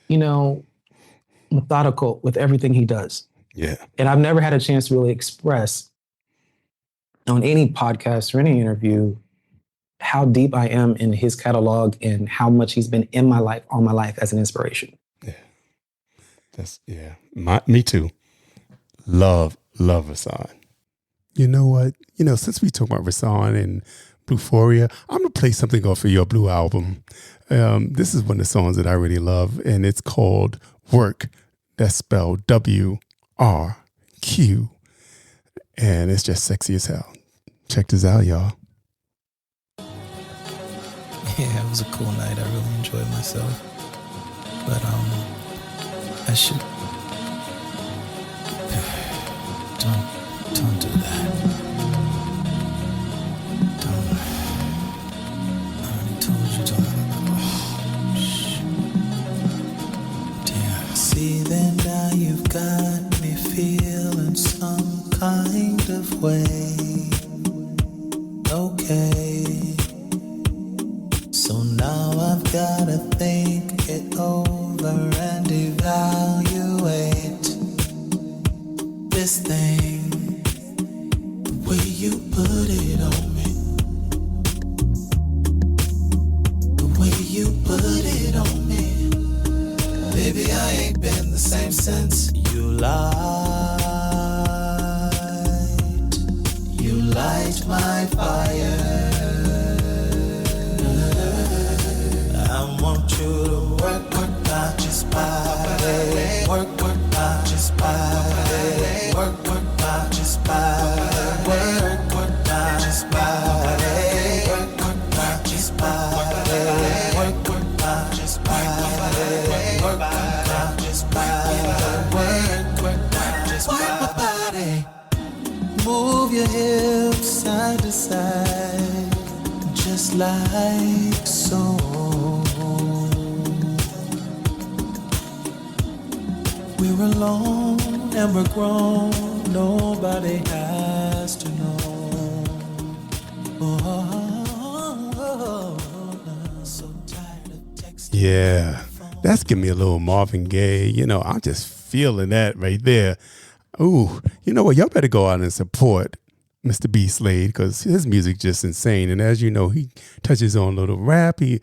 you know, methodical with everything he does. Yeah. And I've never had a chance to really express on any podcast or any interview how deep I am in his catalog and how much he's been in my life, all my life as an inspiration. Yeah. Me too. Love Rasan. You know what? You know, since we talk about Rasan and Bluephoria, I'm going to play something off of your Blue album. This is one of the songs that I really love, and it's called Work. That's spelled W-R-Q. And it's just sexy as hell. Check this out, y'all. Yeah, it was a cool night. I really enjoyed myself. But I should don't do that. Don't. I already told you to. Damn. See, then now you've got me feeling some kind of way. Okay. So now I've gotta think it over and evaluate this thing, the way you put it on me, the way you put it on me. Baby, I ain't been the same since you light my fire. I want you to work, not just body. Work, not just body. Work, not just body. Work, not just body. Work, not just body. Work, not just body. Work, not just body. Work, not just body. Move your hips side to side, just like so. We're alone and we're grown, nobody has to know. So tired of texting. Yeah, that's giving me a little Marvin Gaye. You know, I'm just feeling that right there. Ooh, you know what? Y'all better go out and support Mr. B.Slade because his music just insane. And as you know, he touches on a little rap. He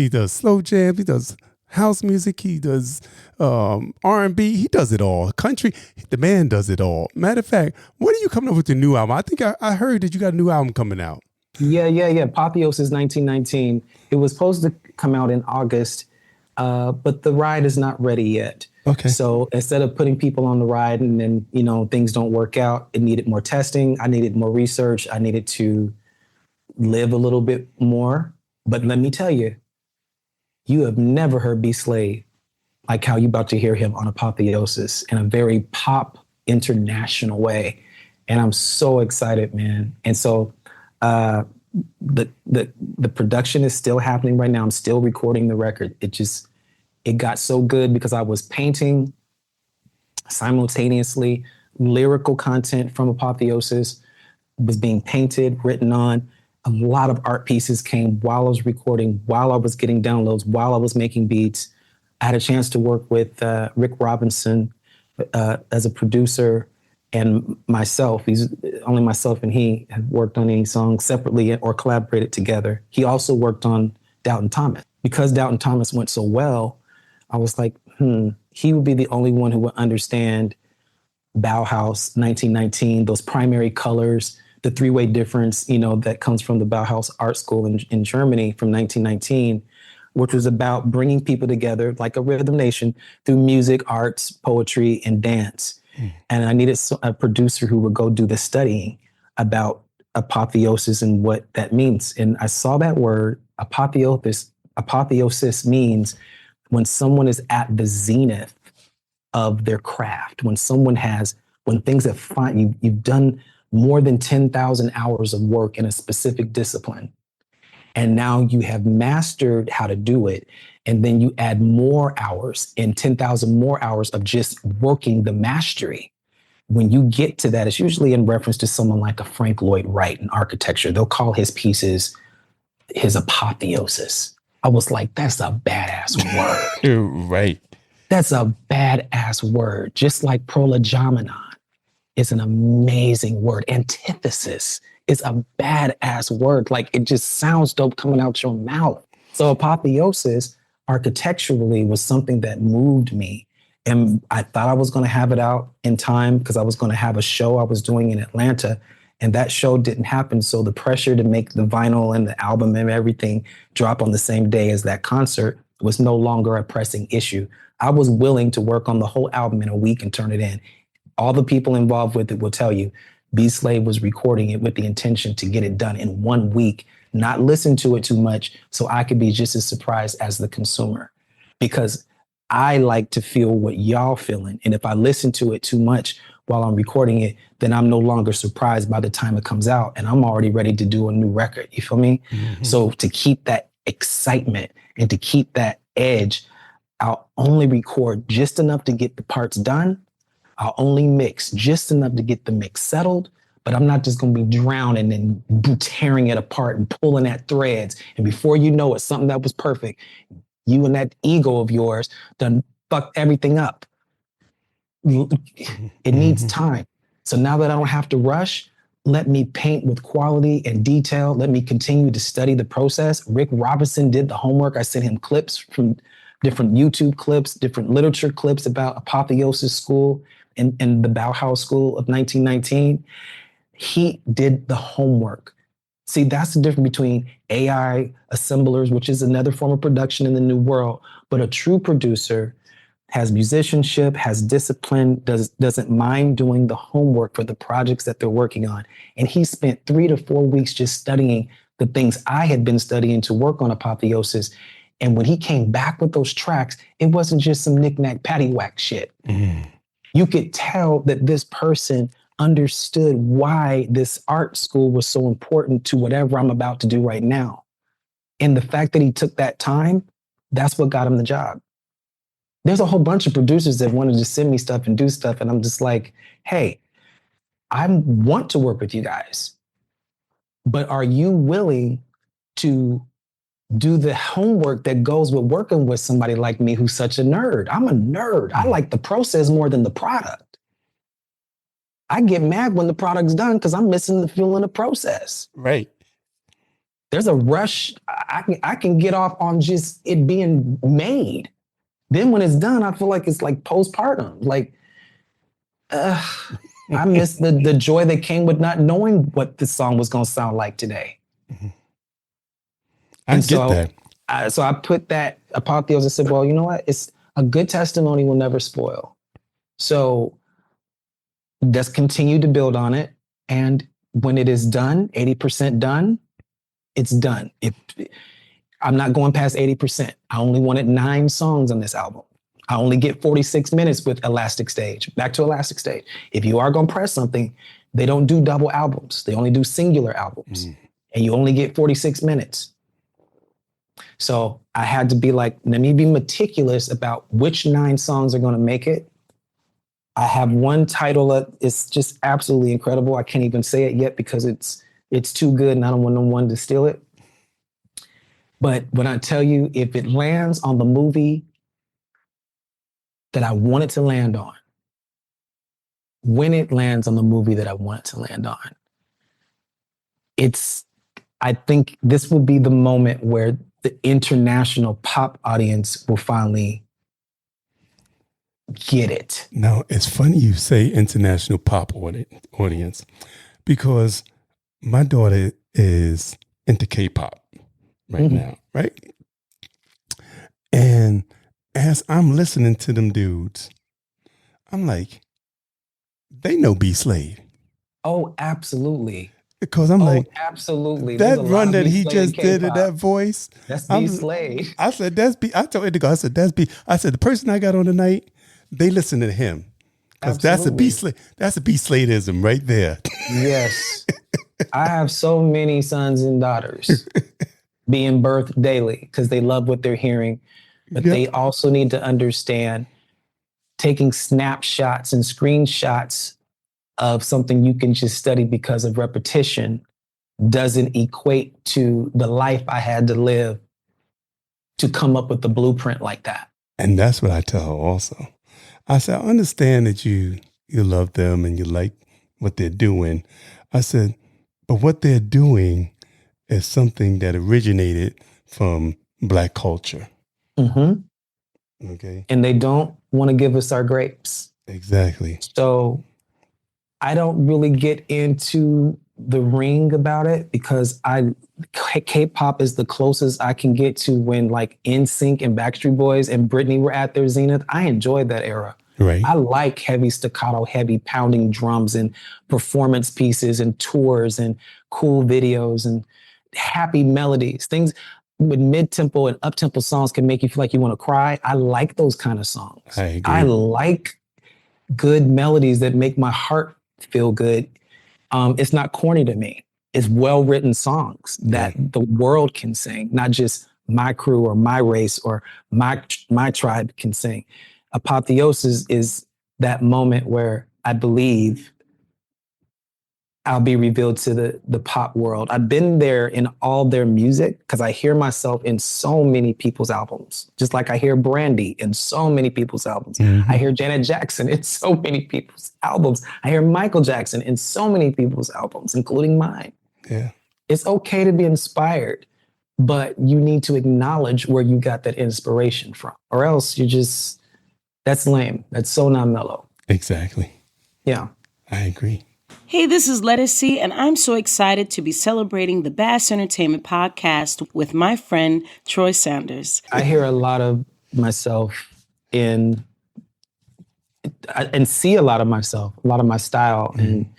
does slow jams. He does house music. He does R&B. He does it all. Country. The man does it all. Matter of fact, when are you coming up with your new album? I think I heard that you got a new album coming out. Yeah. Apotheosis 1919. It was supposed to come out in August, but the ride is not ready yet. Okay. So instead of putting people on the ride and then, you know, things don't work out, it needed more testing. I needed more research. I needed to live a little bit more. But let me tell you, you have never heard B.Slade like how you about to hear him on Apotheosis in a very pop international way. And I'm so excited, man. And so the production is still happening right now. I'm still recording the record. It got so good because I was painting simultaneously. Lyrical content from Apotheosis was being painted, written on. A lot of art pieces came while I was recording, while I was getting downloads, while I was making beats. I had a chance to work with Rick Robinson as a producer, and myself. Only myself and he have worked on any songs separately or collaborated together. He also worked on Doubting Thomas. Because Doubting Thomas went so well, I was like, he would be the only one who would understand Bauhaus 1919, those primary colors, the three-way difference, you know, that comes from the Bauhaus art school in Germany from 1919, which was about bringing people together like a rhythm nation through music, arts, poetry, and dance. And I needed a producer who would go do the studying about apotheosis and what that means. And I saw that word, apotheosis. Apotheosis means when someone is at the zenith of their craft, when things have you've done more than 10,000 hours of work in a specific discipline. And now you have mastered how to do it. And then you add more hours and 10,000 more hours of just working the mastery. When you get to that, it's usually in reference to someone like a Frank Lloyd Wright in architecture. They'll call his pieces his apotheosis. I was like, that's a badass word. Right. That's a badass word. Just like prolegomena is an amazing word. Antithesis is a badass word. Like, it just sounds dope coming out your mouth. So apotheosis architecturally was something that moved me. And I thought I was going to have it out in time because I was going to have a show I was doing in Atlanta. And that show didn't happen. So the pressure to make the vinyl and the album and everything drop on the same day as that concert was no longer a pressing issue. I was willing to work on the whole album in a week and turn it in. All the people involved with it will tell you, B.Slade was recording it with the intention to get it done in 1 week, not listen to it too much so I could be just as surprised as the consumer. Because I like to feel what y'all feeling. And if I listen to it too much while I'm recording it, then I'm no longer surprised by the time it comes out and I'm already ready to do a new record. You feel me? Mm-hmm. So to keep that excitement and to keep that edge, I'll only record just enough to get the parts done. I'll only mix just enough to get the mix settled, but I'm not just going to be drowning and tearing it apart and pulling at threads. And before you know it, something that was perfect, you and that ego of yours done fucked everything up. It needs time. So now that I don't have to rush, let me paint with quality and detail. Let me continue to study the process. Rick Robinson did the homework. I sent him clips from different YouTube clips, different literature clips about Apotheosis School and the Bauhaus School of 1919. He did the homework. See, that's the difference between AI assemblers, which is another form of production in the new world, but a true producer has musicianship, has discipline, doesn't mind doing the homework for the projects that they're working on. And he spent 3 to 4 weeks just studying the things I had been studying to work on Apotheosis. And when he came back with those tracks, it wasn't just some knick-knack paddywhack shit. You could tell that this person understood why this art school was so important to whatever I'm about to do right now. And the fact that he took that time, that's what got him the job. There's a whole bunch of producers that wanted to send me stuff and do stuff. And I'm just like, hey, I want to work with you guys, but are you willing to do the homework that goes with working with somebody like me who's such a nerd? I'm a nerd. I like the process more than the product. I get mad when the product's done because I'm missing the feel in the process. Right. There's a rush. I can get off on just it being made. Then when it's done, I feel like it's like postpartum. Like, I miss the joy that came with not knowing what this song was going to sound like today. I get that. So I put that Apotheosis and said, well, you know what? a good testimony will never spoil. So just continue to build on it. And when it is done, 80% done, it's done. I'm not going past 80%. I only wanted 9 songs on this album. I only get 46 minutes with Elastic Stage. Back to Elastic Stage. If you are going to press something, they don't do double albums. They only do singular albums. And you only get 46 minutes. So I had to be like, let me be meticulous about which 9 songs are going to make it. I have one title that is just absolutely incredible. I can't even say it yet because it's too good and I don't want no one to steal it. But when I tell you, if it lands on the movie that I want it to land on, when it lands on the movie that I want it to land on, I think this will be the moment where the international pop audience will finally get it. Now, it's funny you say international pop audience because my daughter is into K-pop right now, right? And as I'm listening to them dudes, I'm like, they know B.Slade. Oh, absolutely. Because I'm like, absolutely. That run that he just did in that voice. That's B.Slade. I said, that's B. I told Indigo, I said, that's B. I said, the person I got on tonight, they listen to him. Because that's a B.Slade. That's a B.Sladeism right there. Yes. I have so many sons and daughters being birthed daily because they love what they're hearing. But they also need to understand taking snapshots and screenshots of something you can just study because of repetition doesn't equate to the life I had to live to come up with the blueprint like that. And that's what I tell her also. I said, I understand that you love them and you like what they're doing. I said, but what they're doing is something that originated from Black culture. Mm-hmm. Okay. And they don't want to give us our grapes. Exactly. So I don't really get into the ring about it because K-pop is the closest I can get to when like NSYNC and Backstreet Boys and Britney were at their zenith. I enjoyed that era. Right. I like heavy staccato, heavy pounding drums and performance pieces and tours and cool videos and happy melodies. Things with mid-tempo and up-tempo songs can make you feel like you want to cry. I like those kind of songs. I agree. I like good melodies that make my heart feel good. It's not corny to me. It's well-written songs that the world can sing, not just my crew or my race or my tribe can sing. Apotheosis is that moment where I believe I'll be revealed to the pop world. I've been there in all their music because I hear myself in so many people's albums, just like I hear Brandy in so many people's albums. Mm-hmm. I hear Janet Jackson in so many people's albums. I hear Michael Jackson in so many people's albums, including mine. Yeah. It's okay to be inspired, but you need to acknowledge where you got that inspiration from, or else that's lame. That's so not mellow. Exactly. Yeah. I agree. Hey, this is Lettuce C, and I'm so excited to be celebrating the Bass Entertainment Podcast with my friend, Troy Saunders. I hear a lot of myself and see a lot of myself, a lot of my style and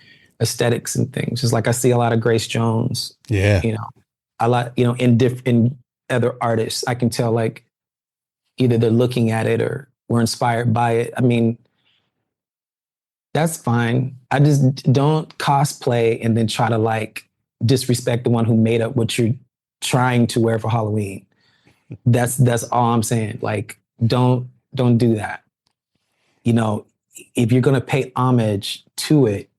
aesthetics and things. Just like I see a lot of Grace Jones. Yeah. A lot, in other artists, I can tell like either they're looking at it or we're inspired by it. I mean, that's fine. I just don't cosplay and then try to like disrespect the one who made up what you're trying to wear for Halloween. That's all I'm saying. Like, don't do that. If you're going to pay homage to it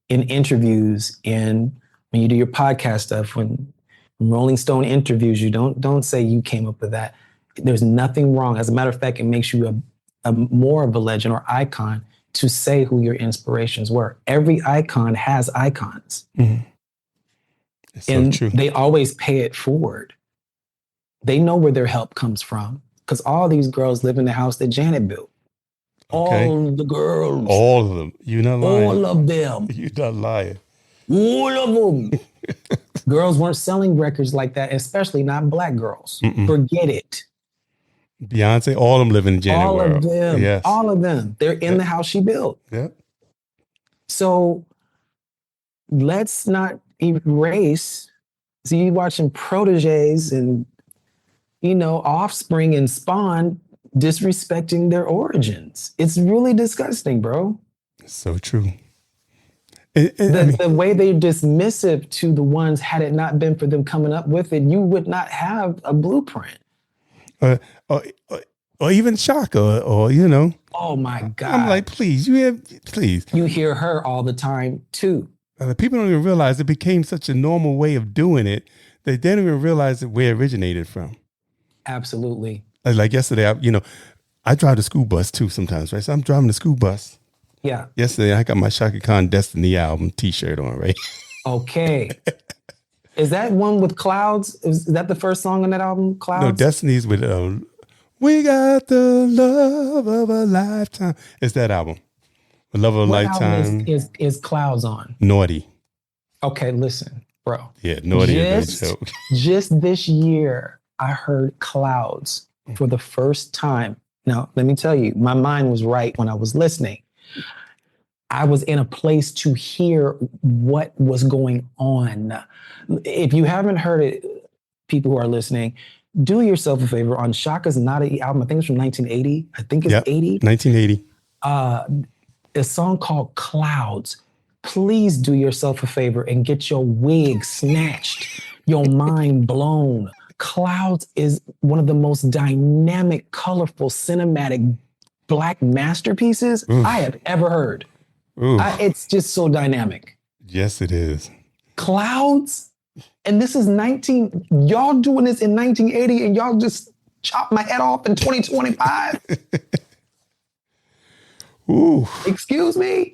in interviews and when you do your podcast stuff, when Rolling Stone interviews you, don't say you came up with that. There's nothing wrong. As a matter of fact, it makes you a more of a legend or icon to say who your inspirations were. Every icon has icons. Mm-hmm. And so true. They always pay it forward. They know where their help comes from because all these girls live in the house that Janet built. Okay. All the girls. All of them. You're not lying. All of them. You're not lying. All of them. Girls weren't selling records like that, especially not Black girls. Mm-mm. Forget it. Beyonce, all of them live in the Janet All world. of them. Yes. All of them. They're in the house she built. Yep. So let's not erase. See, you watching proteges and, offspring and spawn disrespecting their origins. It's really disgusting, bro. So true. The way they're dismissive to the ones, had it not been for them coming up with it, you would not have a blueprint. Or even Chaka, or. Oh my God. I'm like, please. You hear her all the time too. People don't even realize it became such a normal way of doing it that they don't even realize where it originated from. Absolutely. Like yesterday, I drive the school bus too sometimes, right? So I'm driving the school bus. Yeah. Yesterday, I got my Chaka Khan Destiny album T-shirt on, right? Okay. Is that one with Clouds? Is that the first song on that album, Clouds? No, Destiny's with We Got the Love of a Lifetime. It's that album. The Love of a Lifetime. Album is Clouds on? Naughty. Okay, listen, bro. Yeah, Naughty is no joke. Just this year, I heard Clouds for the first time. Now, let me tell you, my mind was right when I was listening. I was in a place to hear what was going on. If you haven't heard it, people who are listening, do yourself a favor on Chaka's Naughty album. I think it's from 1980. I think it's 80. 1980. A song called Clouds. Please do yourself a favor and get your wig snatched, your mind blown. Clouds is one of the most dynamic, colorful, cinematic Black masterpieces I have ever heard. It's just so dynamic. Yes, it is. Clouds, and this is y'all doing this in 1980 and y'all just chopped my head off in 2025. Ooh. Excuse me?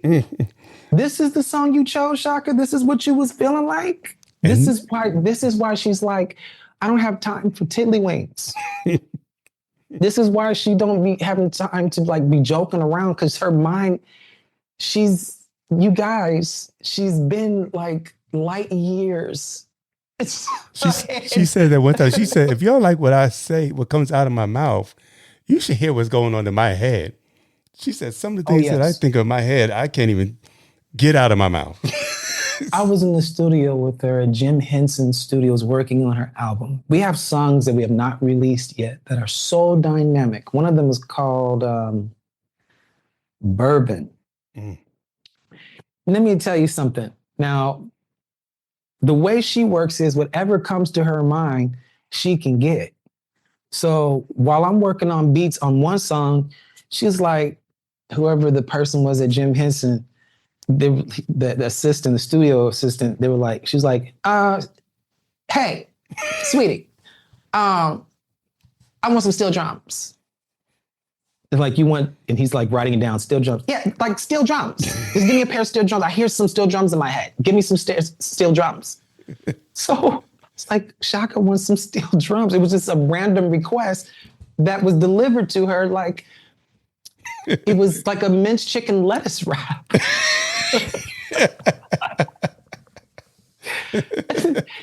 This is the song you chose, Chaka? This is what you was feeling like? This is why she's like, I don't have time for tiddlywinks. This is why she don't be having time to be joking around, because her mind, she's been like light years. She said that one time. She said, if y'all like what I say, what comes out of my mouth, you should hear what's going on in my head. She said, some of the things that I think of in my head, I can't even get out of my mouth. I was in the studio with her at Jim Henson Studios working on her album. We have songs that we have not released yet that are so dynamic. One of them is called Bourbon. Let me tell you something. Now, the way she works is whatever comes to her mind, she can get. So while I'm working on beats on one song, she's like, whoever the person was at Jim Henson, the assistant, the studio assistant, they were like, she's like, hey, sweetie, I want some steel drums. They're like, you want, and he's like writing it down, steel drums. Yeah, like steel drums. Just give me a pair of steel drums. I hear some steel drums in my head. Give me some steel drums. So it's like, Chaka wants some steel drums. It was just a random request that was delivered to her like, it was like a minced chicken lettuce wrap.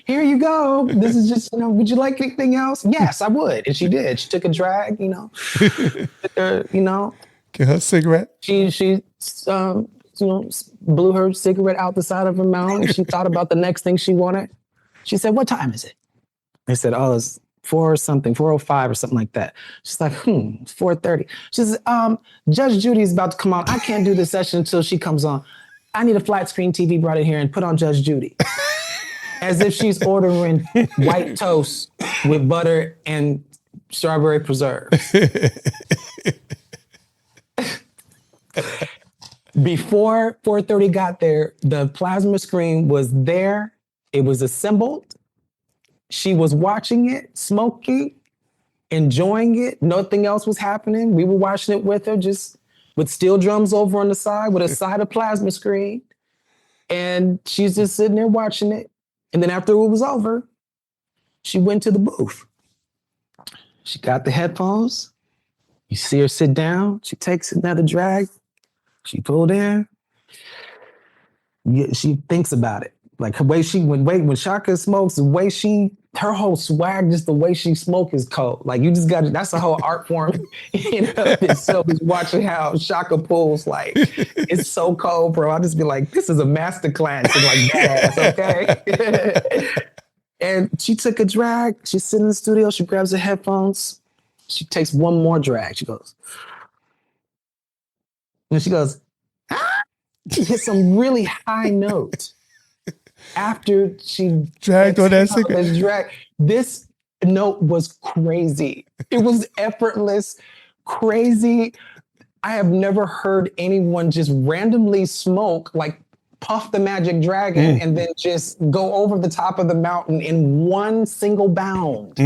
Here you go. This is just, would you like anything else? Yes, I would. And she did. She took a drag, Get her cigarette. She blew her cigarette out the side of her mouth. And she thought about the next thing she wanted. She said, what time is it? I said, oh, it's 4:05 or something like that. She's like, it's 4:30. She says, Judge Judy's about to come on. I can't do this session until she comes on. I need a flat screen TV brought in here and put on Judge Judy. As if she's ordering white toast with butter and strawberry preserves. Before 4:30 got there, the plasma screen was there. It was assembled. She was watching it, smoking, enjoying it. Nothing else was happening. We were watching it with her, just with steel drums over on the side, with a side of plasma screen. And she's just sitting there watching it. And then after it was over, she went to the booth. She got the headphones. You see her sit down. She takes another drag. She pulled in. She thinks about it. Like the way when Chaka smokes, the way her whole swag, just the way she smoke is cold. Like you just got that's a whole art form in and of itself. Is watching how Chaka pulls. Like it's so cold, bro. I'll just be like, this is a master class in like badass, okay? And she took a drag. She's sitting in the studio. She grabs her headphones. She takes one more drag. She goes, and she goes, ah! She hits some really high note. After she dragged on that cigarette. This note was crazy. It was effortless, crazy. I have never heard anyone just randomly smoke, like puff the magic dragon and then just go over the top of the mountain in one single bound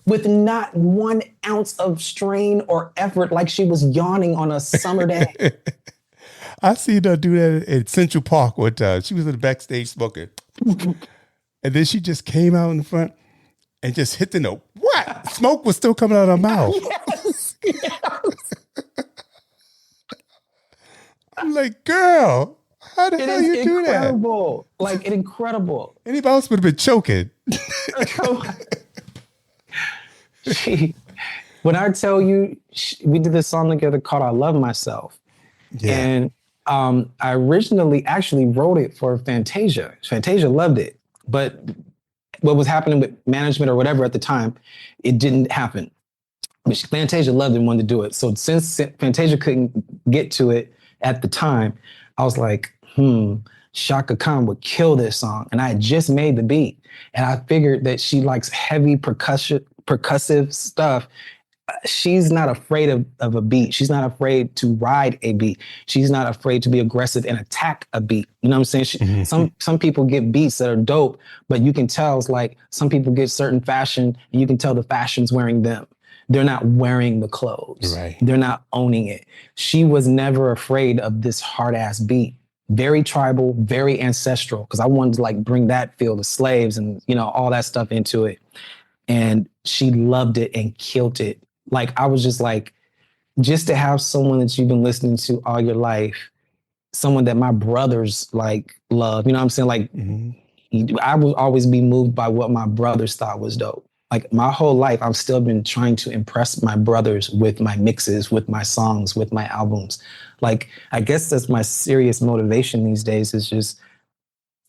with not 1 ounce of strain or effort, like she was yawning on a summer day. I seen her do that at Central Park one time. She was in the backstage smoking. And then she just came out in the front and just hit the note. What? Smoke was still coming out of her mouth. Yes. I'm like, girl, how the hell you do that? Incredible. Like, incredible. Anybody else would have been choking. When I tell you, we did this song together called I Love Myself. Yeah. And I originally actually wrote it for Fantasia. Fantasia loved it. But what was happening with management or whatever at the time, it didn't happen. But Fantasia loved it and wanted to do it. So since Fantasia couldn't get to it at the time, I was like, Chaka Khan would kill this song. And I had just made the beat. And I figured that she likes heavy percussive stuff. She's not afraid of a beat. She's not afraid to ride a beat. She's not afraid to be aggressive and attack a beat. You know what I'm saying? Some people get beats that are dope, but you can tell it's like some people get certain fashion and you can tell the fashion's wearing them. They're not wearing the clothes. Right. They're not owning it. She was never afraid of this hard ass beat. Very tribal, very ancestral, because I wanted to like bring that feel, the slaves and, you know, all that stuff into it. And she loved it and killed it. Like, I was just like, just to have someone that you've been listening to all your life, someone that my brothers like love, you know what I'm saying? Like, I will always be moved by what my brothers thought was dope. Like my whole life, I've still been trying to impress my brothers with my mixes, with my songs, with my albums. Like, I guess that's my serious motivation these days is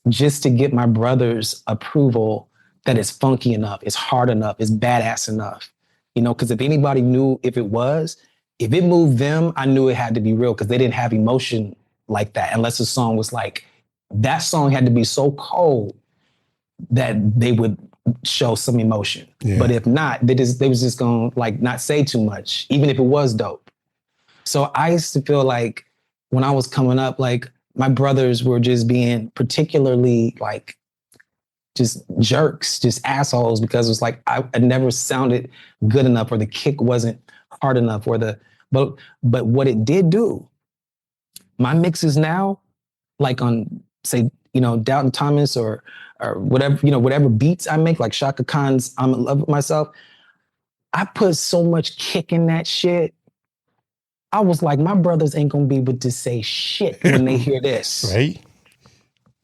just to get my brothers' approval that it's funky enough, it's hard enough, it's badass enough. You know, because if anybody knew if it moved them, I knew it had to be real because they didn't have emotion like that. Unless the song was like, that song had to be so cold that they would show some emotion. Yeah. But if not, they was just gonna like not say too much, even if it was dope. So I used to feel like when I was coming up, like my brothers were just being particularly like just jerks, just assholes, because it was like I never sounded good enough or the kick wasn't hard enough but what it did do, my mixes now, like on say, you know, Doubting Thomas or whatever, you know, whatever beats I make, like Chaka Khan's I'm in Love With Myself, I put so much kick in that shit. I was like, my brothers ain't gonna be able to say shit when they hear this. Right?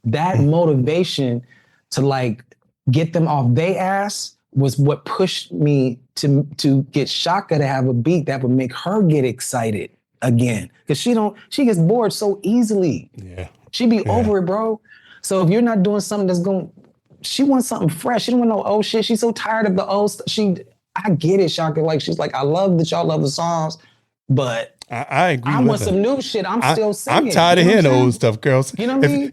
That motivation to like get them off their ass was what pushed me to get Chaka to have a beat that would make her get excited again. Cause she gets bored so easily. Yeah. She be over it, bro. So if you're not doing something she wants something fresh. She don't want no old shit. She's so tired of the old stuff. I get it, Chaka. Like, she's like, I love that y'all love the songs, but I agree. I want some new shit. I'm still singing. I'm tired of hearing old stuff, girls. You know what I mean?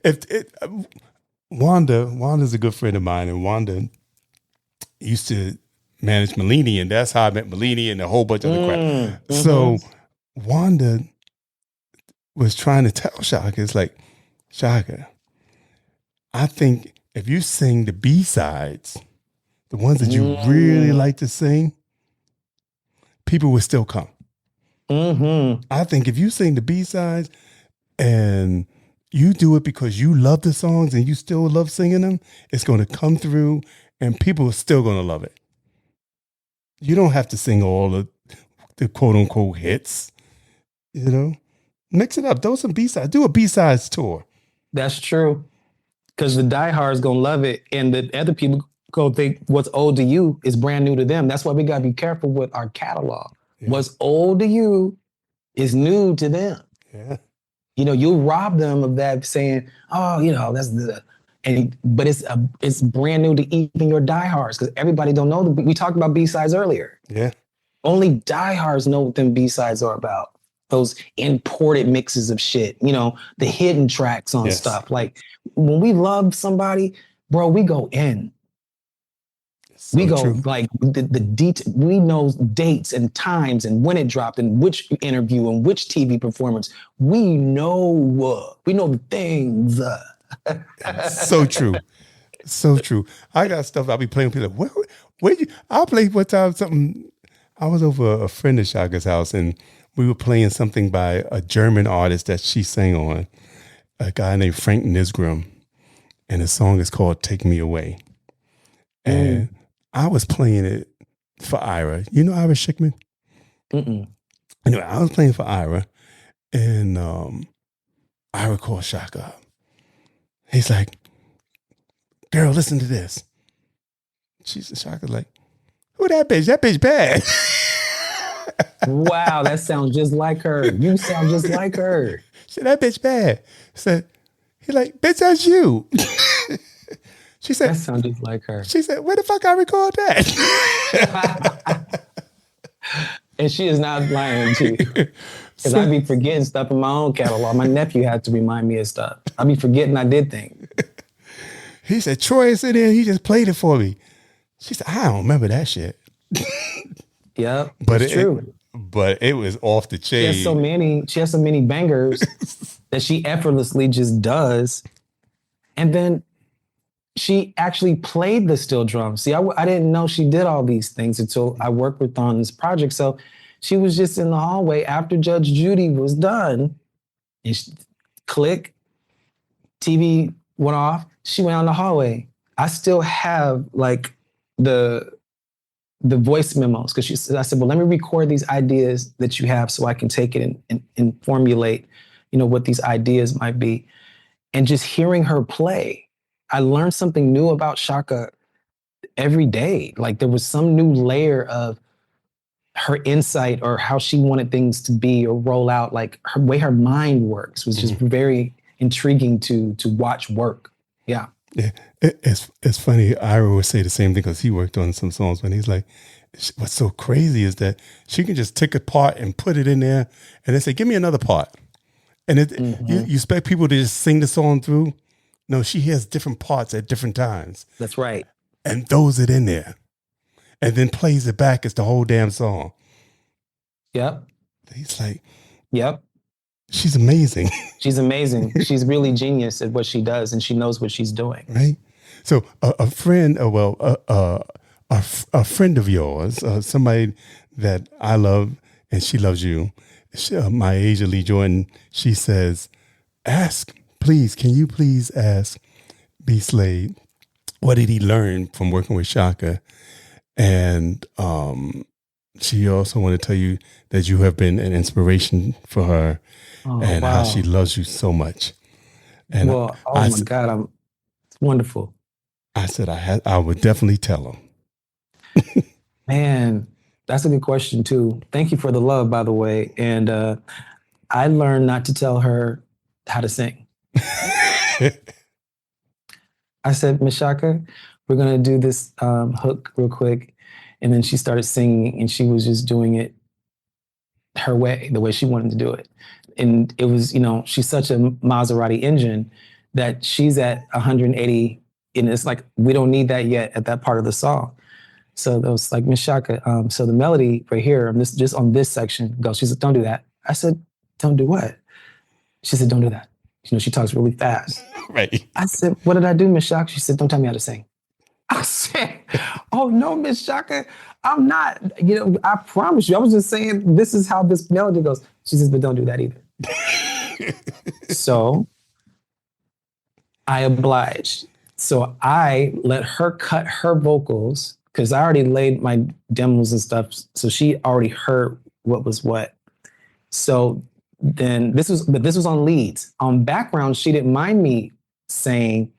Wanda's a good friend of mine, and Wanda used to manage Malini, and that's how I met Malini and a whole bunch of other crap. Mm-hmm. So Wanda was trying to tell Chaka, it's like, Chaka, I think if you sing the B-sides, the ones that you really like to sing, people will still come. Mm-hmm. I think if you sing the B-sides and you do it because you love the songs and you still love singing them, it's going to come through and people are still going to love it. You don't have to sing all the quote unquote hits, you know, mix it up. Throw some B-sides, do a B-sides tour. That's true. Because the diehards gonna love it, and the other people gonna think what's old to you is brand new to them. That's why we gotta be careful with our catalog. Yeah. What's old to you is new to them. Yeah. You know, you'll rob them of that saying, oh, you know, but it's brand new to even your diehards, because everybody don't know. We talked about B-sides earlier. Yeah. Only diehards know what them B-sides are about. Those imported mixes of shit, you know, the hidden tracks on stuff. Like when we love somebody, bro, we go in. So we go true. Like the detail. We know dates and times and when it dropped and which interview and which TV performance. We know the things. So true. So true. I got stuff I'll be playing with people like, where you? I'll play one time something. I was over a friend of Chaka's house and we were playing something by a German artist that she sang on, a guy named Frank Nisgrim. And the song is called Take Me Away. And I was playing it for Ira. You know Ira Schickman? Mm-mm. Anyway, I was playing for Ira. And Ira called Chaka up. He's like, girl, listen to this. Chaka's like, who that bitch? That bitch bad. Wow, that sounds just like her. You sound just like her. She said, that bitch bad. He's like, bitch, that's you. She said, that sounds just like her. She said, where the fuck I record that? And she is not lying to you. Because I be forgetting stuff in my own catalog. My nephew had to remind me of stuff. I be forgetting I did things. He said, Troy is in there. He just played it for me. She said, I don't remember that shit. Yep, but it's true. But it was off the chain. She has so many bangers that she effortlessly just does. And then she actually played the steel drum. See, I didn't know she did all these things until I worked with her on this project. So she was just in the hallway after Judge Judy was done. And click, TV went off. She went out in the hallway. I still have like the voice memos, because I said, well, let me record these ideas that you have so I can take it and formulate, you know, what these ideas might be. And just hearing her play, I learned something new about Chaka every day. Like there was some new layer of her insight or how she wanted things to be or roll out. Like her way her mind works was just very intriguing to watch work. Yeah. Yeah, it's funny. Ira would say the same thing because he worked on some songs. When he's like, what's so crazy is that she can just take a part and put it in there, and they say, give me another part. And you expect people to just sing the song through. No, she has different parts at different times. That's right. And throws it in there, and then plays it back as the whole damn song. Yep. He's like, yep. She's amazing. She's amazing. She's really genius at what she does, and she knows what she's doing. Right. So a friend, a friend of yours, somebody that I love and she loves you, my Asia Lee Jordan, she says, can you please ask B.Slade, what did he learn from working with Chaka? And she also wanted to tell you that you have been an inspiration for her. And how she loves you so much. And my God, it's wonderful. I said I would definitely tell him. Man, that's a good question too. Thank you for the love, by the way. And I learned not to tell her how to sing. I said, Miss Chaka, we're gonna do this hook real quick. And then she started singing and she was just doing it her way, the way she wanted to do it. And it was, you know, she's such a Maserati engine that she's at 180, and it's like, we don't need that yet at that part of the song. So that was like, Miss Chaka, so the melody right here, just on this section goes, she said, don't do that. I said, don't do what? She said, don't do that. You know, she talks really fast. Right. I said, what did I do, Miss Chaka? She said, don't tell me how to sing. I said, oh no, Miss Chaka, I'm not, you know, I promise you. I was just saying, this is how this melody goes. She says, but don't do that either. So I obliged. So I let her cut her vocals because I already laid my demos and stuff. So she already heard what was what. So then this was on leads. On background, she didn't mind me saying,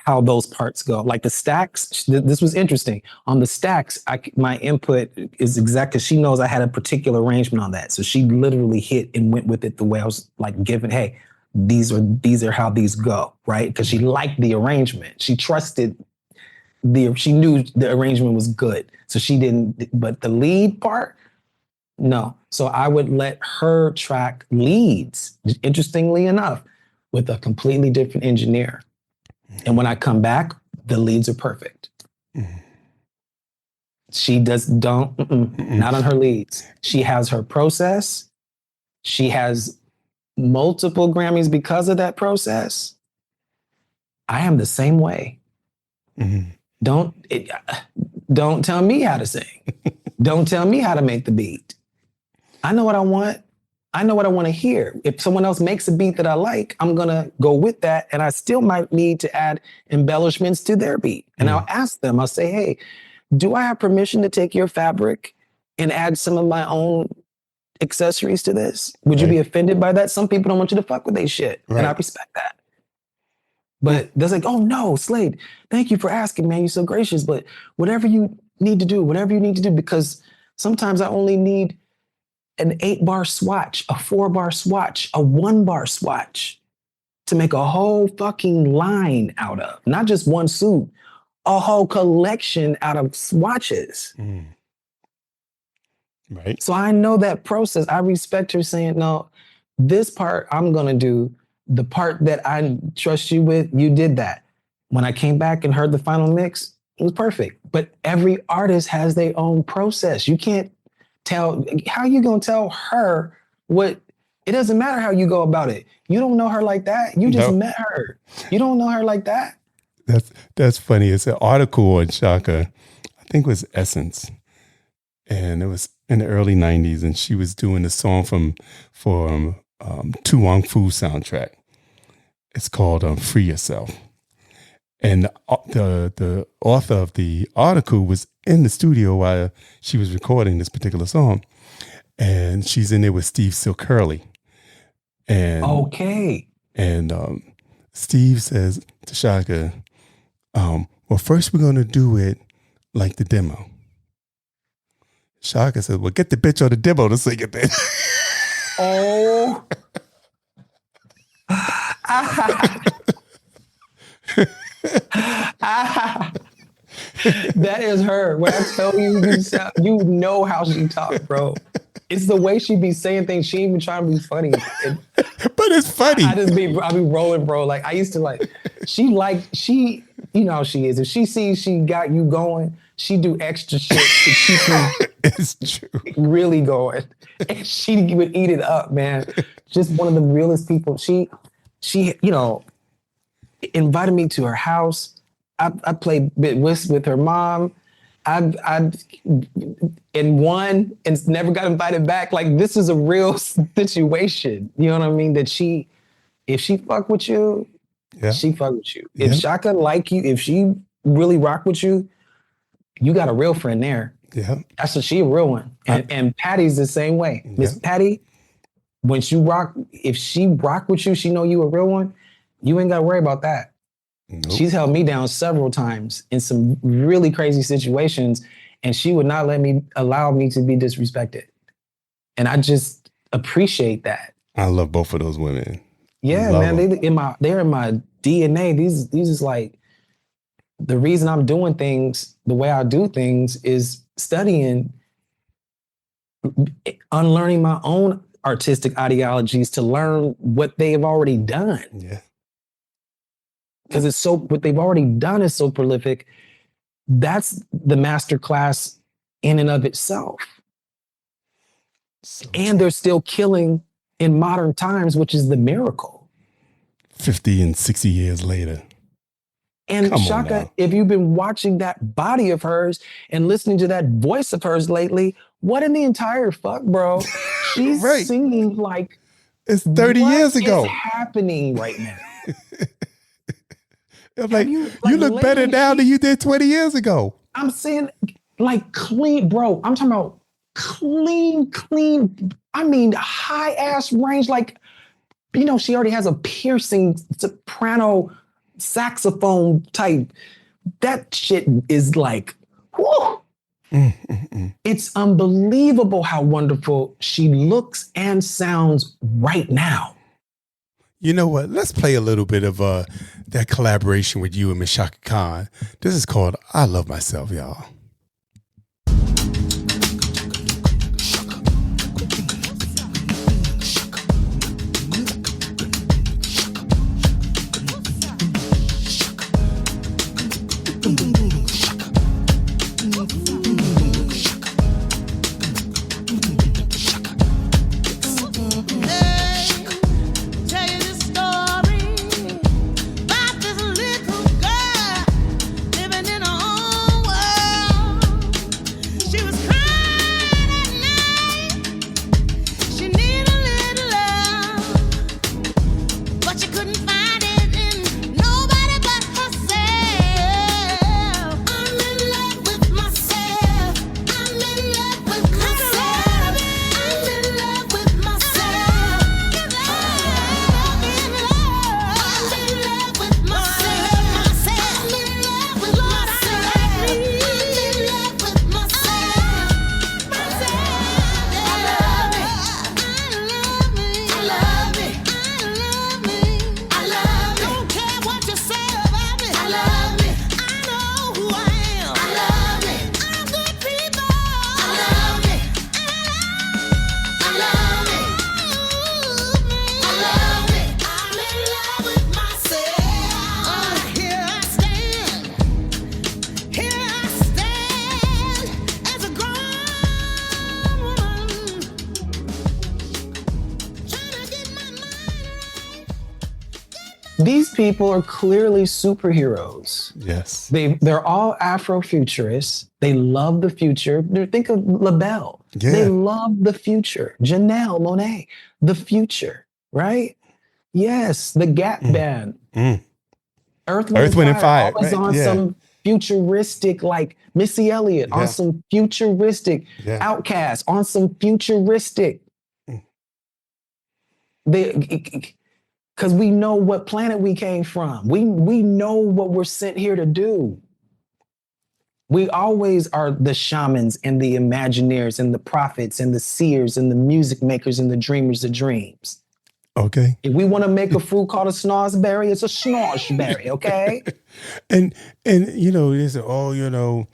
how those parts go. Like the stacks, this was interesting. On the stacks, my input is exact because she knows I had a particular arrangement on that. So she literally hit and went with it the way I was like given, hey, these are how these go, right? Because she liked the arrangement. She trusted she knew the arrangement was good. So she didn't, but the lead part, no. So I would let her track leads, interestingly enough, with a completely different engineer. And when I come back, the leads are perfect. She not on her leads. She has her process. She has multiple Grammys because of that process. I am the same way. Don't tell me how to sing. Don't tell me how to make the beat. I know what I want. I know what I want to hear. If someone else makes a beat that I like, I'm going to go with that. And I still might need to add embellishments to their beat. And I'll ask them, I'll say, hey, do I have permission to take your fabric and add some of my own accessories to this? Would you be offended by that? Some people don't want you to fuck with their shit. And I respect that. But they're like, oh no, Slade, thank you for asking, man. You're so gracious. But whatever you need to do, because sometimes I only need an 8-bar swatch, a 4-bar swatch, a 1-bar swatch to make a whole fucking line out of. Not just one suit, a whole collection out of swatches. Right. So I know that process. I respect her saying, no, this part I'm going to do. The part that I trust you with, you did that. When I came back and heard the final mix, it was perfect. But every artist has their own process. You can't how you going to tell her what, it doesn't matter how you go about it. You don't know her like that. You just met her. You don't know her like that. That's funny. It's an article on Chaka, I think it was Essence. And it was in the early 90s. And she was doing a song for Tu Wong Fu soundtrack. It's called Free Yourself. And the author of the article was in the studio while she was recording this particular song. And she's in there with Steve Silk-Hurley. And Steve says to Chaka, well, first we're going to do it like the demo. Chaka says, well, get the bitch on the demo to sing it then. Oh. That is her. When I tell you, you know how she talks, bro. It's the way she be saying things. She ain't even trying to be funny. But it's funny. I be rolling, bro. Like I used to she, you know how she is. If she sees she got you going, she do extra shit to keep you it's true. Really going. And she would eat it up, man. Just one of the realest people. She, you know, invited me to her house. I played whist with her mom. I won and never got invited back. Like, this is a real situation. You know what I mean? That if she fuck with you, she fuck with you. If Chaka like you, if she really rock with you, you got a real friend there. Yeah. She a real one. And Patty's the same way. Miss Patty, when she rock, if she rock with you, she know you a real one, you ain't got to worry about that. Nope. She's held me down several times in some really crazy situations, and she would not allow me to be disrespected. And I just appreciate that. I love both of those women. Yeah, man, they're in my DNA. These is like the reason I'm doing things the way I do things is studying, unlearning my own artistic ideologies to learn what they have already done. Yeah. Because what they've already done is so prolific. That's the master class in and of itself. And they're still killing in modern times, which is the miracle. 50 and 60 years later. And Chaka, if you've been watching that body of hers and listening to that voice of hers lately, what in the entire fuck, bro? She's singing like it's 30 years ago. What's happening right now? I'm like, you look better now than you did 20 years ago. I'm saying like clean, bro. I'm talking about clean. I mean, high ass range. Like, you know, she already has a piercing soprano saxophone type. That shit is like, whoa. It's unbelievable how wonderful she looks and sounds right now. You know what? Let's play a little bit of that collaboration with you and Miss Chaka Khan. This is called I Love Myself, y'all. These people are clearly superheroes. Yes. They're all Afrofuturists. They love the future. Think of LaBelle. Yeah. They love the future. Janelle Monáe, the future, right? Yes, the Gap Band. Earth, Wind and Fire. Always on some futuristic, like Missy Elliott, on some futuristic, Outkast, on some futuristic. Because we know what planet we came from. We know what we're sent here to do. We always are the shamans and the imagineers and the prophets and the seers and the music makers and the dreamers of dreams. Okay. If we want to make a fruit called a snozberry, it's a snozberry, okay? and you know, they say, oh, you know,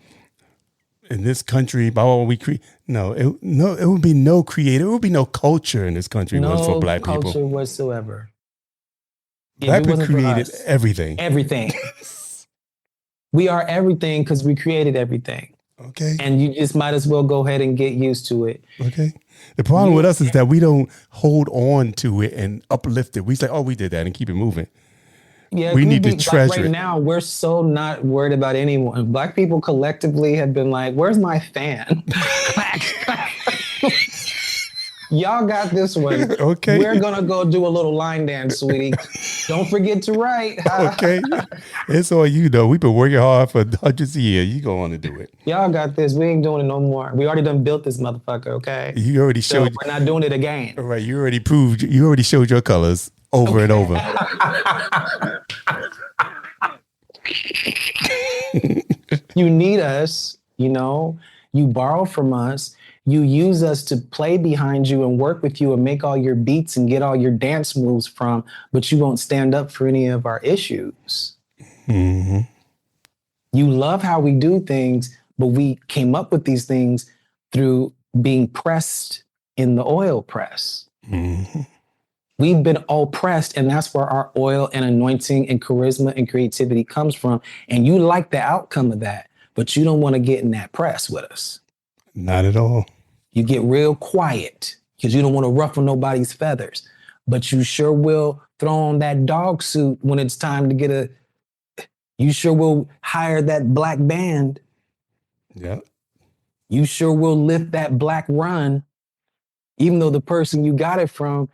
in this country, blah, blah, blah, we create. No, it would be no creative. It would be no culture in this country was for Black people. No culture whatsoever. Black people created everything. Everything. We are everything because we created everything. Okay. And you just might as well go ahead and get used to it. Okay. The problem with us is that we don't hold on to it and uplift it. We say, oh, we did that and keep it moving. Yeah, we need to treasure it. Right now, we're so not worried about anyone. Black people collectively have been like, where's my fan? Y'all got this one. Okay. We're going to go do a little line dance, sweetie. Don't forget to write. Okay. It's all you, though. We've been working hard for hundreds of years. You go on to do it. Y'all got this. We ain't doing it no more. We already done built this motherfucker, okay? You already showed. So we're not doing it again. All right. You already proved. You already showed your colors over and over. You need us, you know. You borrow from us. You use us to play behind you and work with you and make all your beats and get all your dance moves from, but you won't stand up for any of our issues. Mm-hmm. You love how we do things, but we came up with these things through being pressed in the oil press. Mm-hmm. We've been all pressed, and that's where our oil and anointing and charisma and creativity comes from. And you like the outcome of that, but you don't want to get in that press with us. Not at all. You get real quiet because you don't want to ruffle nobody's feathers, but you sure will throw on that dog suit when it's time to you sure will hire that black band. Yeah. You sure will lift that black run, even though the person you got it from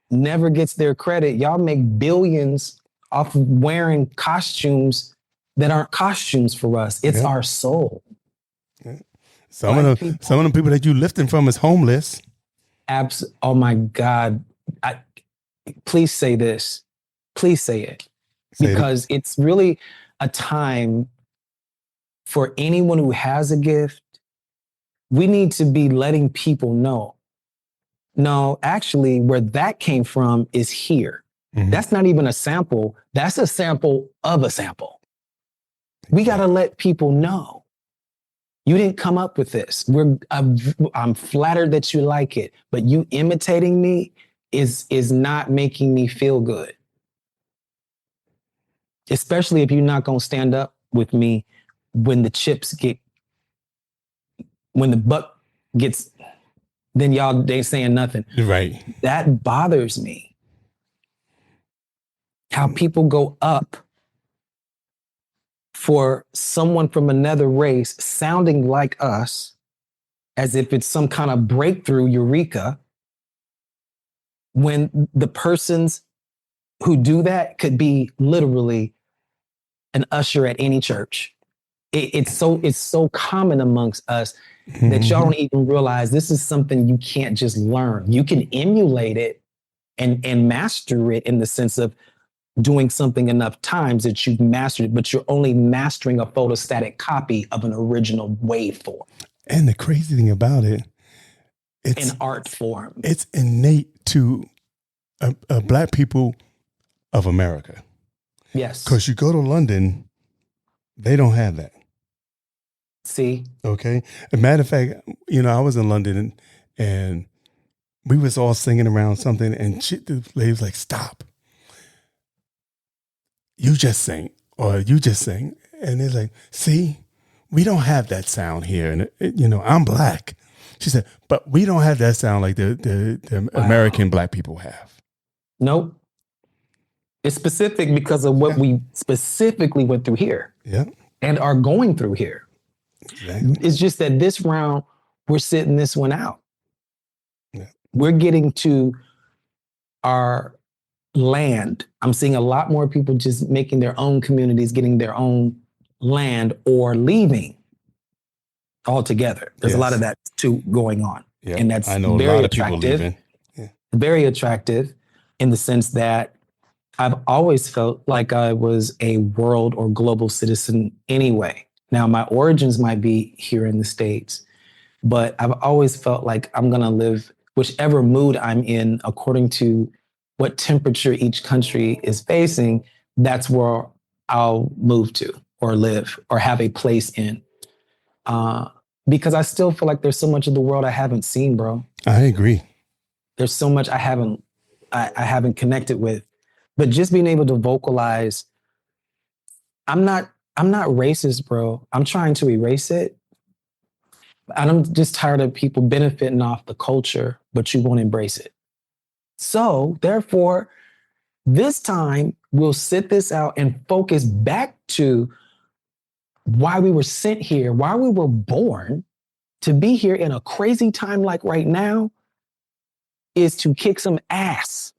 never gets their credit. Y'all make billions off of wearing costumes that aren't costumes for us. It's our soul. Yeah. Some of the people that you lifting from is homeless. Oh my God. Please say this. Please say it. because it's really a time for anyone who has a gift. We need to be letting people know. No, actually, where that came from is here. That's not even a sample. That's a sample of a sample. We got to let people know. You didn't come up with this. I'm flattered that you like it, but you imitating me is not making me feel good. Especially if you're not going to stand up with me when the buck gets, then y'all ain't saying nothing. Right. That bothers me. How people go up for someone from another race sounding like us as if it's some kind of breakthrough eureka, when the persons who do that could be literally an usher at any church. It's so common amongst us that y'all don't even realize this is something you can't just learn. You can emulate it and master it in the sense of doing something enough times that you've mastered it, but you're only mastering a photostatic copy of an original waveform. And the crazy thing about it, it's an art form. It's innate to Black people of America. Yes. Because you go to London, they don't have that. See? Okay. As a matter of fact, I was in London and we was all singing around something and the lady was like, stop. You just sing, or you just sing. And it's like, see, we don't have that sound here. And, I'm Black. She said, but we don't have that sound like the American Black people have. Nope. It's specific because of what we specifically went through here. Yeah. And are going through here. Exactly. It's just that this round, we're sitting this one out. Yeah. We're getting to our land. I'm seeing a lot more people just making their own communities, getting their own land, or leaving altogether. There's a lot of that too going on. Yeah, and that's I know very a lot attractive. Of people leaving. Yeah. Very attractive in the sense that I've always felt like I was a world or global citizen anyway. Now, my origins might be here in the States, but I've always felt like I'm going to live whichever mood I'm in according to what temperature each country is facing. That's where I'll move to or live or have a place in. Because I still feel like there's so much of the world I haven't seen, bro. I agree. There's so much I haven't connected with. But just being able to vocalize, I'm not racist, bro. I'm trying to erase it. And I'm just tired of people benefiting off the culture, but you won't embrace it. So therefore, this time we'll sit this out and focus back to why we were sent here, why we were born to be here in a crazy time like right now, is to kick some ass.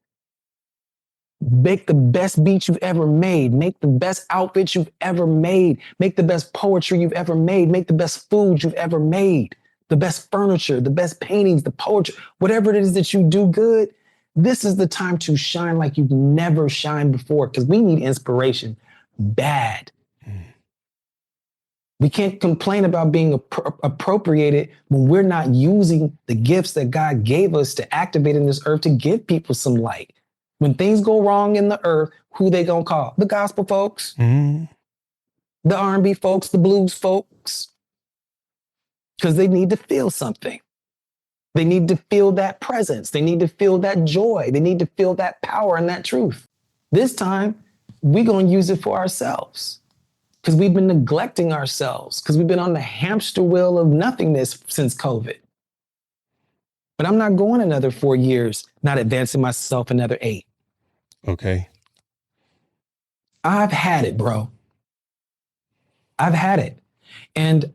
Make the best beat you've ever made. Make the best outfits you've ever made. Make the best poetry you've ever made. Make the best food you've ever made. The best furniture, the best paintings, the poetry, whatever it is that you do good. This is the time to shine like you've never shined before, because we need inspiration bad. We can't complain about being appropriated when we're not using the gifts that God gave us to activate in this earth to give people some light. When things go wrong in the earth, who they gonna call? The gospel folks, the R&B folks, the blues folks, because they need to feel something. They need to feel that presence. They need to feel that joy. They need to feel that power and that truth. This time, we're gonna use it for ourselves because we've been neglecting ourselves, because we've been on the hamster wheel of nothingness since COVID. But I'm not going another 4 years, not advancing myself another 8. Okay. I've had it, bro. I've had it. And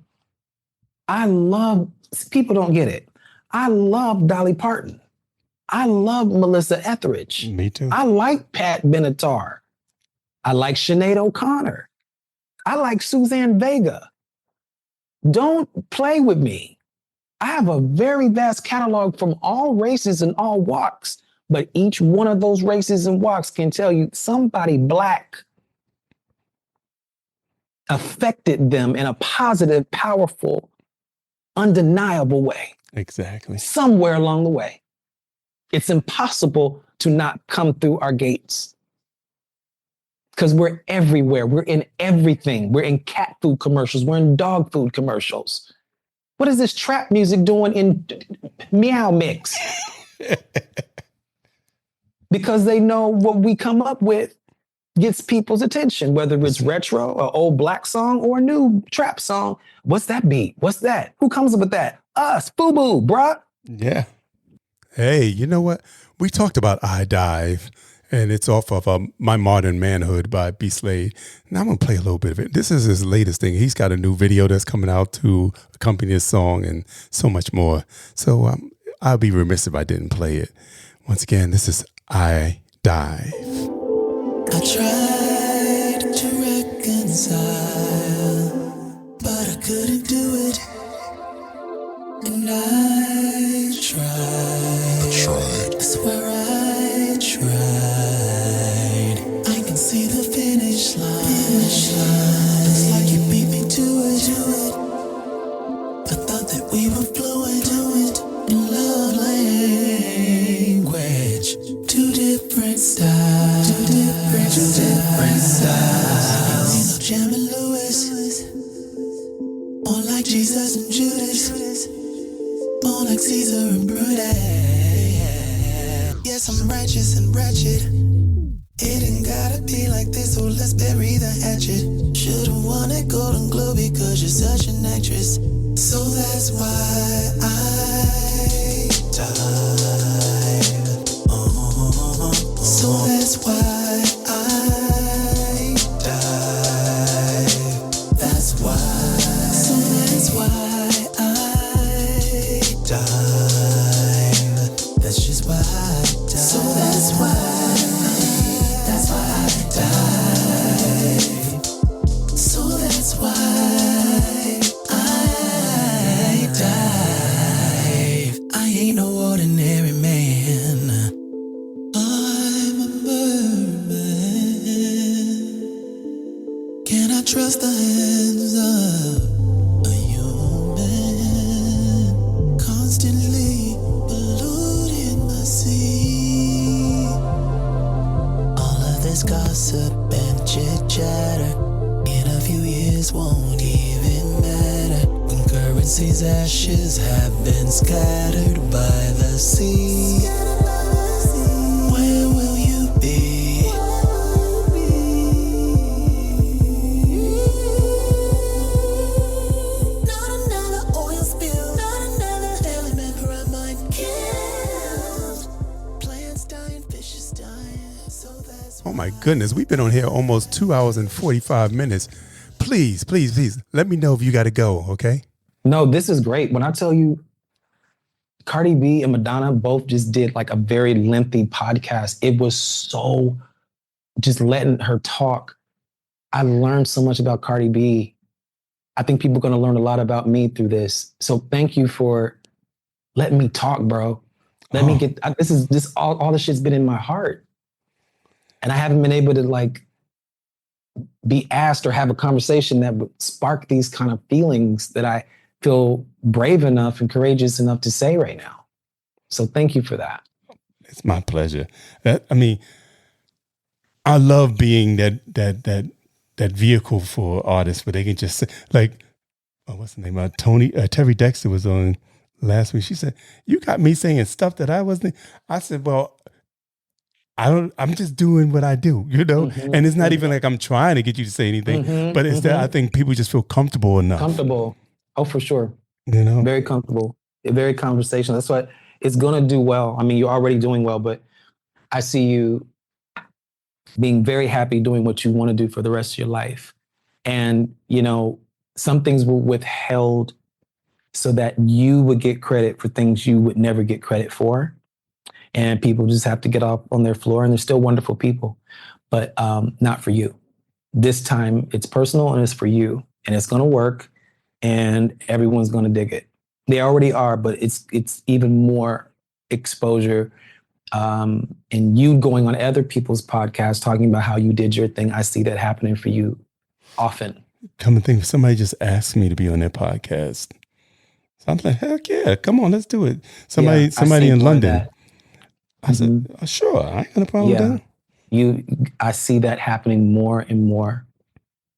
people don't get it. I love Dolly Parton. I love Melissa Etheridge. Me too. I like Pat Benatar. I like Sinead O'Connor. I like Suzanne Vega. Don't play with me. I have a very vast catalog from all races and all walks, but each one of those races and walks can tell you somebody Black affected them in a positive, powerful, undeniable way. Exactly. Somewhere along the way. It's impossible to not come through our gates. Because we're everywhere. We're in everything. We're in cat food commercials. We're in dog food commercials. What is this trap music doing in Meow Mix? Because they know what we come up with gets people's attention, whether it's retro, an old black song, or a new trap song. What's that beat? What's that? Who comes up with that? Us, boo-boo, bruh. Yeah. Hey, you know what? We talked about I Dive, and it's off of My Modern Manhood by B.Slade. Now I'm going to play a little bit of it. This is his latest thing. He's got a new video that's coming out to accompany his song and so much more. So I'll be remiss if I didn't play it. Once again, this is I Dive. I tried to reconcile, but I couldn't do it. And I tried. I swear I tried. I can see the finish line. Looks like you beat me to it. I thought that we were fluent in love language. Two different styles. You know, Jam and Lewis, more like Jesus and Judas, more like Caesar and Brutus. Yes, I'm righteous and ratchet. It ain't gotta be like this, so let's bury the hatchet. Should've won a Golden Globe because you're such an actress. So that's why I died. So that's why I died. That's why. So that's why I died. That's just why I died. So that's why. That's why I died. So that's why I died. I ain't no ordinary man. I'm a merman. Can I trust the hands of a human? Constantly polluting my sea. All of this gossip and chit chatter in a few years won't even matter. When currency's ashes have been scattered by the sea. Where will you be? Not another oil spill, not another element for a mind killed. Plants dying, fishes dying, so that's Oh my goodness, we've been on here almost 2 hours and 45 minutes. Please, please, please, let me know if you got to go, okay? No, this is great. When I tell you, Cardi B and Madonna both just did like a very lengthy podcast. It was so just letting her talk. I learned so much about Cardi B. I think people are going to learn a lot about me through this. So thank you for letting me talk, bro. Let me get, this is just all this shit's been in my heart. And I haven't been able to like be asked or have a conversation that would spark these kind of feelings that I feel brave enough and courageous enough to say right now. So thank you for that. It's my pleasure. I mean, I love being that vehicle for artists where they can just say, like, what's the name? Terry Dexter was on last week. She said, "You got me saying stuff that I wasn't." I said, "Well, I'm just doing what I do, you know?" Mm-hmm. And it's not even like I'm trying to get you to say anything, but it's that I think people just feel comfortable enough. Comfortable. Oh, for sure. You know? Very comfortable. Very conversational. That's what it's going to do well. I mean, you're already doing well, but I see you being very happy doing what you want to do for the rest of your life. And, you know, some things were withheld so that you would get credit for things you would never get credit for. And people just have to get off on their floor, and they're still wonderful people, but not for you. This time it's personal and it's for you, and it's going to work, and everyone's going to dig it. They already are, but it's even more exposure. And you going on other people's podcasts talking about how you did your thing. I see that happening for you often. Come to think, somebody just asked me to be on their podcast. So I'm like, heck yeah, come on, let's do it. Somebody in London. I said, sure, I ain't got a problem with that. I see that happening more and more,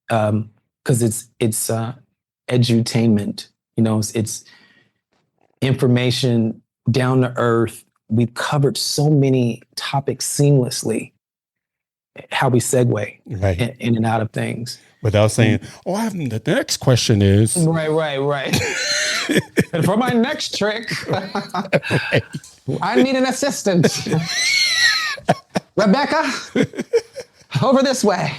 because it's edutainment. You know, it's information down to earth. We've covered so many topics seamlessly. How we segue in and out of things without saying, "Oh, the next question is." Right. And for my next trick, I need an assistant. Rebecca, over this way.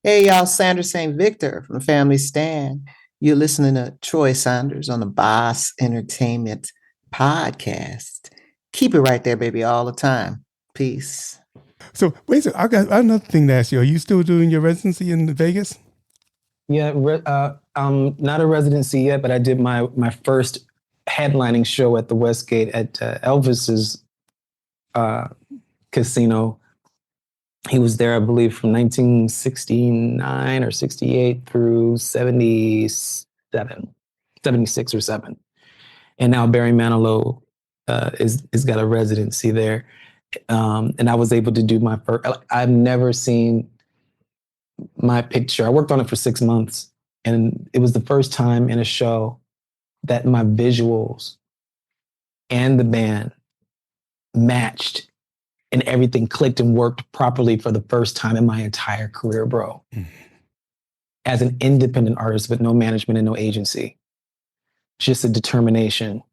Hey, y'all, Sandra St. Victor from Family Stand. You're listening to Troy Saunders on the Boss Entertainment Podcast. Keep it right there, baby, all the time. Peace. So, wait a second, I got another thing to ask you. Are you still doing your residency in Vegas? Yeah, not a residency yet, but I did my first headlining show at the Westgate at Elvis's casino. He was there, I believe, from 1969 or 68 through 76 or 7. And now Barry Manilow is got a residency there. And I was able to do my first, I've never seen my picture. I worked on it for 6 months, and it was the first time in a show that my visuals and the band matched and everything clicked and worked properly for the first time in my entire career, bro. As an independent artist with no management and no agency, just a determination.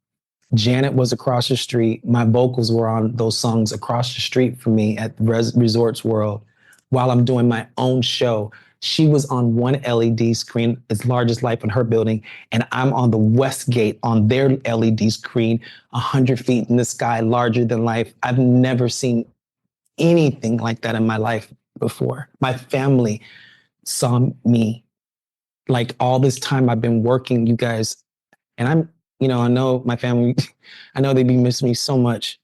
Janet was across the street. My vocals were on those songs across the street from me at Resorts World while I'm doing my own show. She was on one LED screen as large as life in her building, and I'm on the Westgate on their LED screen, 100 feet in the sky, larger than life. I've never seen anything like that in my life before. My family saw me. Like all this time I've been working, you guys, and I know my family, I know they be missing me so much,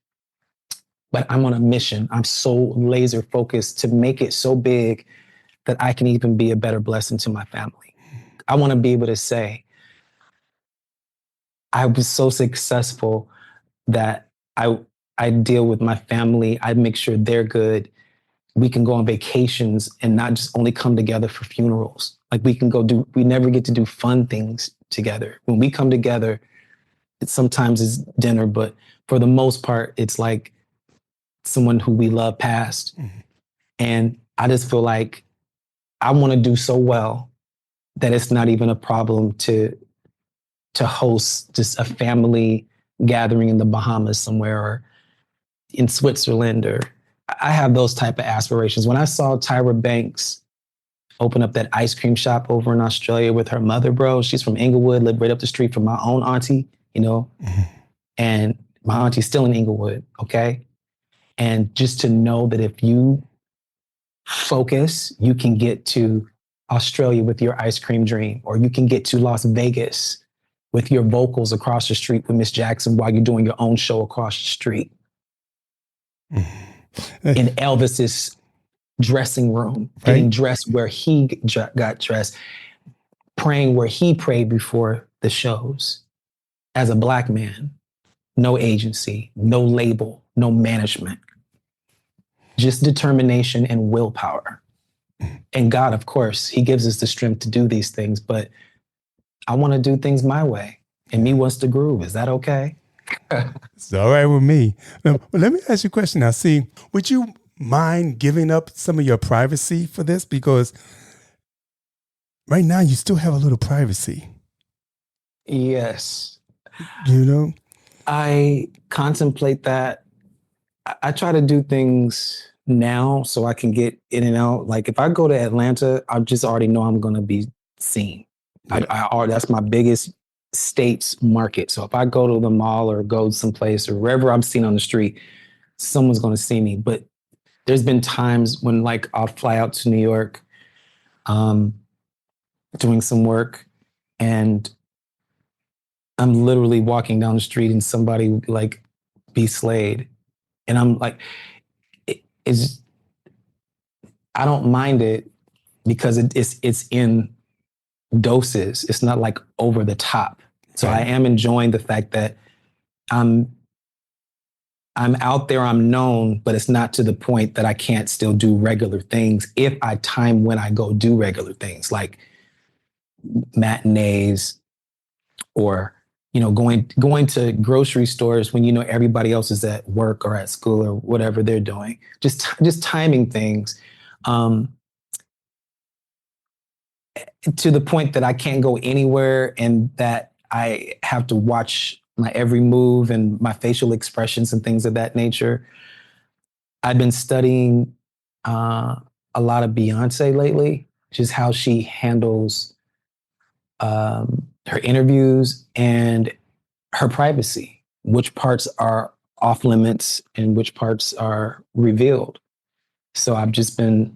but I'm on a mission. I'm so laser focused to make it so big that I can even be a better blessing to my family. I want to be able to say, I was so successful that I deal with my family. I make sure they're good. We can go on vacations and not just only come together for funerals. Like we never get to do fun things together. When we come together, sometimes it's dinner, but for the most part, it's like someone who we love passed. And I just feel like I want to do so well that it's not even a problem to host just a family gathering in the Bahamas somewhere or in Switzerland, or I have those type of aspirations. When I saw Tyra Banks open up that ice cream shop over in Australia with her mother, bro, she's from Inglewood, lived right up the street from my own auntie, and my auntie's still in Inglewood, okay? And just to know that if you focus, you can get to Australia with your ice cream dream, or you can get to Las Vegas with your vocals across the street with Miss Jackson while you're doing your own show across the street. In Elvis's dressing room, getting dressed where he got dressed, praying where he prayed before the shows. As a Black man, no agency, no label, no management, just determination and willpower. And God, of course, he gives us the strength to do these things, but I want to do things my way, and me wants to groove. Is that okay? It's all right with me. Now, well, let me ask you a question now. See, would you mind giving up some of your privacy for this? Because right now you still have a little privacy. Yes. I contemplate that. I try to do things now so I can get in and out. Like if I go to Atlanta, I just already know I'm going to be seen. Yeah. That's my biggest state's market. So if I go to the mall or go someplace or wherever I'm seen on the street, someone's going to see me. But there's been times when like I'll fly out to New York, doing some work, and I'm literally walking down the street and somebody like B.Slade. And I'm like, I don't mind it because it's in doses. It's not like over the top. So I am enjoying the fact that I'm out there, I'm known, but it's not to the point that I can't still do regular things if I time when I go do regular things like matinees or, going to grocery stores when everybody else is at work or at school or whatever they're doing. Just timing things to the point that I can't go anywhere and that I have to watch my every move and my facial expressions and things of that nature. I've been studying a lot of Beyonce lately, just how she handles her interviews and her privacy, which parts are off limits and which parts are revealed. So I've been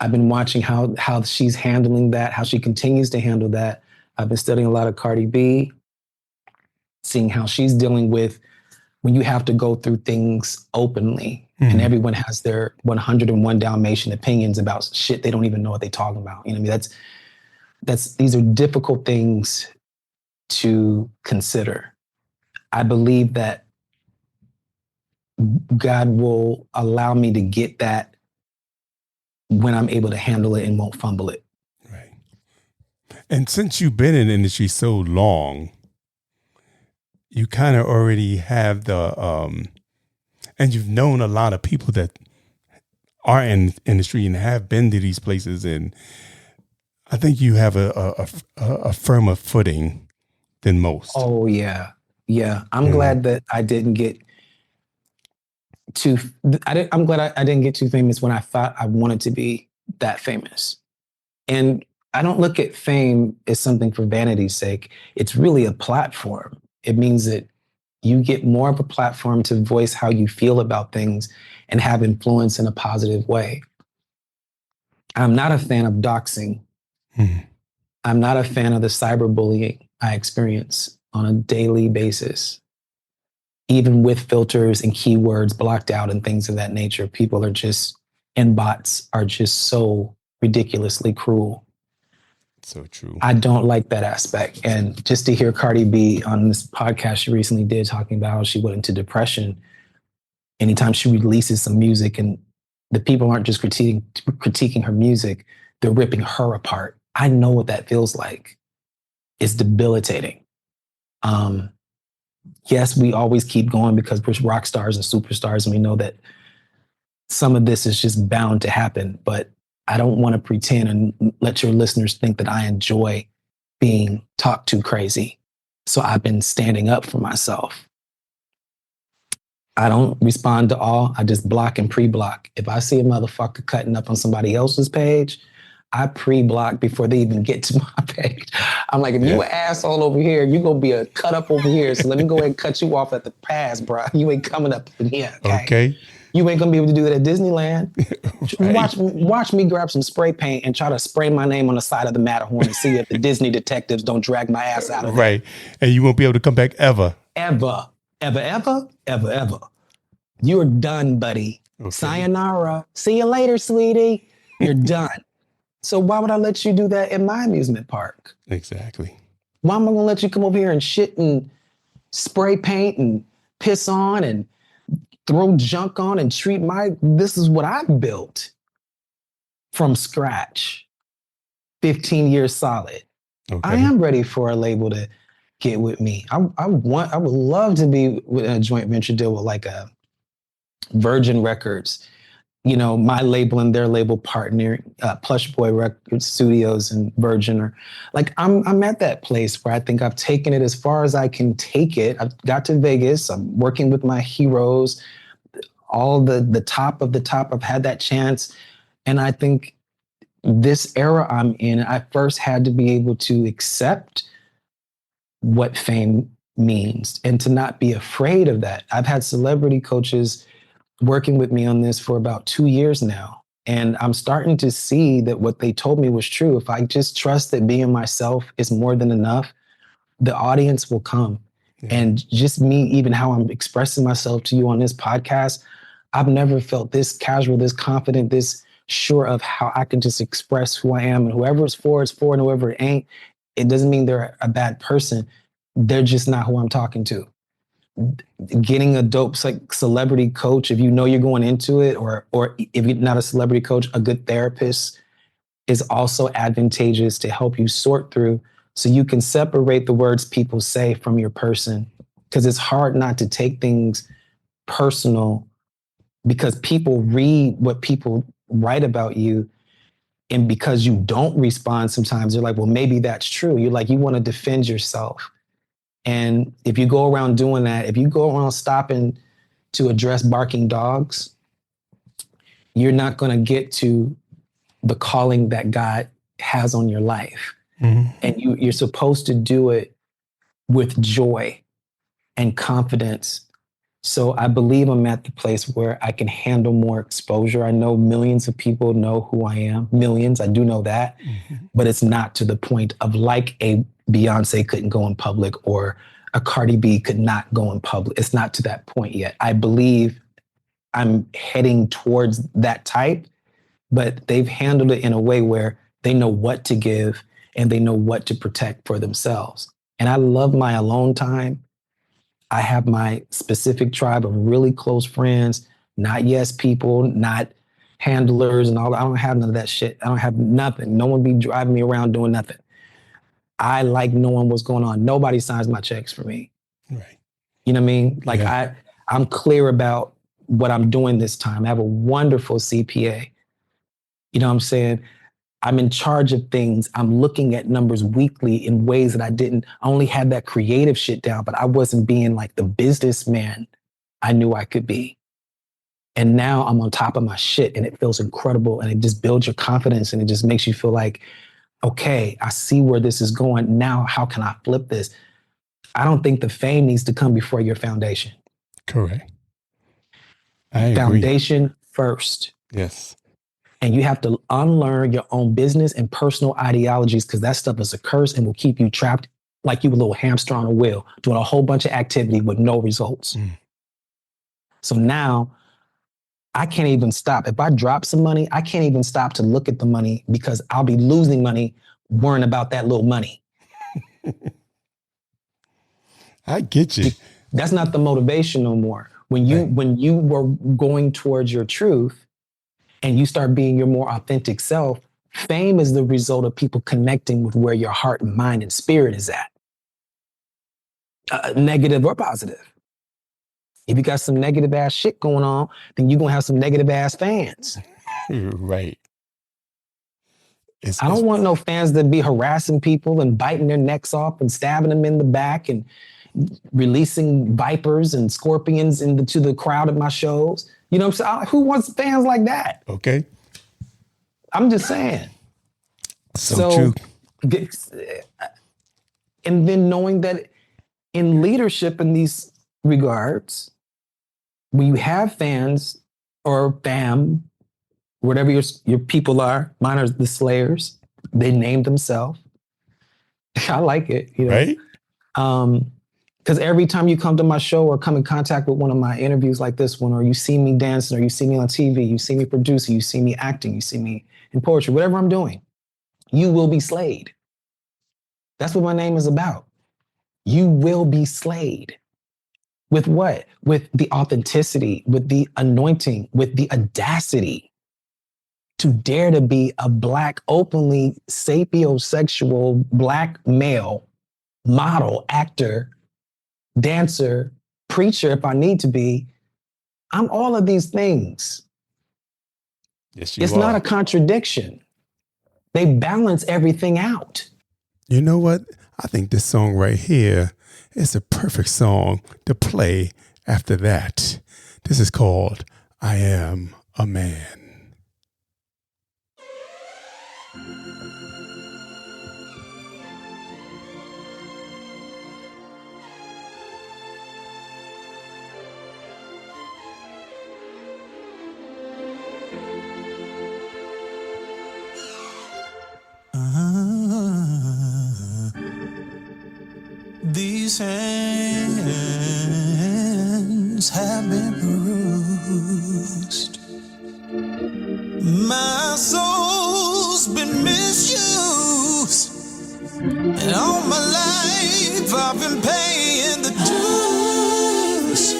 watching how she's handling that, how she continues to handle that. I've been studying a lot of Cardi B, seeing how she's dealing with when you have to go through things openly and everyone has their 101 Dalmatian opinions about shit they don't even know what they're talking about. You know what I mean? These are difficult things to consider. I believe that God will allow me to get that when I'm able to handle it and won't fumble it. Right. And since you've been in the industry so long, you kind of already have and you've known a lot of people that are in the industry and have been to these places. And I think you have a firmer footing than most. Oh, yeah. Yeah. I'm glad that I didn't get I'm glad I didn't get too famous when I thought I wanted to be that famous. And I don't look at fame as something for vanity's sake. It's really a platform. It means that you get more of a platform to voice how you feel about things and have influence in a positive way. I'm not a fan of doxing. I'm not a fan of the cyberbullying I experience on a daily basis. Even with filters and keywords blocked out and things of that nature, people are just, and bots are just so ridiculously cruel. So true. I don't like that aspect. And just to hear Cardi B on this podcast she recently did talking about how she went into depression, anytime she releases some music and the people aren't just critiquing her music, they're ripping her apart. I know what that feels like. It's debilitating. Yes, we always keep going because we're rock stars and superstars and we know that some of this is just bound to happen, but I don't want to pretend and let your listeners think that I enjoy being talked to crazy. So I've been standing up for myself. I don't respond to all. I just block and pre-block. If I see a motherfucker cutting up on somebody else's page, I pre-block before they even get to my page. I'm like, if you an asshole over here, you gonna be a cut up over here. So let me go ahead and cut you off at the pass, bro. You ain't coming up in here. Okay. You ain't gonna be able to do that at Disneyland. Right. Watch me grab some spray paint and try to spray my name on the side of the Matterhorn and see if the Disney detectives don't drag my ass out of it. Right. And you won't be able to come back ever. Ever. You're done, buddy. Okay. Sayonara. See you later, sweetie. You're done. So why would I let you do that in my amusement park? Exactly. Why am I gonna let you come over here and shit and spray paint and piss on and throw junk on and this is what I built from scratch, 15 years solid. Okay. I am ready for a label to get with me. I would love to be with a joint venture deal with like a Virgin Records, my label and their label partner, Plush Boy Records Studios and Virgin are like, I'm at that place where I think I've taken it as far as I can take it. I've got to Vegas. I'm working with my heroes, all the top of the top. I've had that chance. And I think this era I'm in, I first had to be able to accept what fame means and to not be afraid of that. I've had celebrity coaches working with me on this for about 2 years now. And I'm starting to see that what they told me was true. If I just trust that being myself is more than enough, the audience will come. Yeah. And just me, even how I'm expressing myself to you on this podcast, I've never felt this casual, this confident, this sure of how I can just express who I am, and whoever it's for, and whoever it ain't, it doesn't mean they're a bad person. They're just not who I'm talking to. Getting a dope celebrity coach, if you know you're going into it, or if you're not a celebrity coach, a good therapist is also advantageous to help you sort through, so you can separate the words people say from your person. Because it's hard not to take things personal, because people read what people write about you. And because you don't respond, sometimes they're like, well, maybe that's true. You're like, you want to defend yourself. And if you go around doing that, if you go around stopping to address barking dogs, you're not going to get to the calling that God has on your life. Mm-hmm. And you're supposed to do it with joy and confidence. So I believe I'm at the place where I can handle more exposure. I know millions of people know who I am. Millions, I do know that. Mm-hmm. But it's not to the point of like a Beyonce couldn't go in public or a Cardi B could not go in public. It's not to that point yet. I believe I'm heading towards that type, but they've handled it in a way where they know what to give and they know what to protect for themselves. And I love my alone time. I have my specific tribe of really close friends, not yes people, not handlers and all that. I don't have none of that shit. I don't have nothing. No one be driving me around doing nothing. I like knowing what's going on. Nobody signs my checks for me. Right. You know what I mean? Like I'm clear about what I'm doing this time. I have a wonderful CPA. You know what I'm saying? I'm in charge of things. I'm looking at numbers weekly in ways that I only had that creative shit down, but I wasn't being like the businessman I knew I could be. And now I'm on top of my shit and it feels incredible and it just builds your confidence and it just makes you feel like, okay, I see where this is going. Now, how can I flip this? I don't think the fame needs to come before your foundation. Correct. I agree. Foundation first. Yes. And you have to unlearn your own business and personal ideologies, because that stuff is a curse and will keep you trapped like you a little hamster on a wheel, doing a whole bunch of activity with no results. Mm. So now I can't even stop. If I drop some money, I can't even stop to look at the money because I'll be losing money worrying about that little money. I get you. That's not the motivation no more. When you were going towards your truth, and you start being your more authentic self, fame is the result of people connecting with where your heart and mind and spirit is at. Negative or positive. If you got some negative ass shit going on, then you're going to have some negative ass fans. Right. I don't want no fans that be harassing people and biting their necks off and stabbing them in the back and releasing vipers and scorpions into the crowd at my shows. You know what I'm saying? Who wants fans like that? Okay. I'm just saying. So true. And then knowing that in leadership in these regards, when you have fans or fam, whatever your people are, mine are the Slayers. They named themselves. I like it. You know? Right. Because every time you come to my show or come in contact with one of my interviews like this one, or you see me dancing, or you see me on TV, you see me producing, you see me acting, you see me in poetry, whatever I'm doing, you will be slayed. That's what my name is about. You will be slayed. With what? With the authenticity, with the anointing, with the audacity to dare to be a Black, openly sapiosexual Black male model, actor, dancer, preacher, if I need to be. I'm all of these things. Yes, you are. It's not a contradiction. They balance everything out. You know what? I think this song right here is a perfect song to play after that. This is called I Am a Man. These hands have been bruised. My I've been paying the dues.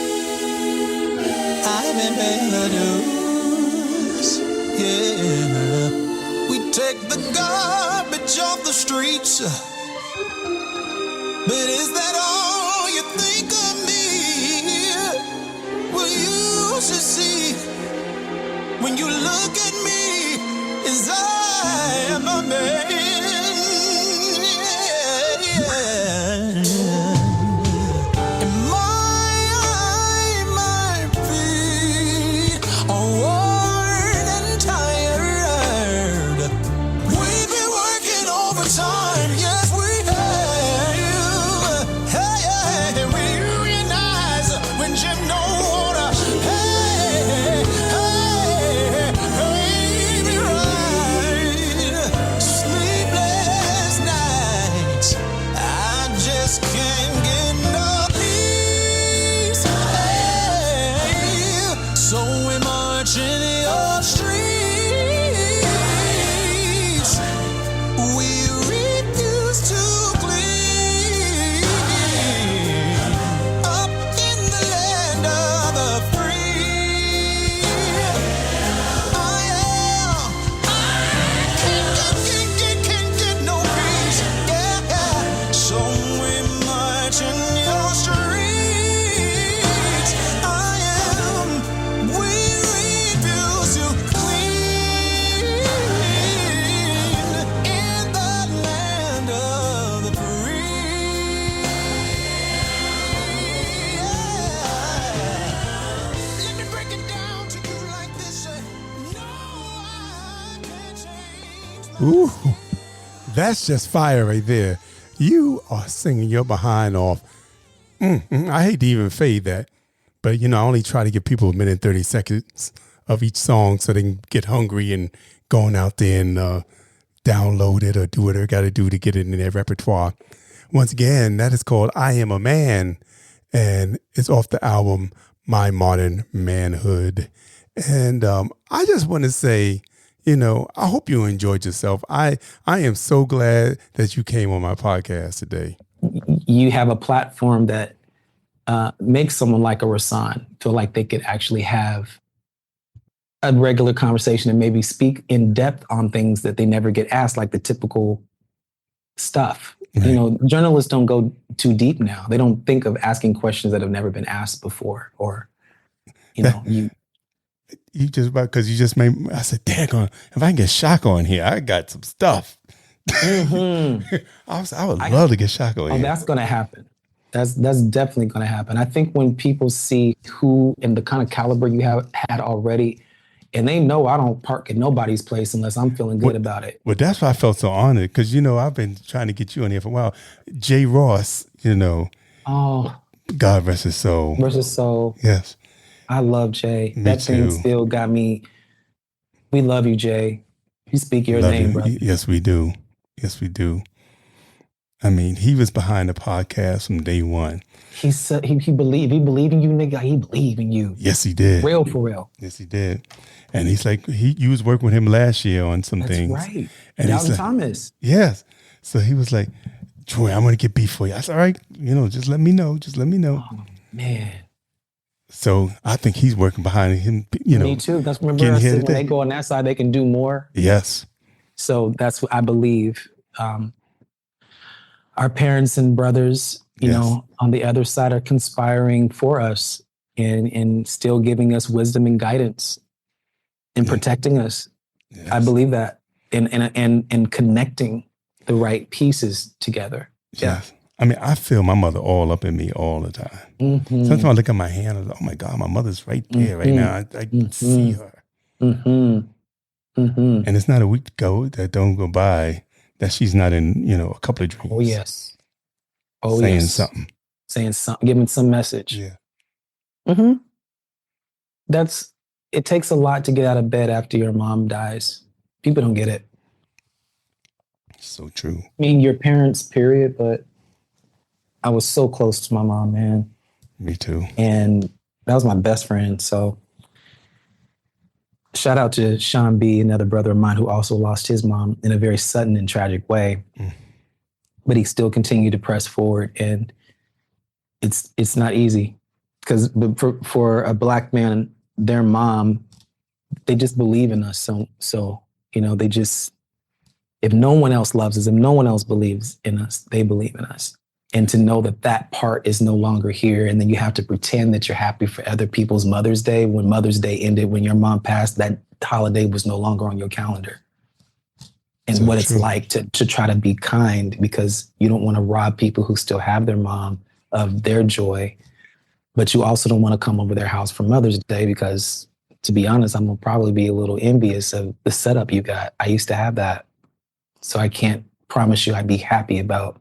I've been paying the dues. Yeah. We take the garbage off the streets. But is that all you think of me? Will you should see when you look at me as I am a man? And I might be worn and tired. We've been working overtime, yes we have. Hey, we unionize when Jim don't wanna. Hey, me right. Sleepless nights, I just can't get no peace. Hey, so we march in your streets. We refuse to clean up in the land of the free. Can't get no peace. Yeah. So we march in your streets. We refuse to clean in the land of the free. Let me break it down to you like this. No, I can't change. Ooh, that's just fire right there. You are singing your behind off. I hate to even fade that, but I only try to give people a minute and 30 seconds of each song so they can get hungry and going out there and download it or do whatever they got to do to get it in their repertoire. Once again, that is called I Am a Man, and it's off the album My Modern Manhood. And I just want to say, I hope you enjoyed yourself. I am so glad that you came on my podcast today. You have a platform that makes someone like a Rasan feel like they could actually have a regular conversation and maybe speak in depth on things that they never get asked, like the typical stuff. Right. Journalists don't go too deep now. They don't think of asking questions that have never been asked before, or, You just about, because you just made, I said, daggone, if I can get Chaka on here, I got some stuff. Mm-hmm. I would love to get Chaka on here. That's going to happen. That's definitely going to happen. I think when people see who and the kind of caliber you have had already, and they know I don't park at nobody's place unless I'm feeling good about it. Well, that's why I felt so honored, because, I've been trying to get you on here for a while. J. Ross, Oh. God rest his soul. Rest his soul. Yes. I love Jay. Me that too. thing still got me. We love you, Jay. You speak your name, brother. Yes, we do. Yes, we do. I mean, he was behind the podcast from day one. He said he believed in you, nigga. He believed in you. Yes, he did. Real for real. Yes, he did. And he's like, you was working with him last year on some things. That's right. And Dalton like, Thomas. Yes. So he was like, Troy, I'm going to get beef for you. I said, all right, just let me know. Just let me know. Oh, man. So I think he's working behind him, Me too. That's remember I said when they go on that side, they can do more. Yes. So that's what I believe. Our parents and brothers, you know, on the other side are conspiring for us and still giving us wisdom and guidance and protecting us. Yes. I believe that and connecting the right pieces together. Yeah. I mean, I feel my mother all up in me all the time. Mm-hmm. Sometimes I look at my hand and, oh my God, my mother's right there right now. I see her. Mm-hmm. Mm-hmm. And it's not a week that don't go by that she's not in, a couple of dreams. Oh, yes. Saying something. Saying something, giving some message. Yeah. Mm-hmm. It takes a lot to get out of bed after your mom dies. People don't get it. So true. I mean, your parents, period, but I was so close to my mom, man. Me too. And that was my best friend. So shout out to Sean B., another brother of mine who also lost his mom in a very sudden and tragic way. but he still continued to press forward. And it's not easy, because for a Black man, their mom, they just believe in us. So, you know, they just, if no one else loves us, if no one else believes in us, they believe in us. And to know that that part is no longer here, and then you have to pretend that you're happy for other people's Mother's Day, when Mother's Day ended, when your mom passed, that holiday was no longer on your calendar. And so what it's like to try to be kind, because you don't want to rob people who still have their mom of their joy, but you also don't want to come over their house for Mother's Day, because, to be honest, I'm gonna probably be a little envious of the setup you got. I used to have that. So I can't promise you I'd be happy about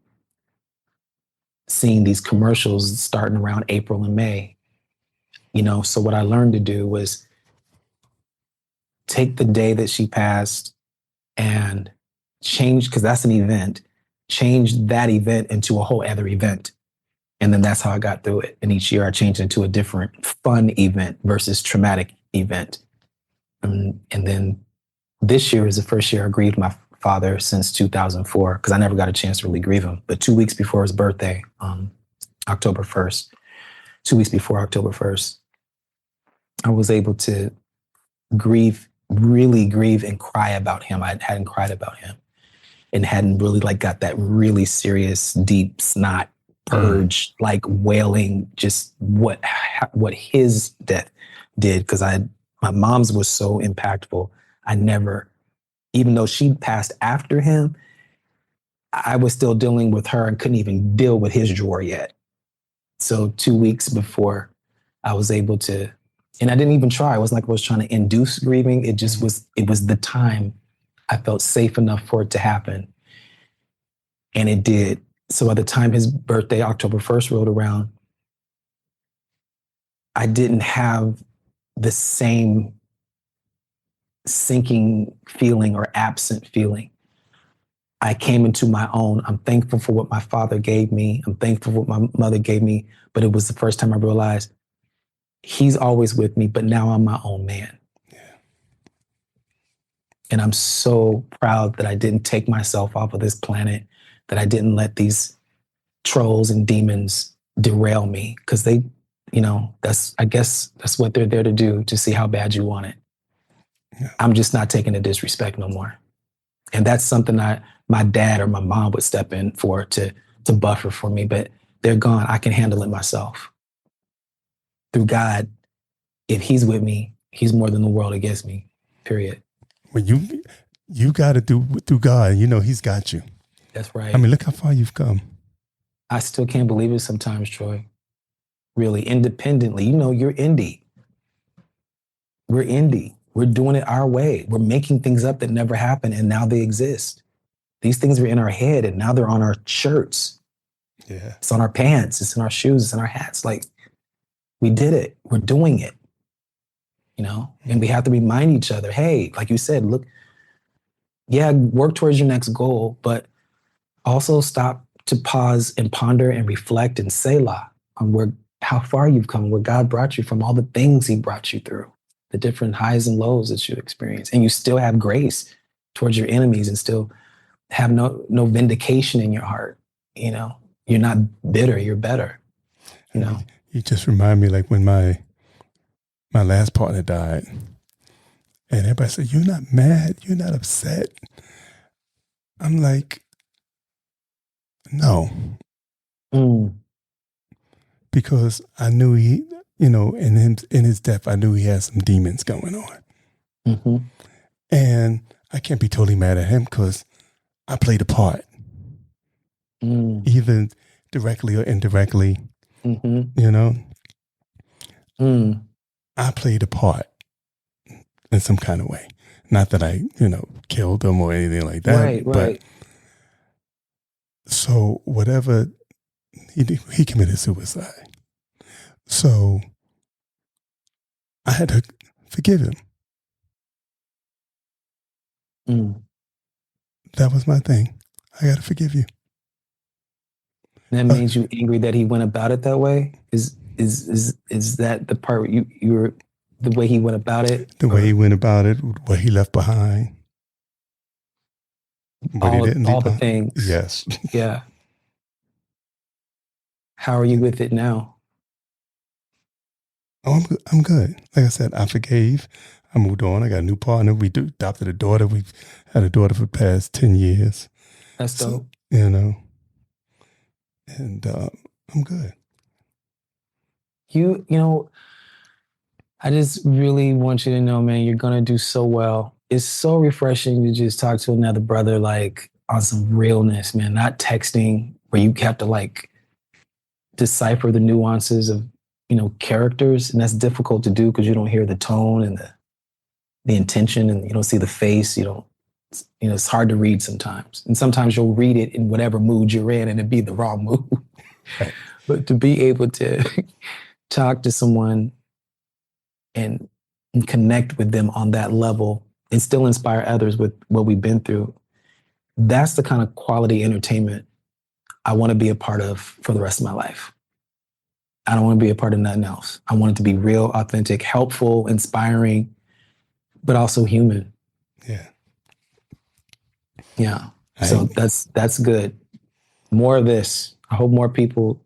seeing these commercials starting around April and May. You know, so what I learned to do was take the day that she passed and change, because that's an event, change that event into a whole other event. And then that's how I got through it. And each year I changed it into a different fun event versus traumatic event. And then this year is the first year I grieved my father since 2004, because I never got a chance to really grieve him. But 2 weeks before his birthday, October 1st, 2 weeks before October 1st, I was able to really grieve and cry about him. I hadn't cried about him and hadn't really got that really serious, deep snot purge, wailing, just what his death did. Because my mom's was so impactful. I never, even though she passed after him, I was still dealing with her and couldn't even deal with his drawer yet. So 2 weeks before, I was able to, and I didn't even try. It wasn't like I was trying to induce grieving. It just was, it was the time I felt safe enough for it to happen. And it did. So by the time his birthday, October 1st, rolled around, I didn't have the same sinking feeling or absent feeling. I came into my own. I'm thankful for what my father gave me. I'm thankful for what my mother gave me. But it was the first time I realized he's always with me, but now I'm my own man. Yeah. And I'm so proud that I didn't take myself off of this planet, that I didn't let these trolls and demons derail me, because they, you know, I guess that's what they're there to do, to see how bad you want it. Yeah. I'm just not taking the disrespect no more. And that's something my dad or my mom would step in for to buffer for me, but they're gone. I can handle it myself. Through God, if he's with me, he's more than the world against me, period. Well, you got to do through God. You know, he's got you. That's right. I mean, look how far you've come. I still can't believe it sometimes, Troy. Really, independently. You know, you're indie. We're indie. We're doing it our way. We're making things up that never happened, and now they exist. These things were in our head, and now they're on our shirts. Yeah. It's on our pants. It's in our shoes. It's in our hats. Like, we did it. We're doing it. You know? And we have to remind each other, hey, like you said, look, yeah, work towards your next goal, but also stop to pause and ponder and reflect and selah on how far you've come, where God brought you from, all the things he brought you through, the different highs and lows that you experience. And you still have grace towards your enemies and still have no vindication in your heart. You know, you're not bitter, you're better. You know, you just remind me, like when my last partner died, and everybody said, "You're not mad, you're not upset." I'm like, no. Because I knew he, you know, in his death, I knew he had some demons going on. Mm-hmm. And I can't be totally mad at him because I played a part. Either directly or indirectly, you know. I played a part in some kind of way. Not that I, you know, killed him or anything like that. Right. But so whatever, he committed suicide. So I had to forgive him. That was my thing. I got to forgive you. That made you angry that he went about it that way? Is that the part where you were, the way he went about it? The way he went about it, what he left behind. All the things. Yes. Yeah. How are you with it now? Oh, I'm good. Like I said, I forgave. I moved on. I got a new partner. We adopted a daughter. We've had a daughter for the past 10 years. That's dope. You know, and I'm good. You know, I just really want you to know, man, you're going to do so well. It's so refreshing to just talk to another brother, like on some realness, man, not texting where you have to like decipher the nuances of, you know, characters. And that's difficult to do because you don't hear the tone and the intention, and you don't see the face. You know, it's hard to read sometimes. And sometimes you'll read it in whatever mood you're in and it'd be the wrong mood. Right. But to be able to talk to someone and connect with them on that level and still inspire others with what we've been through, that's the kind of quality entertainment I want to be a part of for the rest of my life. I don't want to be a part of nothing else. I want it to be real, authentic, helpful, inspiring, but also human. Yeah. Yeah. So that's good. More of this. I hope more people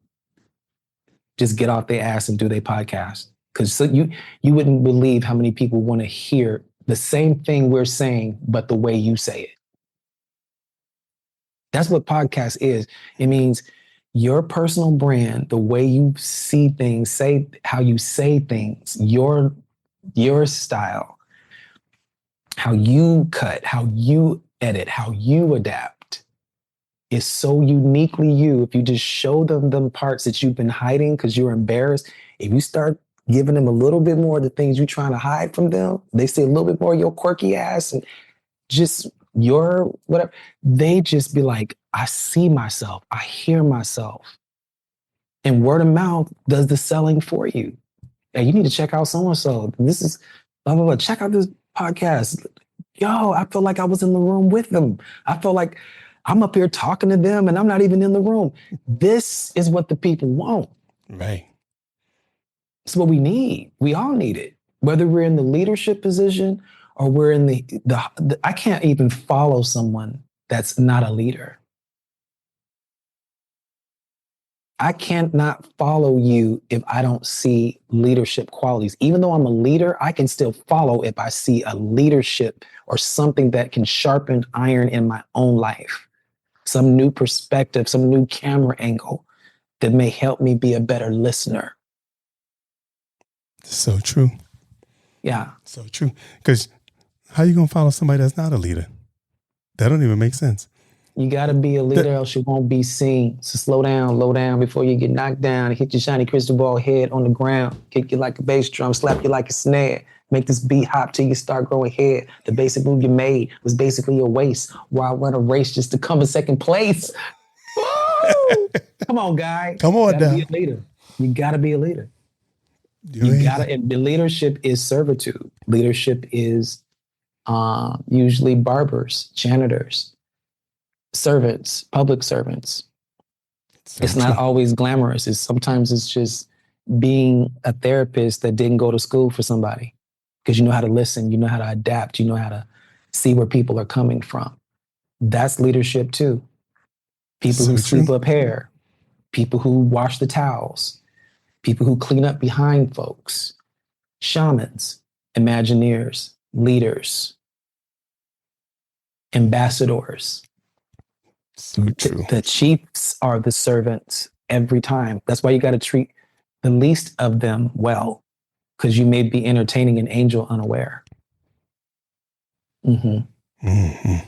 just get off their ass and do their podcast. Because you wouldn't believe how many people want to hear the same thing we're saying, but the way you say it. That's what podcast is. It means your personal brand, the way you see things, say how you say things, your style, how you cut, how you edit, how you adapt is so uniquely you. If you just show them parts that you've been hiding because you're embarrassed, if you start giving them a little bit more of the things you're trying to hide from them, they see a little bit more of your quirky ass and just your whatever, they just be like, I see myself, I hear myself. And word of mouth does the selling for you. Hey, you need to check out so-and-so. This is blah, blah, blah. Check out this podcast. Yo, I feel like I was in the room with them. I feel like I'm up here talking to them and I'm not even in the room. This is what the people want. Right. It's what we need. We all need it. Whether we're in the leadership position or we're in the I can't even follow someone that's not a leader. I cannot follow you if I don't see leadership qualities. Even though I'm a leader, I can still follow if I see a leadership or something that can sharpen iron in my own life. Some new perspective, some new camera angle that may help me be a better listener. So true. Yeah. So true. Because how you going to follow somebody that's not a leader? That don't even make sense. You got to be a leader, else you won't be seen. So slow down before you get knocked down. Hit your shiny crystal ball head on the ground. Kick you like a bass drum, slap you like a snare. Make this beat hop till you start growing hair. The basic move you made was basically a waste. While I run a race just to come in second place. Woo! Come on, guy. Come on, you gotta be a leader. You got to be a leader. You got to. And the leadership is servitude. Leadership is usually barbers, janitors, servants, public servants. It's not always glamorous. Sometimes it's just being a therapist that didn't go to school for somebody, because you know how to listen, you know how to adapt, you know how to see where people are coming from. That's leadership too. People who sweep up hair, people who wash the towels, people who clean up behind folks, shamans, imagineers, leaders, ambassadors. So true. The chiefs are the servants every time. That's why you got to treat the least of them well, because you may be entertaining an angel unaware. Mm-hmm. Mm-hmm.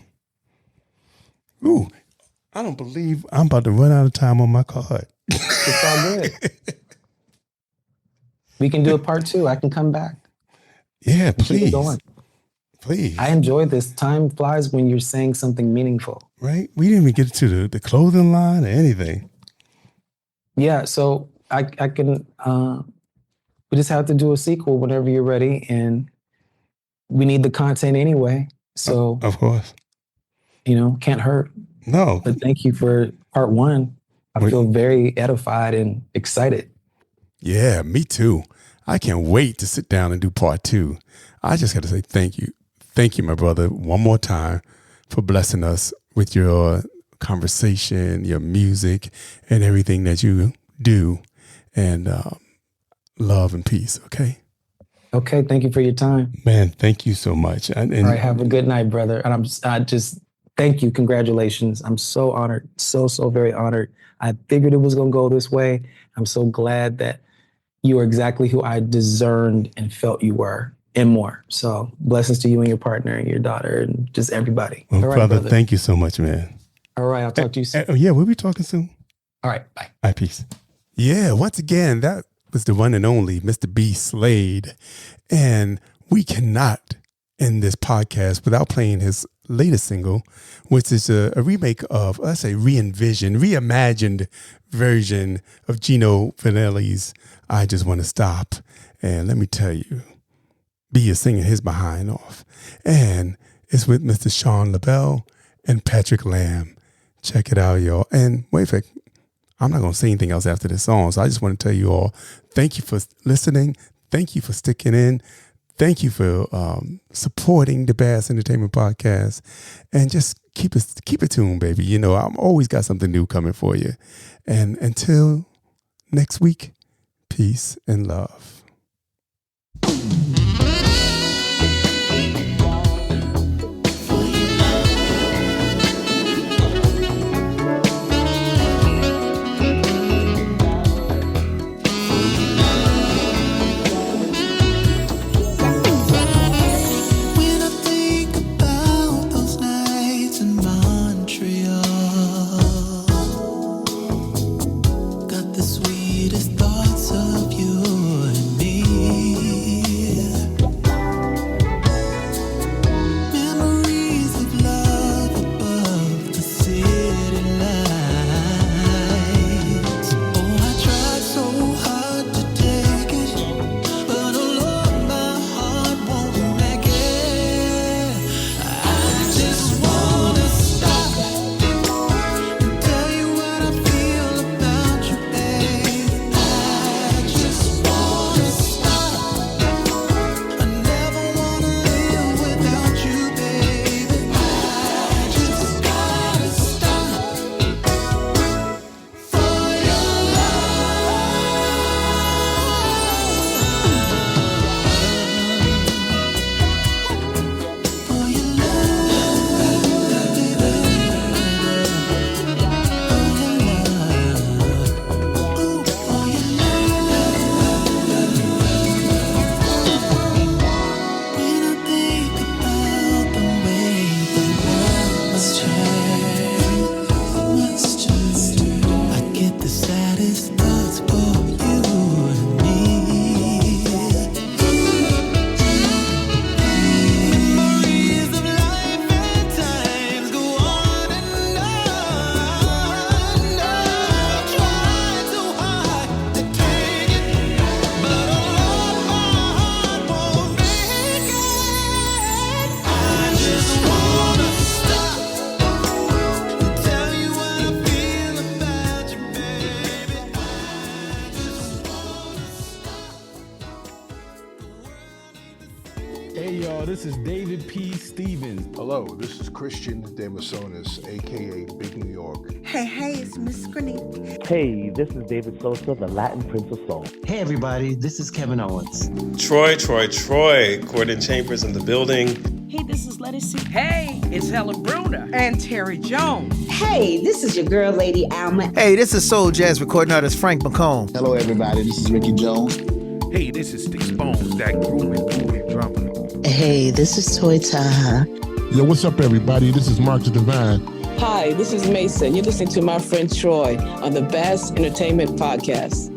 Ooh, I don't believe I'm about to run out of time on my card. It's all good. We can do a part 2. I can come back. Yeah, please. Keep it going. Please. I enjoy this. Time flies when you're saying something meaningful. Right? We didn't even get to the clothing line or anything. Yeah, so I can, we just have to do a sequel whenever you're ready, and we need the content anyway. So, of course, can't hurt. No. But thank you for part 1. I feel very edified and excited. Yeah, me too. I can't wait to sit down and do part 2. I just got to say thank you. Thank you, my brother, one more time for blessing us with your conversation, your music, and everything that you do. And love and peace, okay? Okay, thank you for your time. Man, thank you so much. All right, have a good night, brother. And I just thank you. Congratulations. I'm so honored, so very honored. I figured it was going to go this way. I'm so glad that you are exactly who I discerned and felt you were and more. So blessings to you and your partner and your daughter and just everybody. Well, all right, brother, thank you so much, man. All right, I'll talk to you soon. Yeah, we'll be talking soon. All right, bye. All right, peace. Yeah, once again, that was the one and only Mr. B.Slade. And we cannot end this podcast without playing his latest single, which is a remake of, let's say, reimagined version of Gino Vanelli's I Just Want to Stop. And let me tell you, B is singing his behind off. And it's with Mr. Sheila E and Patrick Lamb. Check it out, y'all. And wait a second. I'm not going to say anything else after this song. So I just want to tell you all, thank you for listening. Thank you for sticking in. Thank you for supporting the Bass Entertainment Podcast. And just keep it tuned, baby. You know, I'm always got something new coming for you. And until next week, peace and love. This is David P. Stevens. Hello, this is Christian Demasonis, a.k.a. Big New York. Hey, it's Miss Granny. Hey, this is David Sosa, the Latin Prince of Soul. Hey, everybody, this is Kevin Owens. Troy, Gordon Chambers in the building. Hey, this is Let It See. Hey, it's Helen Bruner. And Terry Jones. Hey, this is your girl, Lady Alma. Hey, this is soul jazz recording artist Frank McComb. Hello, everybody, this is Ricky Jones. Hey, this is Sticks Bones, that groovy drummer. Hey, this is Toy Taha. Yo, what's up, everybody? This is Mark the Divine. Hi, this is Mason. You're listening to my friend Troy on the Bass Entertainment Podcast.